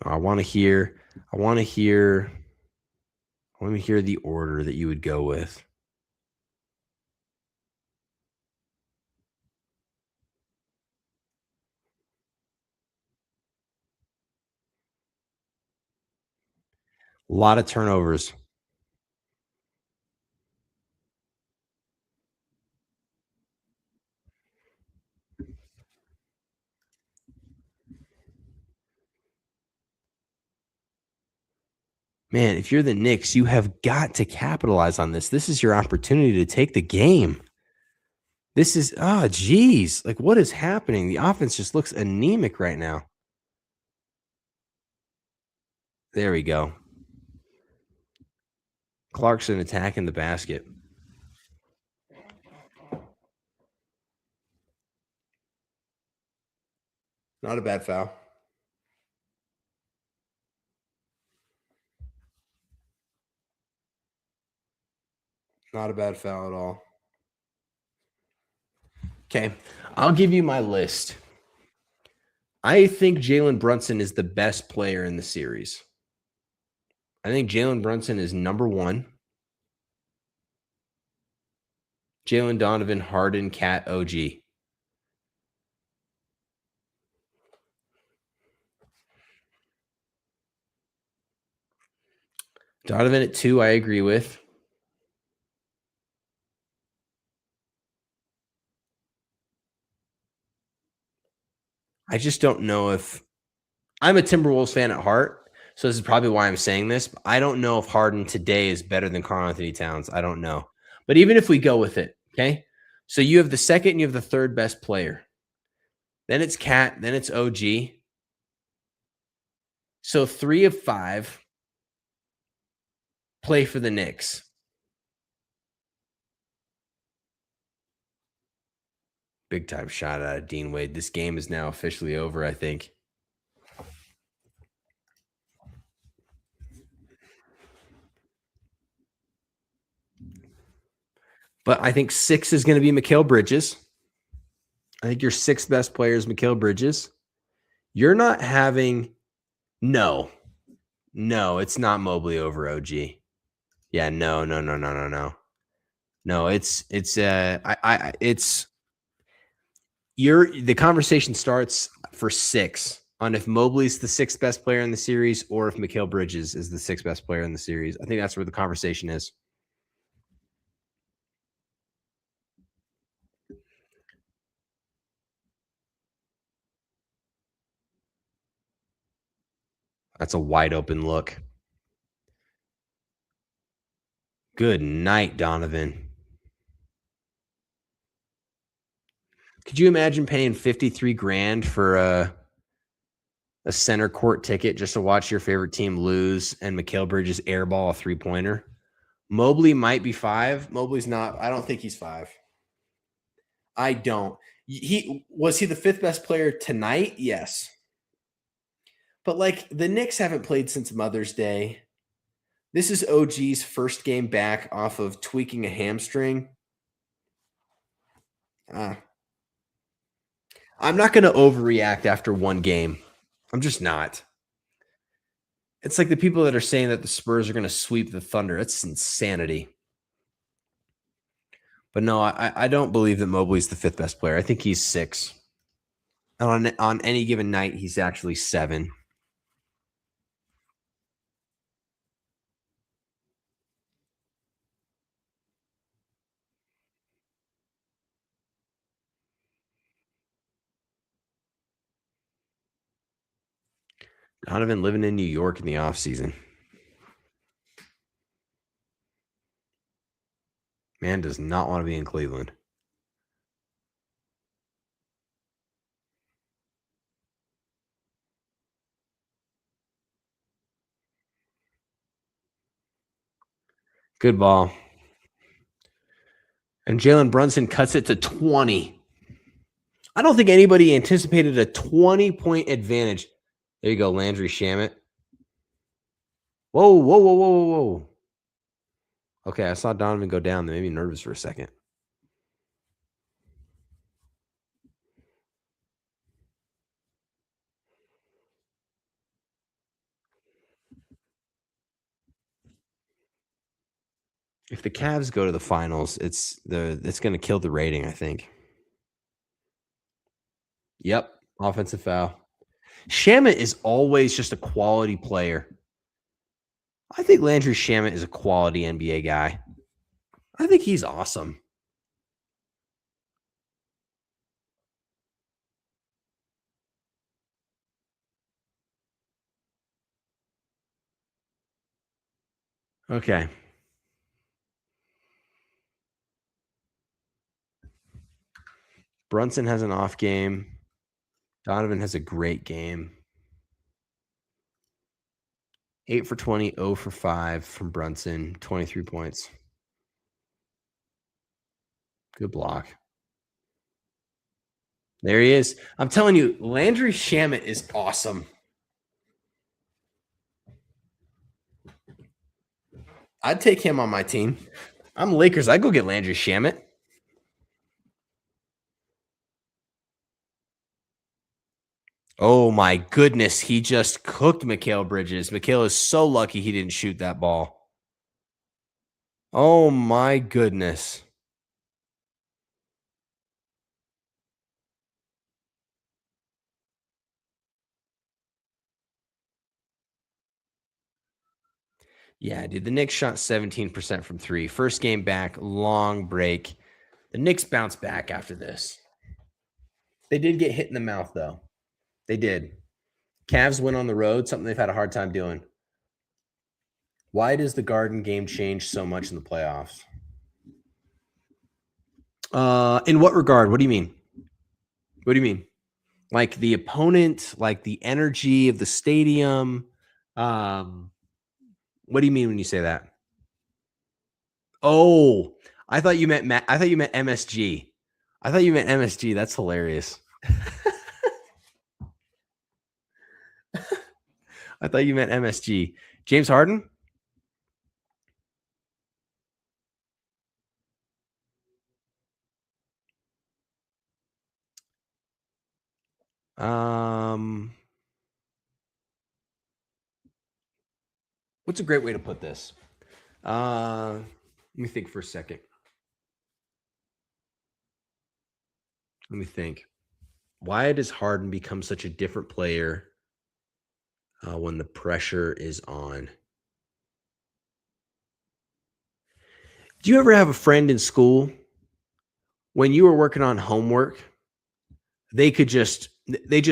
I want to hear the order that you would go with. A lot of turnovers. Man, if you're the Knicks, you have got to capitalize on this. This is your opportunity to take the game. This is, geez. Like, what is happening? The offense just looks anemic right now. There we go. Clarkson attacking the basket. Not a bad foul. Not a bad foul at all. Okay, I'll give you my list. I think Jalen Brunson is the best player in the series. I think Jalen Brunson is number 1. Jalen, Donovan, Harden, Cat, OG. Donovan at 2, I agree with. I just don't know if I'm a Timberwolves fan at heart, so this is probably why I'm saying this. But I don't know if Harden today is better than Karl Anthony Towns. I don't know. But even if we go with it, okay? So you have the second and you have the third best player. Then it's Cat, then it's OG. So 3 of 5 play for the Knicks. Big time shot out of Dean Wade. This game is now officially over, I think. But I think 6 is going to be Mikal Bridges. I think your 6th best player is Mikal Bridges. You're not having no, it's not Mobley over OG. Yeah, no. No, it's the conversation starts for 6 on if Mobley's the 6th best player in the series or if Mikal Bridges is the 6th best player in the series. I think that's where the conversation is. That's a wide open look. Good night, Donovan. Could you imagine paying 53 grand for a center court ticket just to watch your favorite team lose and Mikal Bridges airball a 3-pointer? Mobley might be 5. Mobley's not. I don't think he's 5. I don't. He was he the 5th best player tonight? Yes. But like the Knicks haven't played since Mother's Day. This is OG's first game back off of tweaking a hamstring. I'm not going to overreact after one game. I'm just not. It's like the people that are saying that the Spurs are going to sweep the Thunder. That's insanity. But no, I don't believe that Mobley's the 5th best player. I think he's 6. On any given night, he's actually 7. Donovan living in New York in the offseason. Man does not want to be in Cleveland. Good ball. And Jalen Brunson cuts it to 20. I don't think anybody anticipated a 20-point advantage. There you go, Landry Shamet. Whoa. Okay, I saw Donovan go down. That made me nervous for a second. If the Cavs go to the finals, it's going to kill the rating, I think. Yep, offensive foul. Shamet is always just a quality player. I think Landry Shamet is a quality NBA guy. I think he's awesome. Okay. Brunson has an off game. Donovan has a great game. 8 for 20, 0 for 5 from Brunson, 23 points. Good block. There he is. I'm telling you, Landry Shamet is awesome. I'd take him on my team. I'm Lakers. I'd go get Landry Shamet. Oh my goodness. He just cooked Mikal Bridges. Mikal is so lucky he didn't shoot that ball. Oh my goodness. Yeah, dude. The Knicks shot 17% from three. First game back, long break. The Knicks bounced back after this. They did get hit in the mouth, though. They did. Cavs went on the road, something they've had a hard time doing. Why does the Garden game change so much in the playoffs? In what regard? What do you mean? What do you mean? Like the opponent, like the energy of the stadium? What do you mean when you say that? Oh, I thought you meant I thought you meant MSG. I thought you meant MSG. That's hilarious. I thought you meant MSG. James Harden? What's a great way to put this? Let me think for a second. Let me think. Why does Harden become such a different player when the pressure is on? Do you ever have a friend in school when you were working on homework? They just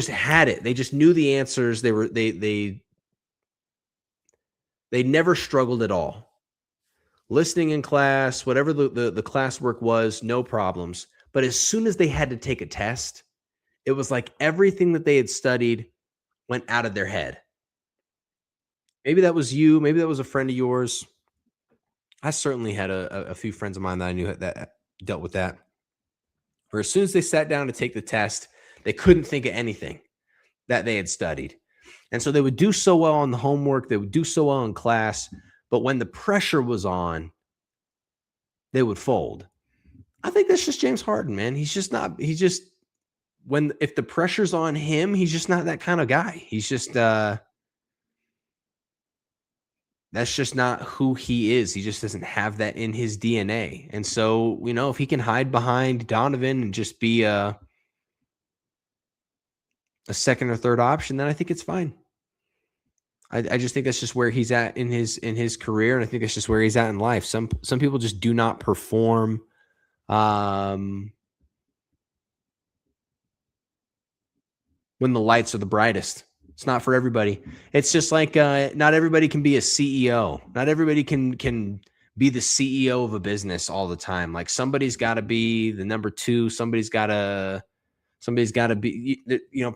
had it. They just knew the answers. They never struggled at all. Listening in class, whatever the classwork was, no problems. But as soon as they had to take a test, it was like everything that they had studied went out of their head. Maybe that was you. Maybe that was a friend of yours. I certainly had a few friends of mine that I knew that dealt with that. Where as soon as they sat down to take the test, they couldn't think of anything that they had studied. And so they would do so well on the homework. They would do so well in class. But when the pressure was on, they would fold. I think that's just James Harden, man. He's just not, if the pressure's on him, he's just not that kind of guy. He's just, that's just not who he is. He just doesn't have that in his DNA. And so, if he can hide behind Donovan and just be a second or third option, then I think it's fine. I just think that's just where he's at in his career, and I think that's just where he's at in life. Some people just do not perform when the lights are the brightest. It's not for everybody. It's just like not everybody can be a CEO. Not everybody can be the CEO of a business all the time. Like somebody's got to be the number two. Somebody's got to be,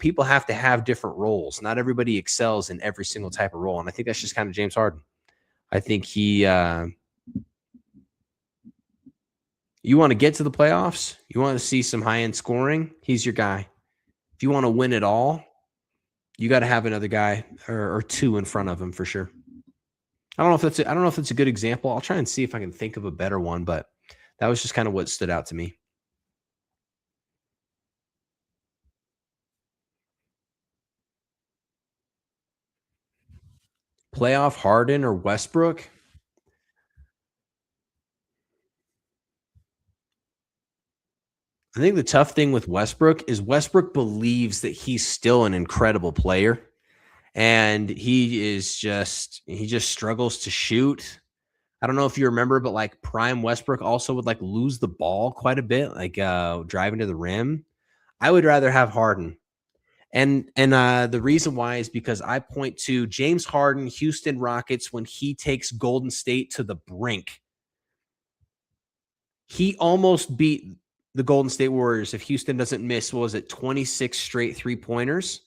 people have to have different roles. Not everybody excels in every single type of role. And I think that's just kind of James Harden. I think you want to get to the playoffs, you want to see some high-end scoring, he's your guy. If you want to win it all, you got to have another guy or two in front of him for sure. I don't know if that's a good example. I'll try and see if I can think of a better one, but that was just kind of what stood out to me. Playoff Harden or Westbrook? I think the tough thing with Westbrook is Westbrook believes that he's still an incredible player, and he just struggles to shoot. I don't know if you remember, but like prime Westbrook also would like lose the ball quite a bit, like driving to the rim. I would rather have Harden. And the reason why is because I point to James Harden, Houston Rockets, when he takes Golden State to the brink. He almost beat the Golden State Warriors if Houston doesn't miss, what was it, 26 straight three-pointers?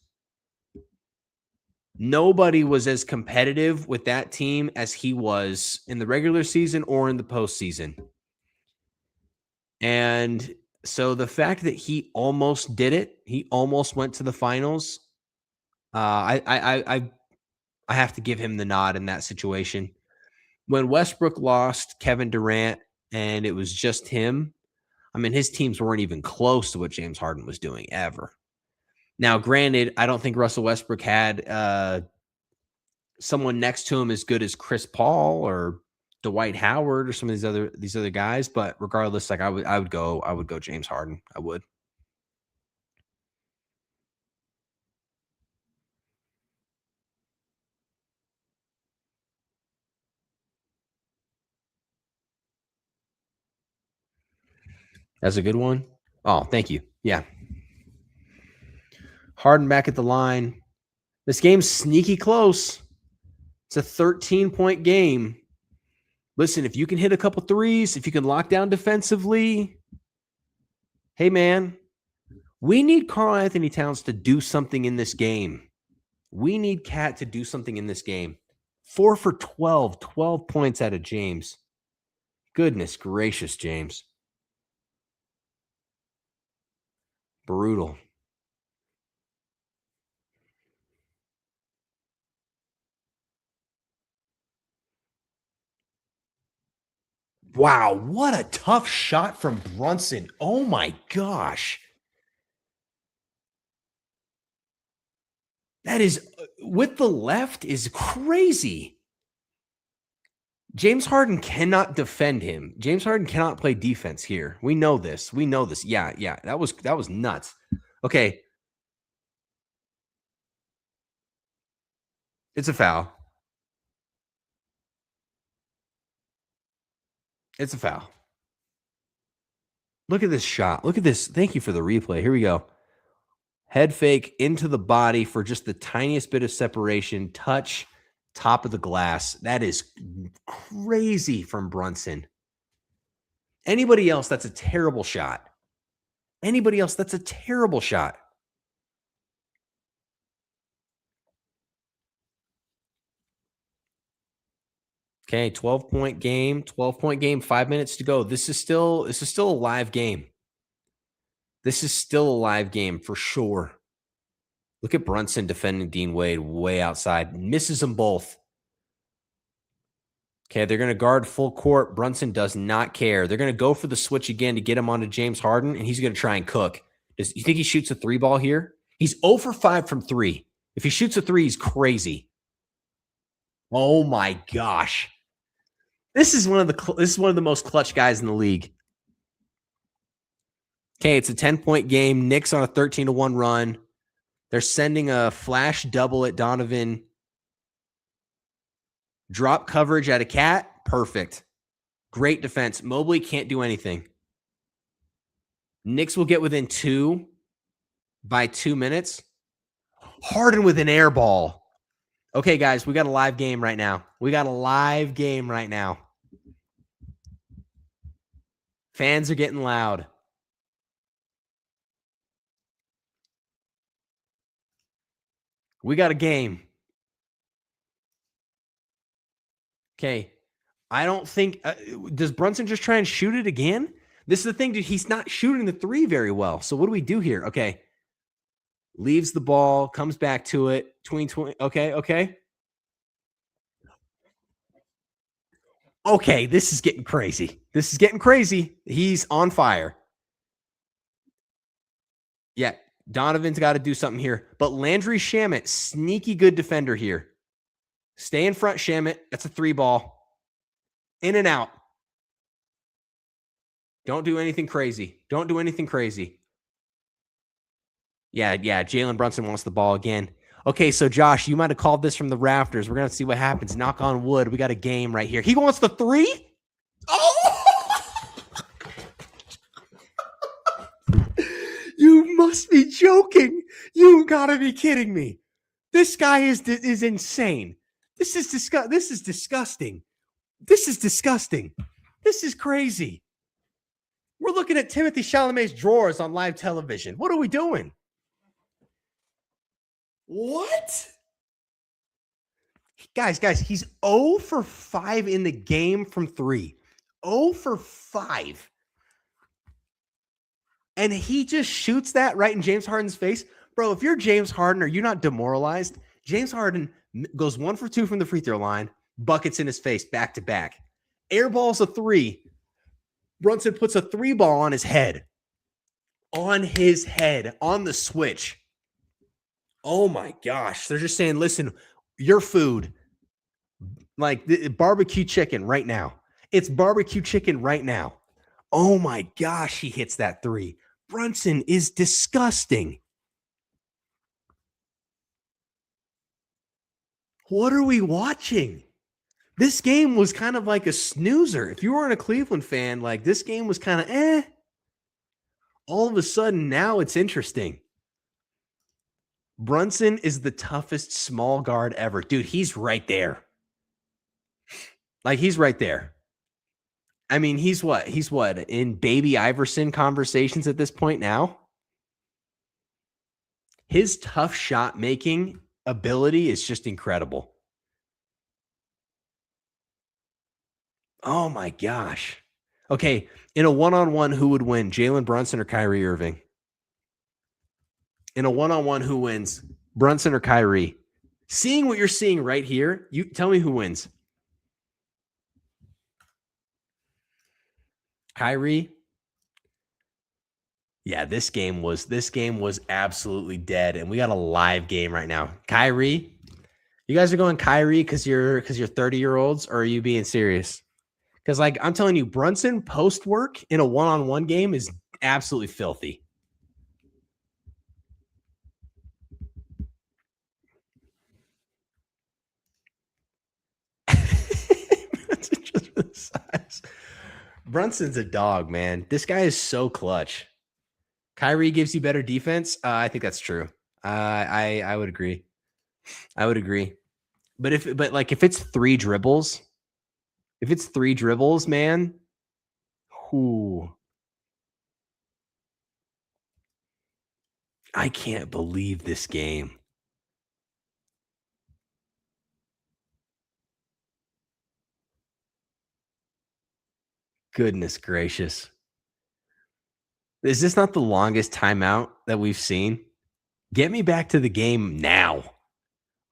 Nobody was as competitive with that team as he was in the regular season or in the postseason. And so the fact that he almost did it, he almost went to the finals. I have to give him the nod in that situation. When Westbrook lost Kevin Durant and it was just him, I mean, his teams weren't even close to what James Harden was doing ever. Now, granted, I don't think Russell Westbrook had someone next to him as good as Chris Paul or Dwight Howard or some of these other guys, but regardless, like I would go James Harden. I would. That's a good one. Oh, thank you. Yeah. Harden back at the line. This game's sneaky close. It's a 13-point game. Listen, if you can hit a couple threes, if you can lock down defensively, hey, man, we need Karl Anthony Towns to do something in this game. We need Cat to do something in this game. 4 for 12, 12 points out of James. Goodness gracious, James. Brutal. Wow, what a tough shot from Brunson. Oh my gosh. That is, with the left is crazy. James Harden cannot defend him. James Harden cannot play defense here. We know this. Yeah. That was nuts. Okay. It's a foul. It's a foul. Look at this shot. Look at this. Thank you for the replay. Here we go. Head fake into the body for just the tiniest bit of separation. Touch, top of the glass. That is crazy from Brunson. Anybody else, that's a terrible shot. Anybody else, that's a terrible shot. Okay, 12-point game, 12-point game, 5 minutes to go. This is still a live game. This is still a live game for sure. Look at Brunson defending Dean Wade way outside. Misses them both. Okay, they're going to guard full court. Brunson does not care. They're going to go for the switch again to get him onto James Harden, and he's going to try and cook. You think he shoots a 3-ball here? He's 0 for 5 from 3. If he shoots a 3, he's crazy. Oh my gosh. This is one of the most clutch guys in the league. Okay, it's a 10-point game. Knicks on a 13-1 run. They're sending a flash double at Donovan. Drop coverage at a Cat. Perfect. Great defense. Mobley can't do anything. Knicks will get within 2 by 2 minutes. Harden with an air ball. Okay, guys, we got a live game right now. Fans are getting loud. We got a game. Okay. I don't think does Brunson just try and shoot it again? This is the thing, dude. He's not shooting the 3 very well. So what do we do here? Okay. Leaves the ball, comes back to it. Okay. Okay, this is getting crazy. He's on fire. Yeah, Donovan's got to do something here. But Landry Shamet, sneaky good defender here. Stay in front, Shamet. That's a 3-ball. In and out. Don't do anything crazy. Yeah. Jalen Brunson wants the ball again. Okay, so Josh, you might have called this from the rafters. We're going to see what happens. Knock on wood. We got a game right here. He wants the 3? Oh! You must be joking. You got to be kidding me. This guy is insane. This is disgusting. This is crazy. We're looking at Timothy Chalamet's drawers on live television. What are we doing? What? Guys, he's 0 for 5 in the game from 3. 0 for 5. And he just shoots that right in James Harden's face. Bro, if you're James Harden, are you not demoralized? James Harden goes 1 for 2 from the free throw line, buckets in his face back to back. Airballs a 3. Brunson puts a 3-ball on his head. On the switch. Oh my gosh. They're just saying, listen, your food, like barbecue chicken right now. It's barbecue chicken right now. Oh my gosh, he hits that 3. Brunson is disgusting. What are we watching? This game was kind of like a snoozer. If you weren't a Cleveland fan, like this game was kind of All of a sudden, now it's interesting. Brunson is the toughest small guard ever. Dude, he's right there. Like, he's right there. I mean, he's what? He's what? In Baby Iverson conversations at this point now? His tough shot making ability is just incredible. Oh my gosh. Okay, in a one-on-one, who would win, Jalen Brunson or Kyrie Irving? In a one-on-one, who wins, Brunson or Kyrie? Seeing what you're seeing right here, you tell me who wins. Kyrie? Yeah, this game was absolutely dead, and we got a live game right now. Kyrie, you guys are going Kyrie because you're 30-year-olds, or are you being serious? Because, like, I'm telling you, Brunson post work in a one-on-one game is absolutely filthy. Just for the size. Brunson's a dog, man. This guy is so clutch. Kyrie gives you better defense. I think that's true. I would agree. I would agree. But if it's three dribbles, man, whoo. I can't believe this game. Goodness gracious. Is this not the longest timeout that we've seen? Get me back to the game now.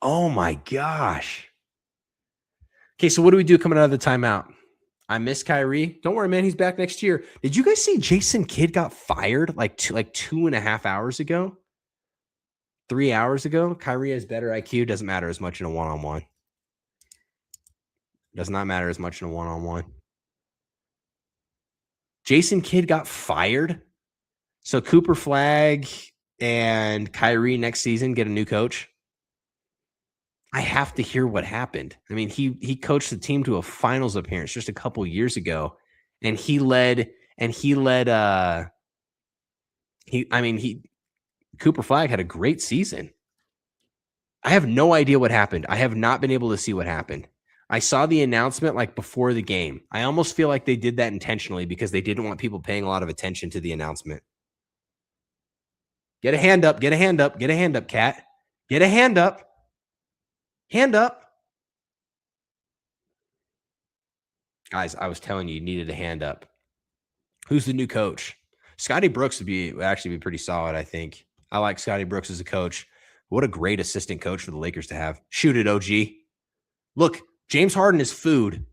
Oh my gosh. Okay, so what do we do coming out of the timeout? I miss Kyrie. Don't worry, man. He's back next year. Did you guys see Jason Kidd got fired like 2.5 hours ago? 3 hours ago? Kyrie has better IQ. Doesn't matter as much in a one-on-one. Does not matter as much in a one-on-one. Jason Kidd got fired. So Cooper Flag and Kyrie next season get a new coach. I have to hear what happened. I mean, he coached the team to a finals appearance just a couple years ago, and he led Cooper Flag had a great season. I have no idea what happened. I have not been able to see what happened. I saw the announcement like before the game. I almost feel like they did that intentionally because they didn't want people paying a lot of attention to the announcement. Get a hand up, get a hand up, get a hand up, Cat. Get a hand up. Hand up. Guys, I was telling you needed a hand up. Who's the new coach? Scotty Brooks would actually be pretty solid, I think. I like Scotty Brooks as a coach. What a great assistant coach for the Lakers to have. Shoot it, OG. Look, James Harden is food.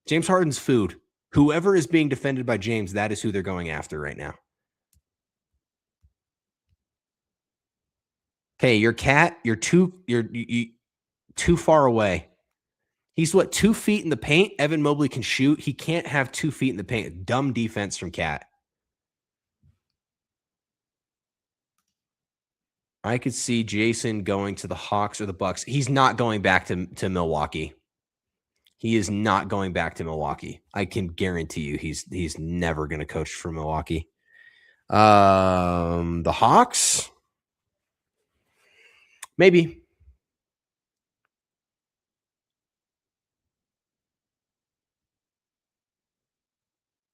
James Harden's food. Whoever is being defended by James, that is who they're going after right now. Okay, your Cat, you're too far away. He's 2 feet in the paint. Evan Mobley can shoot. He can't have 2 feet in the paint. Dumb defense from Cat. I could see Jason going to the Hawks or the Bucks. He's not going back to Milwaukee. He is not going back to Milwaukee. I can guarantee you he's never going to coach for Milwaukee. The Hawks? Maybe.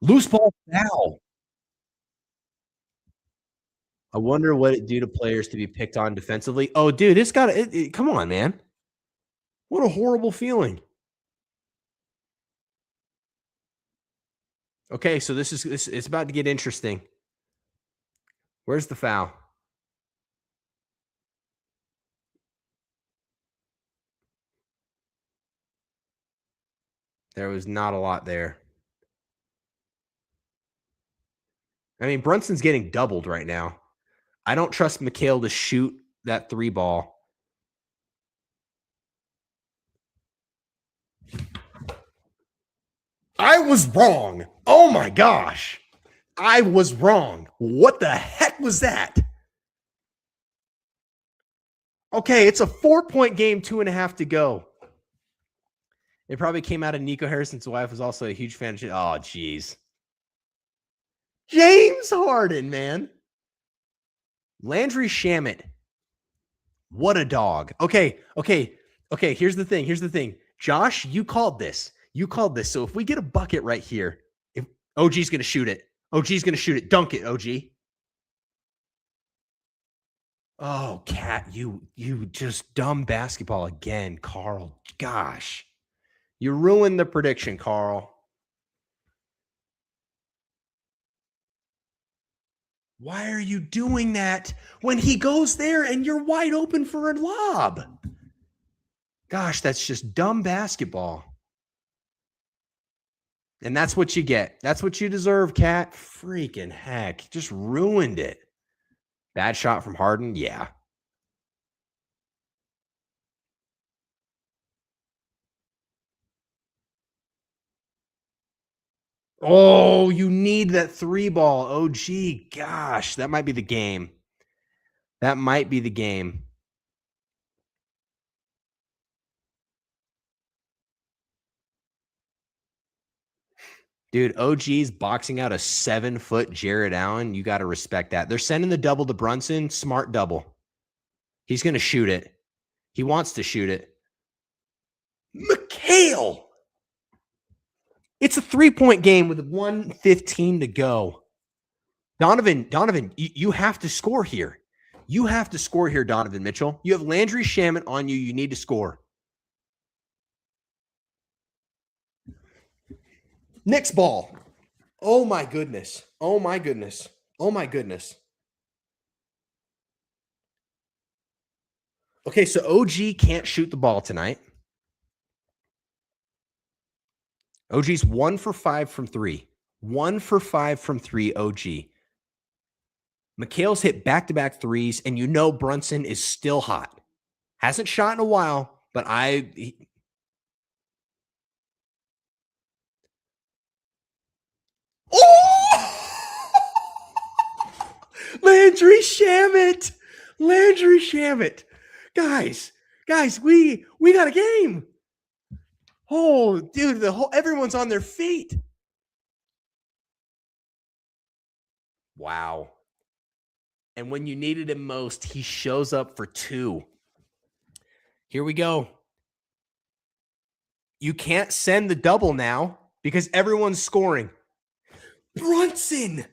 Loose ball foul. I wonder what it do to players to be picked on defensively. Oh, dude, it's got to come on, man. What a horrible feeling. Okay, so it's about to get interesting. Where's the foul? There was not a lot there. I mean, Brunson's getting doubled right now. I don't trust Mikal to shoot that 3 ball. I was wrong. Oh my gosh. I was wrong. What the heck was that? Okay, it's a 4-point game, 2.5 to go. It probably came out of Nico Harrison's wife was also a huge fan of shit. Oh, geez. James Harden, man. Landry Shamet. What a dog. Okay. Here's the thing. Josh, you called this. So if we get a bucket right here, if OG's going to shoot it. Dunk it, OG. Oh, Cat, you just dumb basketball again, Carl. Gosh. You ruined the prediction, Carl. Why are you doing that when he goes there and you're wide open for a lob? Gosh, that's just dumb basketball. And that's what you get. That's what you deserve, Cat. Freaking heck. Just ruined it. Bad shot from Harden? Yeah. Oh, you need that 3-ball. Oh, gee, gosh, that might be the game. Dude, OG's boxing out a 7-foot Jarrett Allen. You got to respect that. They're sending the double to Brunson. Smart double. He's going to shoot it. He wants to shoot it. Mikal. It's a 3-point game with 1:15 to go. Donovan, you have to score here. Donovan Mitchell. You have Landry Shamet on you. You need to score. Knicks ball. Oh, my goodness. Okay, so OG can't shoot the ball tonight. OG's 1 for 5 from 3. 1 for 5 from 3, OG. Mikal's hit back-to-back threes, and you know Brunson is still hot. Hasn't shot in a while, but Oh! Landry Shamet. Guys, we got a game. Oh, dude, everyone's on their feet. Wow. And when you needed him most, he shows up for 2. Here we go. You can't send the double now because everyone's scoring. Brunson.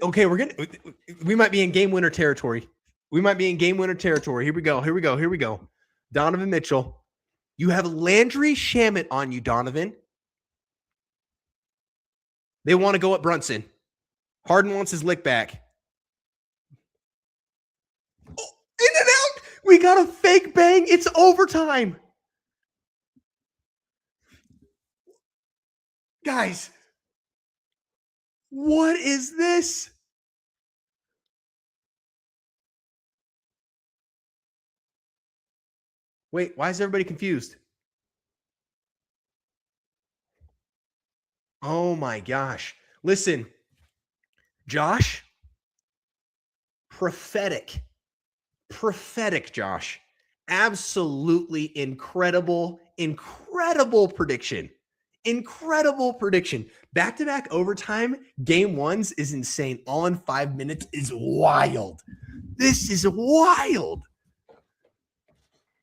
Okay, we might be in game winner territory. Here we go. Donovan Mitchell. You have Landry Shamet on you, Donovan. They want to go at Brunson. Harden wants his lick back. Oh, in and out. We got a fake bang. It's overtime. Guys, what is this? Wait, why is everybody confused? Oh my gosh. Listen, Josh, prophetic, Josh. Absolutely incredible prediction. Back-to-back overtime, game ones is insane. All in 5 minutes is wild. This is wild.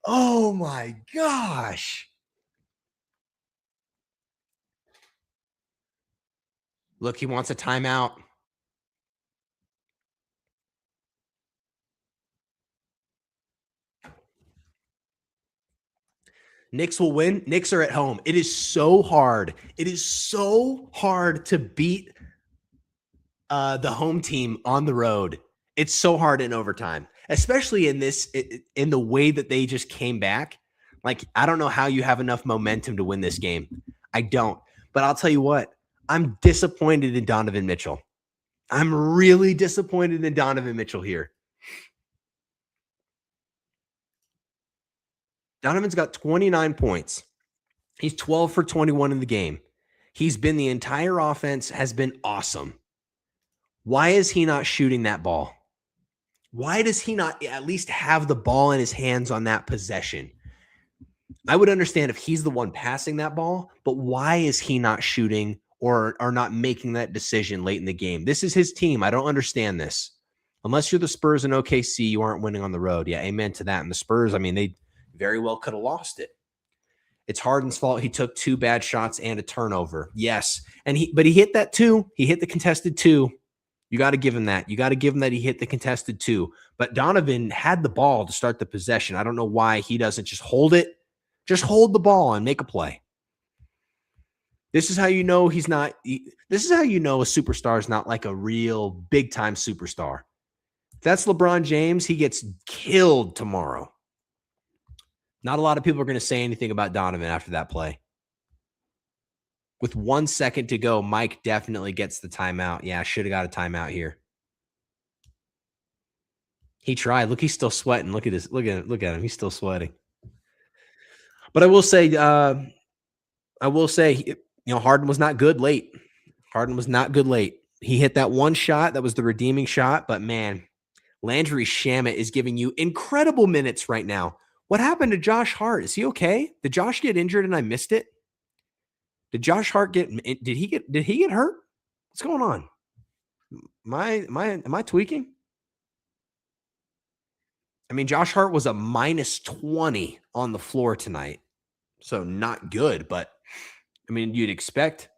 Oh my gosh. Look, he wants a timeout. Knicks will win. Knicks are at home. It is so hard. To beat the home team on the road. It's so hard in overtime, especially in the way that they just came back. Like, I don't know how you have enough momentum to win this game. I don't. But I'll tell you what, I'm disappointed in Donovan Mitchell. I'm really disappointed in Donovan Mitchell here. Donovan's got 29 points. He's 12 for 21 in the game. The entire offense has been awesome. Why is he not shooting that ball? Why does he not at least have the ball in his hands on that possession? I would understand if he's the one passing that ball, but why is he not shooting or are not making that decision late in the game. This is his team. I don't understand this. Unless you're the Spurs and OKC, you aren't winning on the road. Yeah, amen to that. And the Spurs, I mean, they very well could have lost it. It's Harden's fault. He took 2 bad shots and a turnover. Yes. But he hit that 2. He hit the contested 2. You got to give him that. You got to give him that he hit the contested 2. But Donovan had the ball to start the possession. I don't know why he doesn't just hold it. Just hold the ball and make a play. This is how you know this is how you know a superstar is not like a real big-time superstar. If that's LeBron James, he gets killed tomorrow. Not a lot of people are going to say anything about Donovan after that play. With 1 second to go, Mike definitely gets the timeout. Yeah, I should have got a timeout here. He tried. Look, he's still sweating. Look at this. Look at him. He's still sweating. But I will say, Harden was not good late. He hit that one shot. That was the redeeming shot. But man, Landry Shamet is giving you incredible minutes right now. What happened to Josh Hart? Is he okay? Did Josh get injured and I missed it? Did Josh Hart did he get hurt? What's going on? Am I tweaking? I mean, Josh Hart was a -20 on the floor tonight. So not good, but I mean, you'd expect.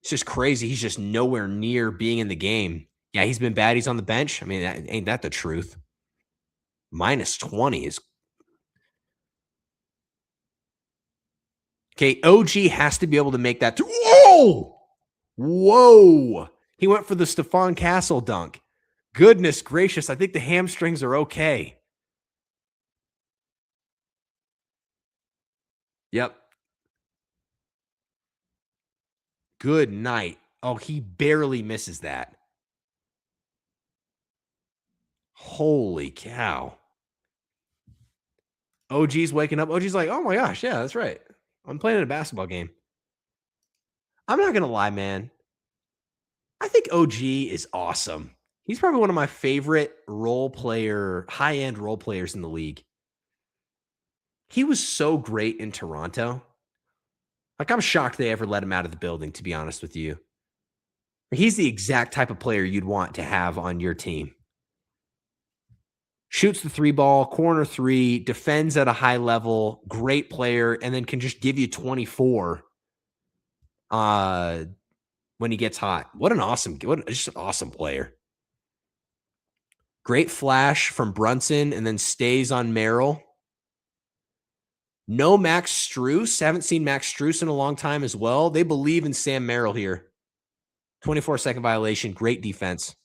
It's just crazy. He's just nowhere near being in the game. Yeah, he's been bad. He's on the bench. I mean, ain't that the truth? -20 is okay. OG has to be able to make that. Whoa! He went for the Stephon Castle dunk. Goodness gracious! I think the hamstrings are okay. Yep. Good night. Oh, he barely misses that. Holy cow. OG's waking up. OG's like, oh my gosh, yeah, that's right. I'm playing a basketball game. I'm not going to lie, man. I think OG is awesome. He's probably one of my favorite high-end role players in the league. He was so great in Toronto. Like, I'm shocked they ever let him out of the building, to be honest with you. He's the exact type of player you'd want to have on your team. Shoots the 3-ball, corner 3, defends at a high level, great player, and then can just give you 24 when he gets hot. Just an awesome player. Great flash from Brunson and then stays on Merrill. No Max Strus. Haven't seen Max Strus in a long time as well. They believe in Sam Merrill here. 24-second violation. Great defense.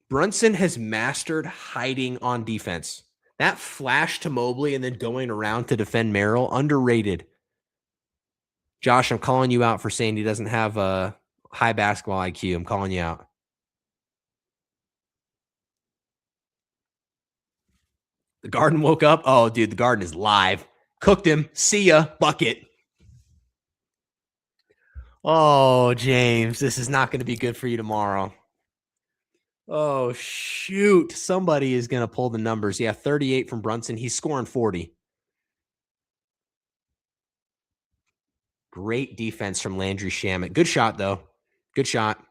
Brunson has mastered hiding on defense. That flash to Mobley and then going around to defend Merrill, underrated. Josh, I'm calling you out for saying he doesn't have a high basketball IQ. I'm calling you out. The Garden woke up. Oh, dude, the Garden is live. Cooked him. See ya. Bucket. Oh, James, this is not going to be good for you tomorrow. Oh, shoot. Somebody is going to pull the numbers. Yeah, 38 from Brunson. He's scoring 40. Great defense from Landry Shamet. Good shot, though. Good shot.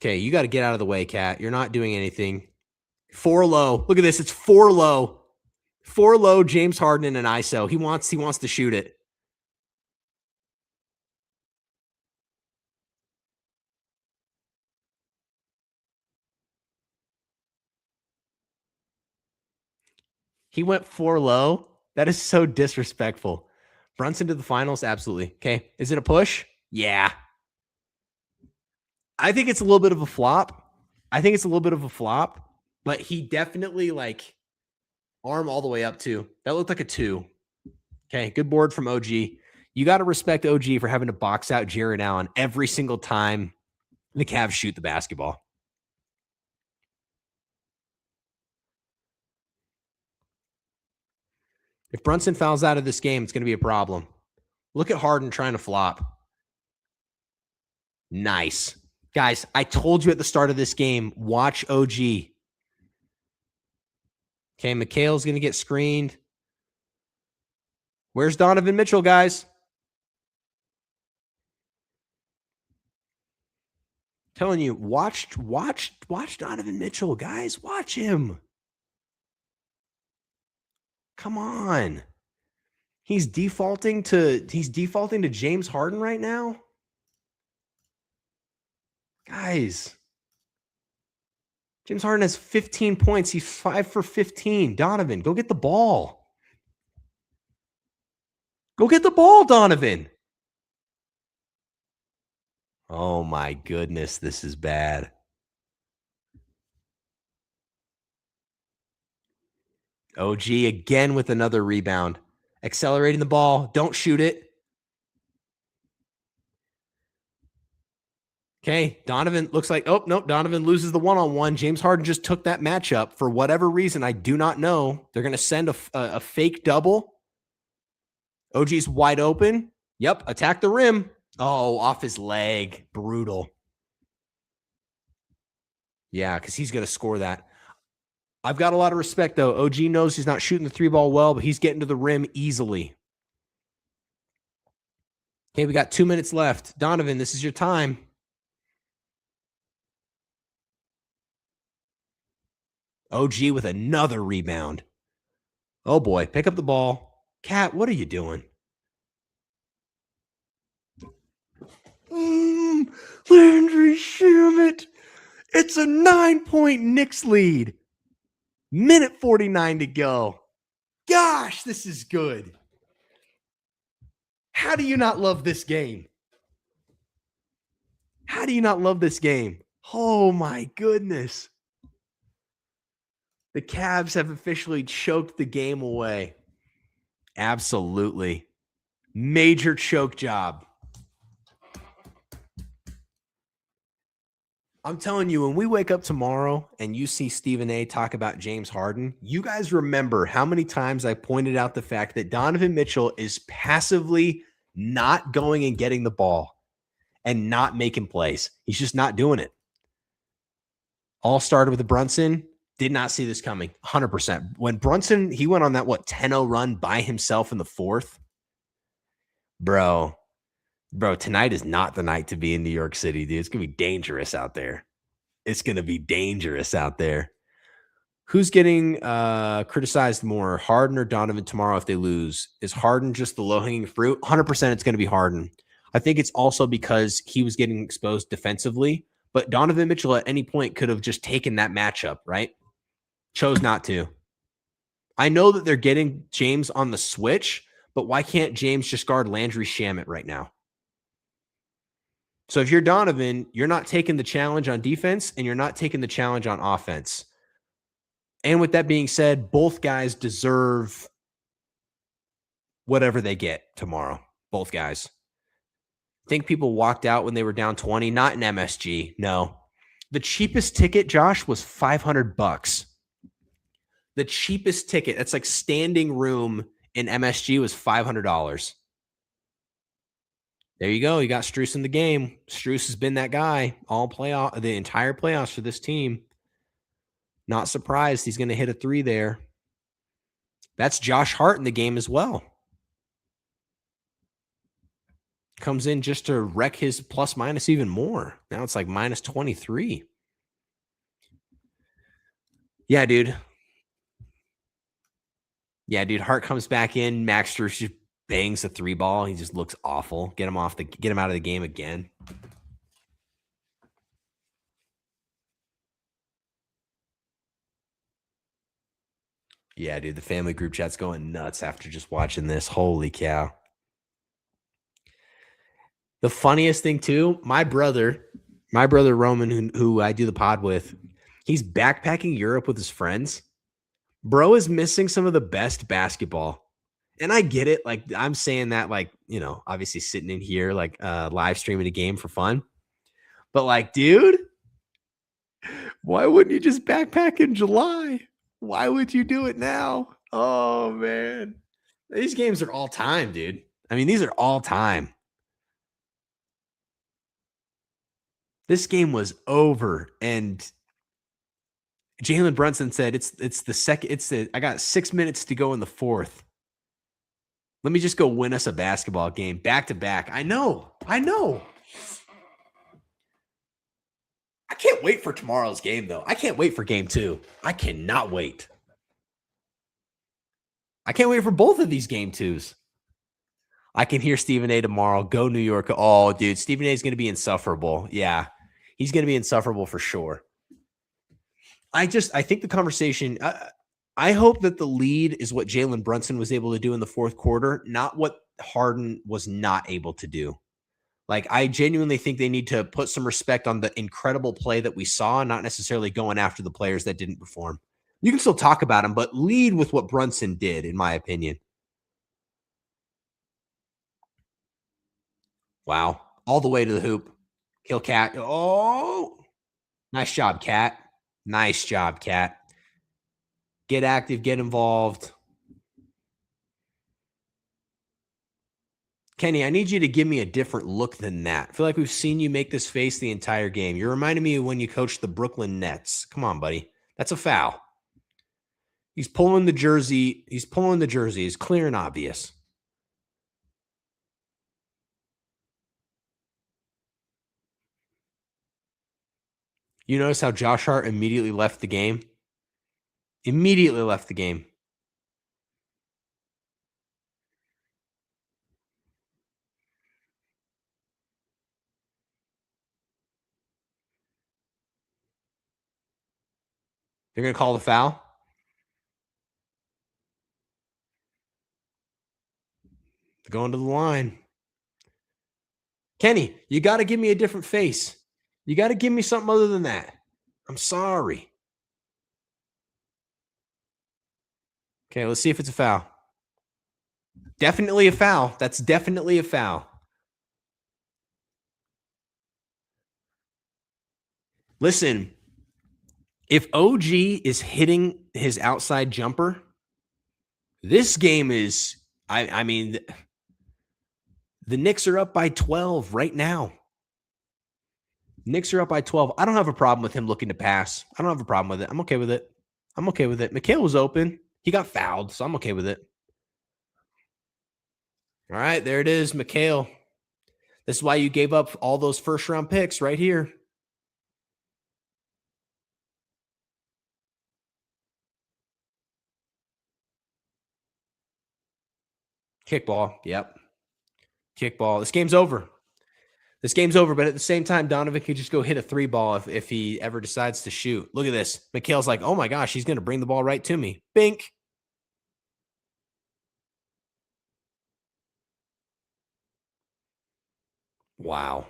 Okay, you got to get out of the way, Cat. You're not doing anything. 4 low. Look at this. It's 4 low. 4 low, James Harden and ISO. He wants to shoot it. He went 4 low. That is so disrespectful. Brunson to the finals? Absolutely. Okay. Is it a push? Yeah. I think it's a little bit of a flop. But he definitely arm all the way up too. That looked like a 2. Okay. Good board from OG. You got to respect OG for having to box out Jarrett Allen every single time the Cavs shoot the basketball. If Brunson fouls out of this game, it's going to be a problem. Look at Harden trying to flop. Nice. Guys, I told you at the start of this game, watch OG. Okay, Mikal's going to get screened. Where's Donovan Mitchell, guys? Telling you, watch Donovan Mitchell, guys. Watch him. Come on. He's defaulting to James Harden right now. Guys. James Harden has 15 points. He's 5 for 15. Donovan, go get the ball. Go get the ball, Donovan. Oh my goodness, this is bad. OG again with another rebound. Accelerating the ball. Don't shoot it. Okay, Donovan looks like, oh, nope, Donovan loses the one-on-one. James Harden just took that matchup for whatever reason. I do not know. They're going to send a fake double. OG's wide open. Yep, attack the rim. Oh, off his leg. Brutal. Yeah, because he's going to score that. I've got a lot of respect, though. OG knows he's not shooting the three ball well, but he's getting to the rim easily. Okay, we got 2 minutes left. Donovan, this is your time. OG with another rebound. Oh, boy. Pick up the ball. Cat, what are you doing? Landry Shamet. It's a 9-point Knicks lead. Minute 49 to go. Gosh, this is good. How do you not love this game? How do you not love this game? Oh, my goodness. The Cavs have officially choked the game away. Absolutely. Major choke job. I'm telling you, when we wake up tomorrow and you see Stephen A talk about James Harden, you guys remember how many times I pointed out the fact that Donovan Mitchell is passively not going and getting the ball and not making plays. He's just not doing it. All started with Brunson. Did not see this coming. 100%. When Brunson, he went on that, 10-0 run by himself in the fourth. Bro, tonight is not the night to be in New York City, dude. It's going to be dangerous out there. It's going to be dangerous out there. Who's getting criticized more, Harden or Donovan tomorrow if they lose? Is Harden just the low-hanging fruit? 100% it's going to be Harden. I think it's also because he was getting exposed defensively, but Donovan Mitchell at any point could have just taken that matchup, right? Chose not to. I know that they're getting James on the switch, but why can't James just guard Landry Shamet right now? So if you're Donovan, you're not taking the challenge on defense and you're not taking the challenge on offense. And with that being said, both guys deserve whatever they get tomorrow. Both guys. I think people walked out when they were down 20, not in MSG. No. The cheapest ticket, Josh, was $500. The cheapest ticket, that's like standing room in MSG, was $500. There you go. You got Strus in the game. Strus has been that guy all playoff, the entire playoffs for this team. Not surprised he's going to hit a three there. That's Josh Hart in the game as well. Comes in just to wreck his plus minus even more. Now it's like minus 23. Yeah, dude. Hart comes back in. Max Strus just bangs the three ball. He just looks awful. Get him out of the game again. Yeah, dude, the family group chat's going nuts after just watching this. Holy cow. The funniest thing too, my brother Roman, who I do the pod with, he's backpacking Europe with his friends. Bro is missing some of the best basketball. And I get it. Like, I'm saying that, like, obviously sitting in here, like, live streaming a game for fun. But, like, dude, why wouldn't you just backpack in July? Why would you do it now? Oh, man. These games are all time, dude. I mean, these are all time. This game was over. And Jalen Brunson said it's the second. I got 6 minutes to go in the fourth. Let me just go win us a basketball game back to back. I know. I can't wait for tomorrow's game, though. I can't wait for game 2. I cannot wait. I can't wait for both of these game 2s. I can hear Stephen A tomorrow. Go New York. Oh, dude, Stephen A is going to be insufferable. Yeah, he's going to be insufferable for sure. I think the conversation, I hope that the lead is what Jalen Brunson was able to do in the fourth quarter, not what Harden was not able to do. Like, I genuinely think they need to put some respect on the incredible play that we saw, not necessarily going after the players that didn't perform. You can still talk about them, but lead with what Brunson did, in my opinion. Wow. All the way to the hoop. Kill Cat. Oh, nice job, Cat. Nice job, Cat. Get active, get involved. Kenny, I need you to give me a different look than that. I feel like we've seen you make this face the entire game. You're reminding me of when you coached the Brooklyn Nets. Come on, buddy. That's a foul. He's pulling the jersey. He's clear and obvious. You notice how Josh Hart immediately left the game? Immediately left the game. They're going to call the foul. They're going to the line. Kenny, you got to give me a different face. You got to give me something other than that. I'm sorry. Okay, let's see if it's a foul. Definitely a foul. That's definitely a foul. Listen, if OG is hitting his outside jumper, this game is, I mean, the Knicks are up by 12 right now. Knicks are up by 12. I don't have a problem with him looking to pass. I don't have a problem with it. I'm okay with it. Mikal was open. He got fouled, so I'm okay with it. All right, there it is, Mikal. This is why you gave up all those first-round picks right here. Kickball. Yep. Kickball. This game's over. But at the same time, Donovan could just go hit a 3-ball if he ever decides to shoot. Look at this. Mikal's like, oh my gosh, he's going to bring the ball right to me. Bink. Wow.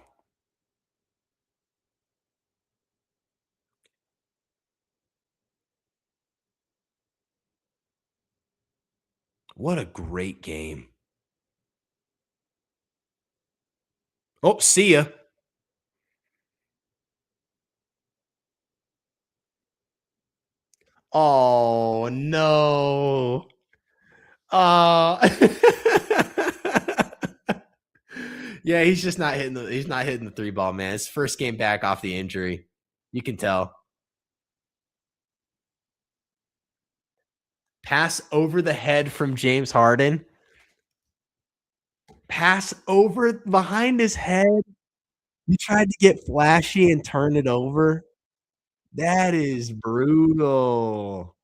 What a great game. Oh, see ya. Oh, no. Yeah, he's just not hitting the 3-ball, man. His first game back off the injury. You can tell. Pass over the head from James Harden. Pass over behind his head. You tried to get flashy and turn it over. That is brutal.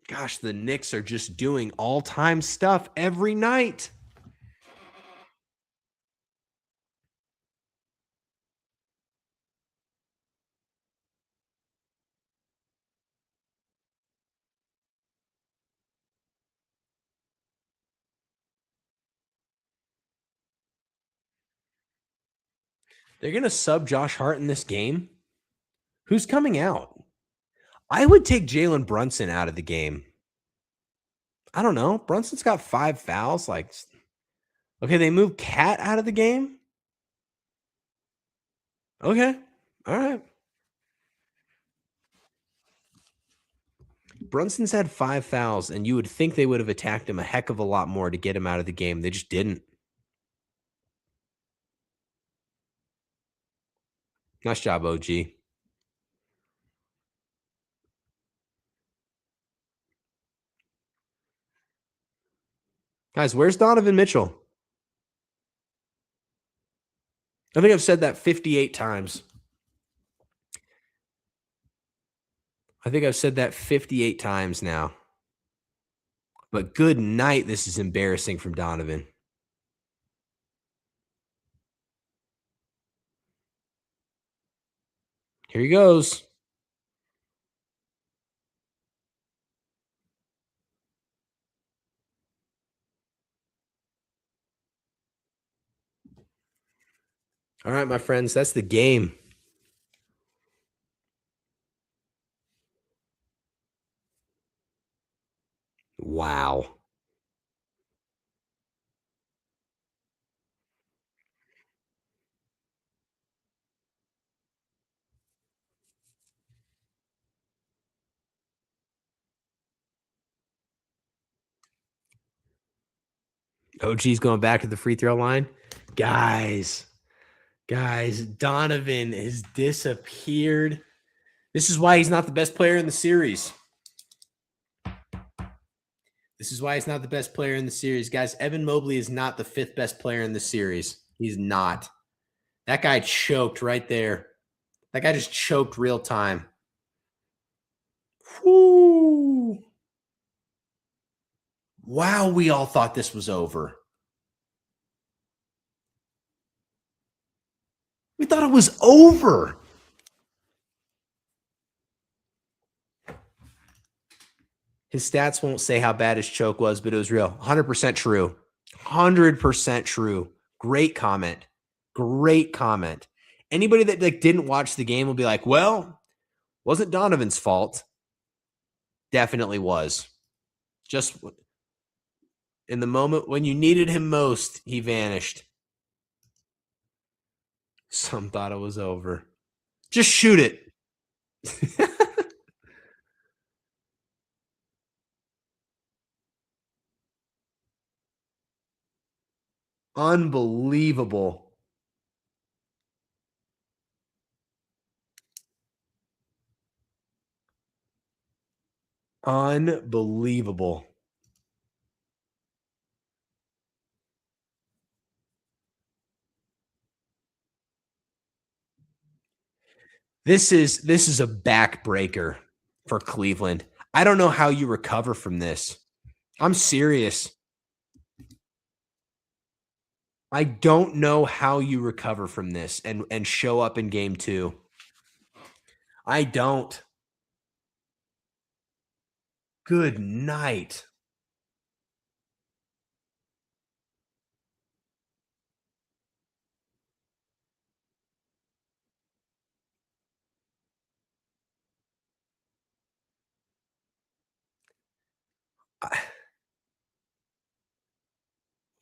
Gosh, the Knicks are just doing all-time stuff every night. They're going to sub Josh Hart in this game. Who's coming out? I would take Jalen Brunson out of the game. I don't know. Brunson's got 5 fouls. Like, okay, they move Cat out of the game. Okay. All right. Brunson's had 5 fouls, and you would think they would have attacked him a heck of a lot more to get him out of the game. They just didn't. Nice job, OG. Guys, where's Donovan Mitchell? I think I've said that 58 times. I think I've said that 58 times now. But good night. This is embarrassing from Donovan. Here he goes. All right, my friends, that's the game. Wow. OG's going back to the free throw line. Guys, Donovan has disappeared. This is why he's not the best player in the series. This is why he's not the best player in the series. Guys, Evan Mobley is not the fifth best player in the series. He's not. That guy choked right there. That guy just choked real time. Whoo. Wow, we all thought this was over. We thought it was over. His stats won't say how bad his choke was, but it was real. 100% true. 100% true. Great comment. Great comment. Anybody that didn't watch the game will be like, well, wasn't Donovan's fault. Definitely was. Just in the moment when you needed him most, he vanished. Some thought it was over. Just shoot it. Unbelievable. Unbelievable. This is a backbreaker for Cleveland. I don't know how you recover from this. I'm serious. I don't know how you recover from this and show up in game 2. I don't. Good night.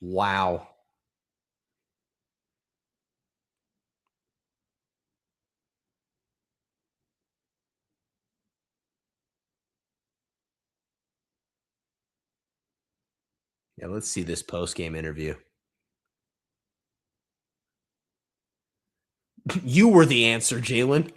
Wow. Yeah, let's see this post-game interview. You were the answer, Jalen.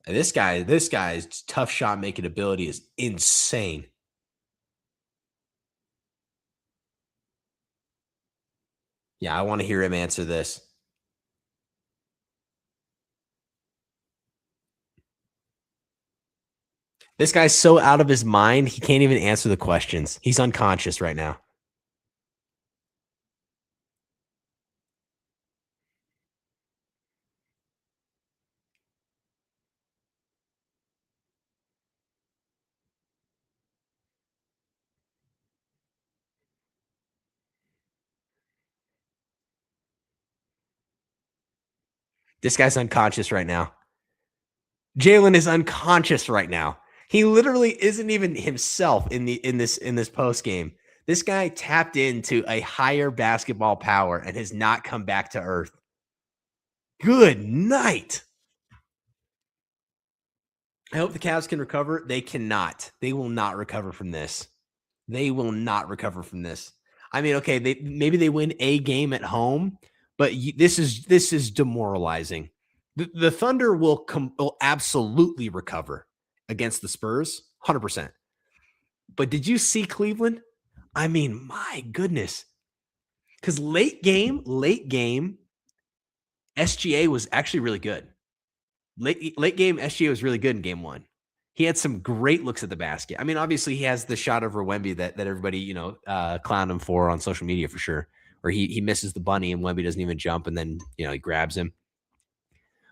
This guy's tough shot making ability is insane. Yeah, I want to hear him answer this. This guy's so out of his mind, he can't even answer the questions. He's unconscious right now. This guy's unconscious right now. Jalen is unconscious right now. He literally isn't even himself in this post game. This guy tapped into a higher basketball power and has not come back to earth. Good night. I hope the Cavs can recover. They cannot. They will not recover from this. They will not recover from this. I mean, okay, maybe they win a game at home, but this is demoralizing. The Thunder will absolutely recover against the Spurs, 100%. But did you see Cleveland? I mean, my goodness. Because late game, SGA was actually really good. Late game, SGA was really good in game one. He had some great looks at the basket. I mean, obviously, he has the shot over Wemby that everybody clowned him for on social media for sure, where he misses the bunny and Wemby doesn't even jump, and then he grabs him.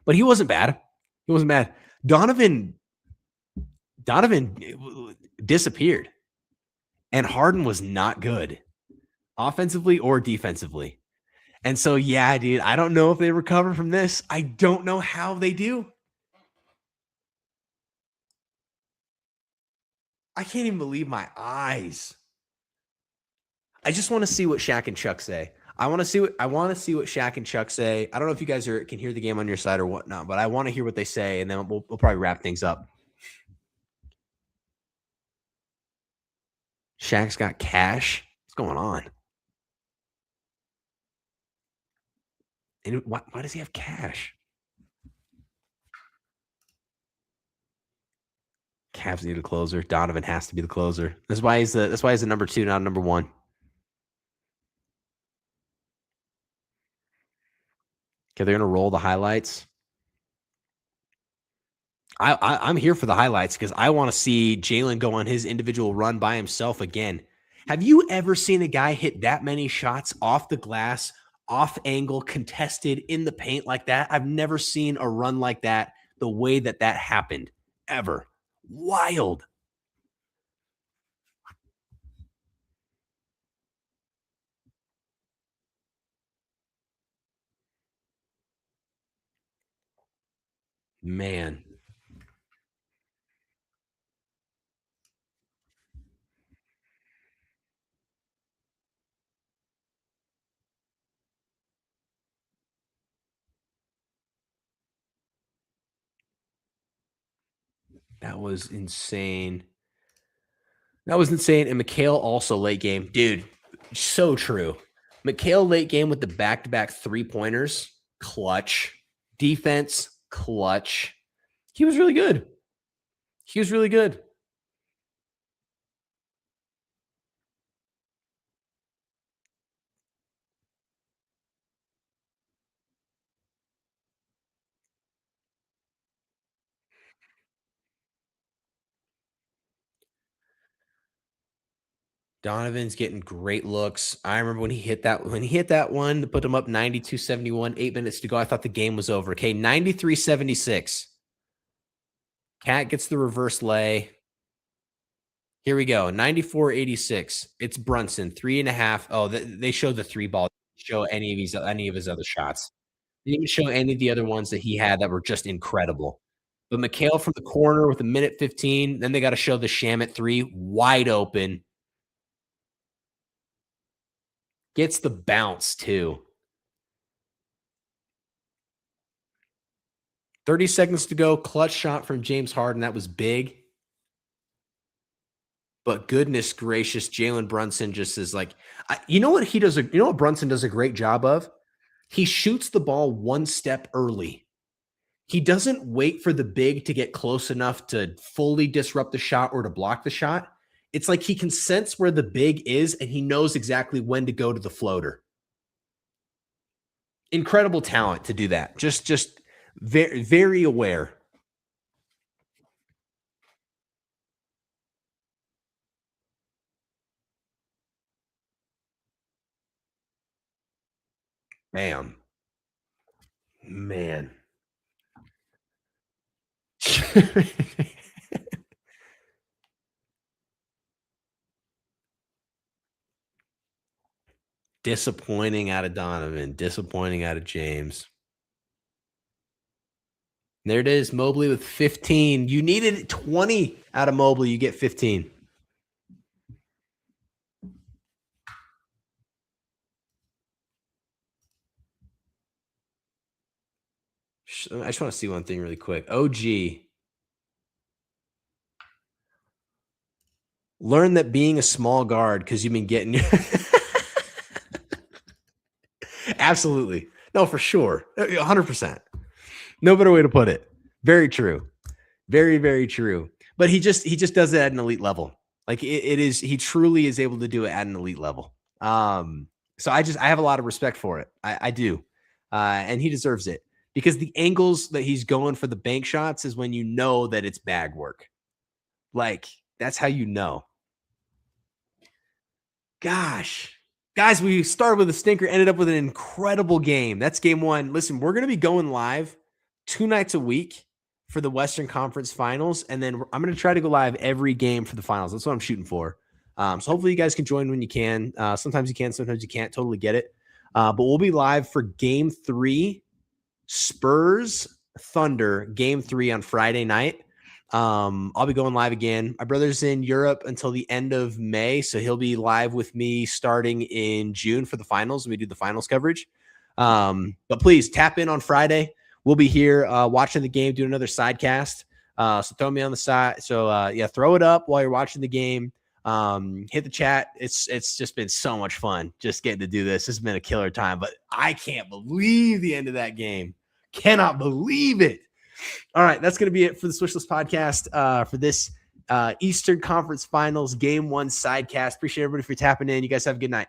But he wasn't bad. He wasn't bad. Donovan disappeared, and Harden was not good, offensively or defensively. And so, yeah, dude, I don't know if they recover from this. I don't know how they do. I can't even believe my eyes. I just want to see what Shaq and Chuck say. I want to see what Shaq and Chuck say. I don't know if you guys can hear the game on your side or whatnot, but I want to hear what they say, and then we'll probably wrap things up. Shaq's got cash. What's going on? And why does he have cash? Cavs need a closer. Donovan has to be the closer. That's why he's the number 2, not number 1. Okay, they're gonna roll the highlights. I'm here for the highlights because I want to see Jalen go on his individual run by himself again. Have you ever seen a guy hit that many shots off the glass, off angle, contested in the paint like that? I've never seen a run like that the way that happened ever. Wild. Man. That was insane. And Mikal also late game. Dude, so true. Mikal late game with the back-to-back 3-pointers. Clutch. Defense, clutch. He was really good. He was really good. Donovan's getting great looks. I remember when he hit that one to put him up 92-71, 8 minutes to go. I thought the game was over. Okay, 93-76. Cat gets the reverse lay. Here we go. 94-86. It's Brunson. 3.5. Oh, they showed the 3 ball. Show any of his other shots. They didn't show any of the other ones that he had that were just incredible. But Mikal from the corner with a minute 15. Then they got to show the Shamet 3 wide open. Gets the bounce too. 30 seconds to go. Clutch shot from James Harden. That was big. But goodness gracious, Jalen Brunson just is like, you know what he does? You know what Brunson does a great job of? He shoots the ball one step early. He doesn't wait for the big to get close enough to fully disrupt the shot or to block the shot. It's like he can sense where the big is and he knows exactly when to go to the floater. Incredible talent to do that. Just very, very aware. Bam. Man. Disappointing out of Donovan. Disappointing out of James. There it is. Mobley with 15. You needed 20 out of Mobley. You get 15. I just want to see one thing really quick. OG. Learn that being a small guard because you've been getting absolutely. No, for sure. 100%. No better way to put it. Very true. Very, very true. But he just does it at an elite level. Like he truly is able to do it at an elite level. So I have a lot of respect for it. I do. And he deserves it because the angles that he's going for the bank shots is when you know that it's bag work. Like that's how you know. Gosh. Guys, we started with a stinker, ended up with an incredible game. That's game one. Listen, we're going to be going live 2 nights a week for the Western Conference Finals, and then I'm going to try to go live every game for the finals. That's what I'm shooting for. So hopefully you guys can join when you can. Sometimes you can, sometimes you can't. Totally get it. But we'll be live for game 3, Spurs Thunder, game 3 on Friday night. I'll be going live again. My brother's in Europe until the end of May, so he'll be live with me starting in June for the finals. We do the finals coverage. But please tap in on Friday. We'll be here watching the game, doing another sidecast. So throw me on the side. So throw it up while you're watching the game. Hit the chat. It's just been so much fun just getting to do this. This has been a killer time, but I can't believe the end of that game. Cannot believe it. All right, that's going to be it for the Swishlist Podcast for this Eastern Conference Finals Game 1 sidecast. Appreciate everybody for tapping in. You guys have a good night.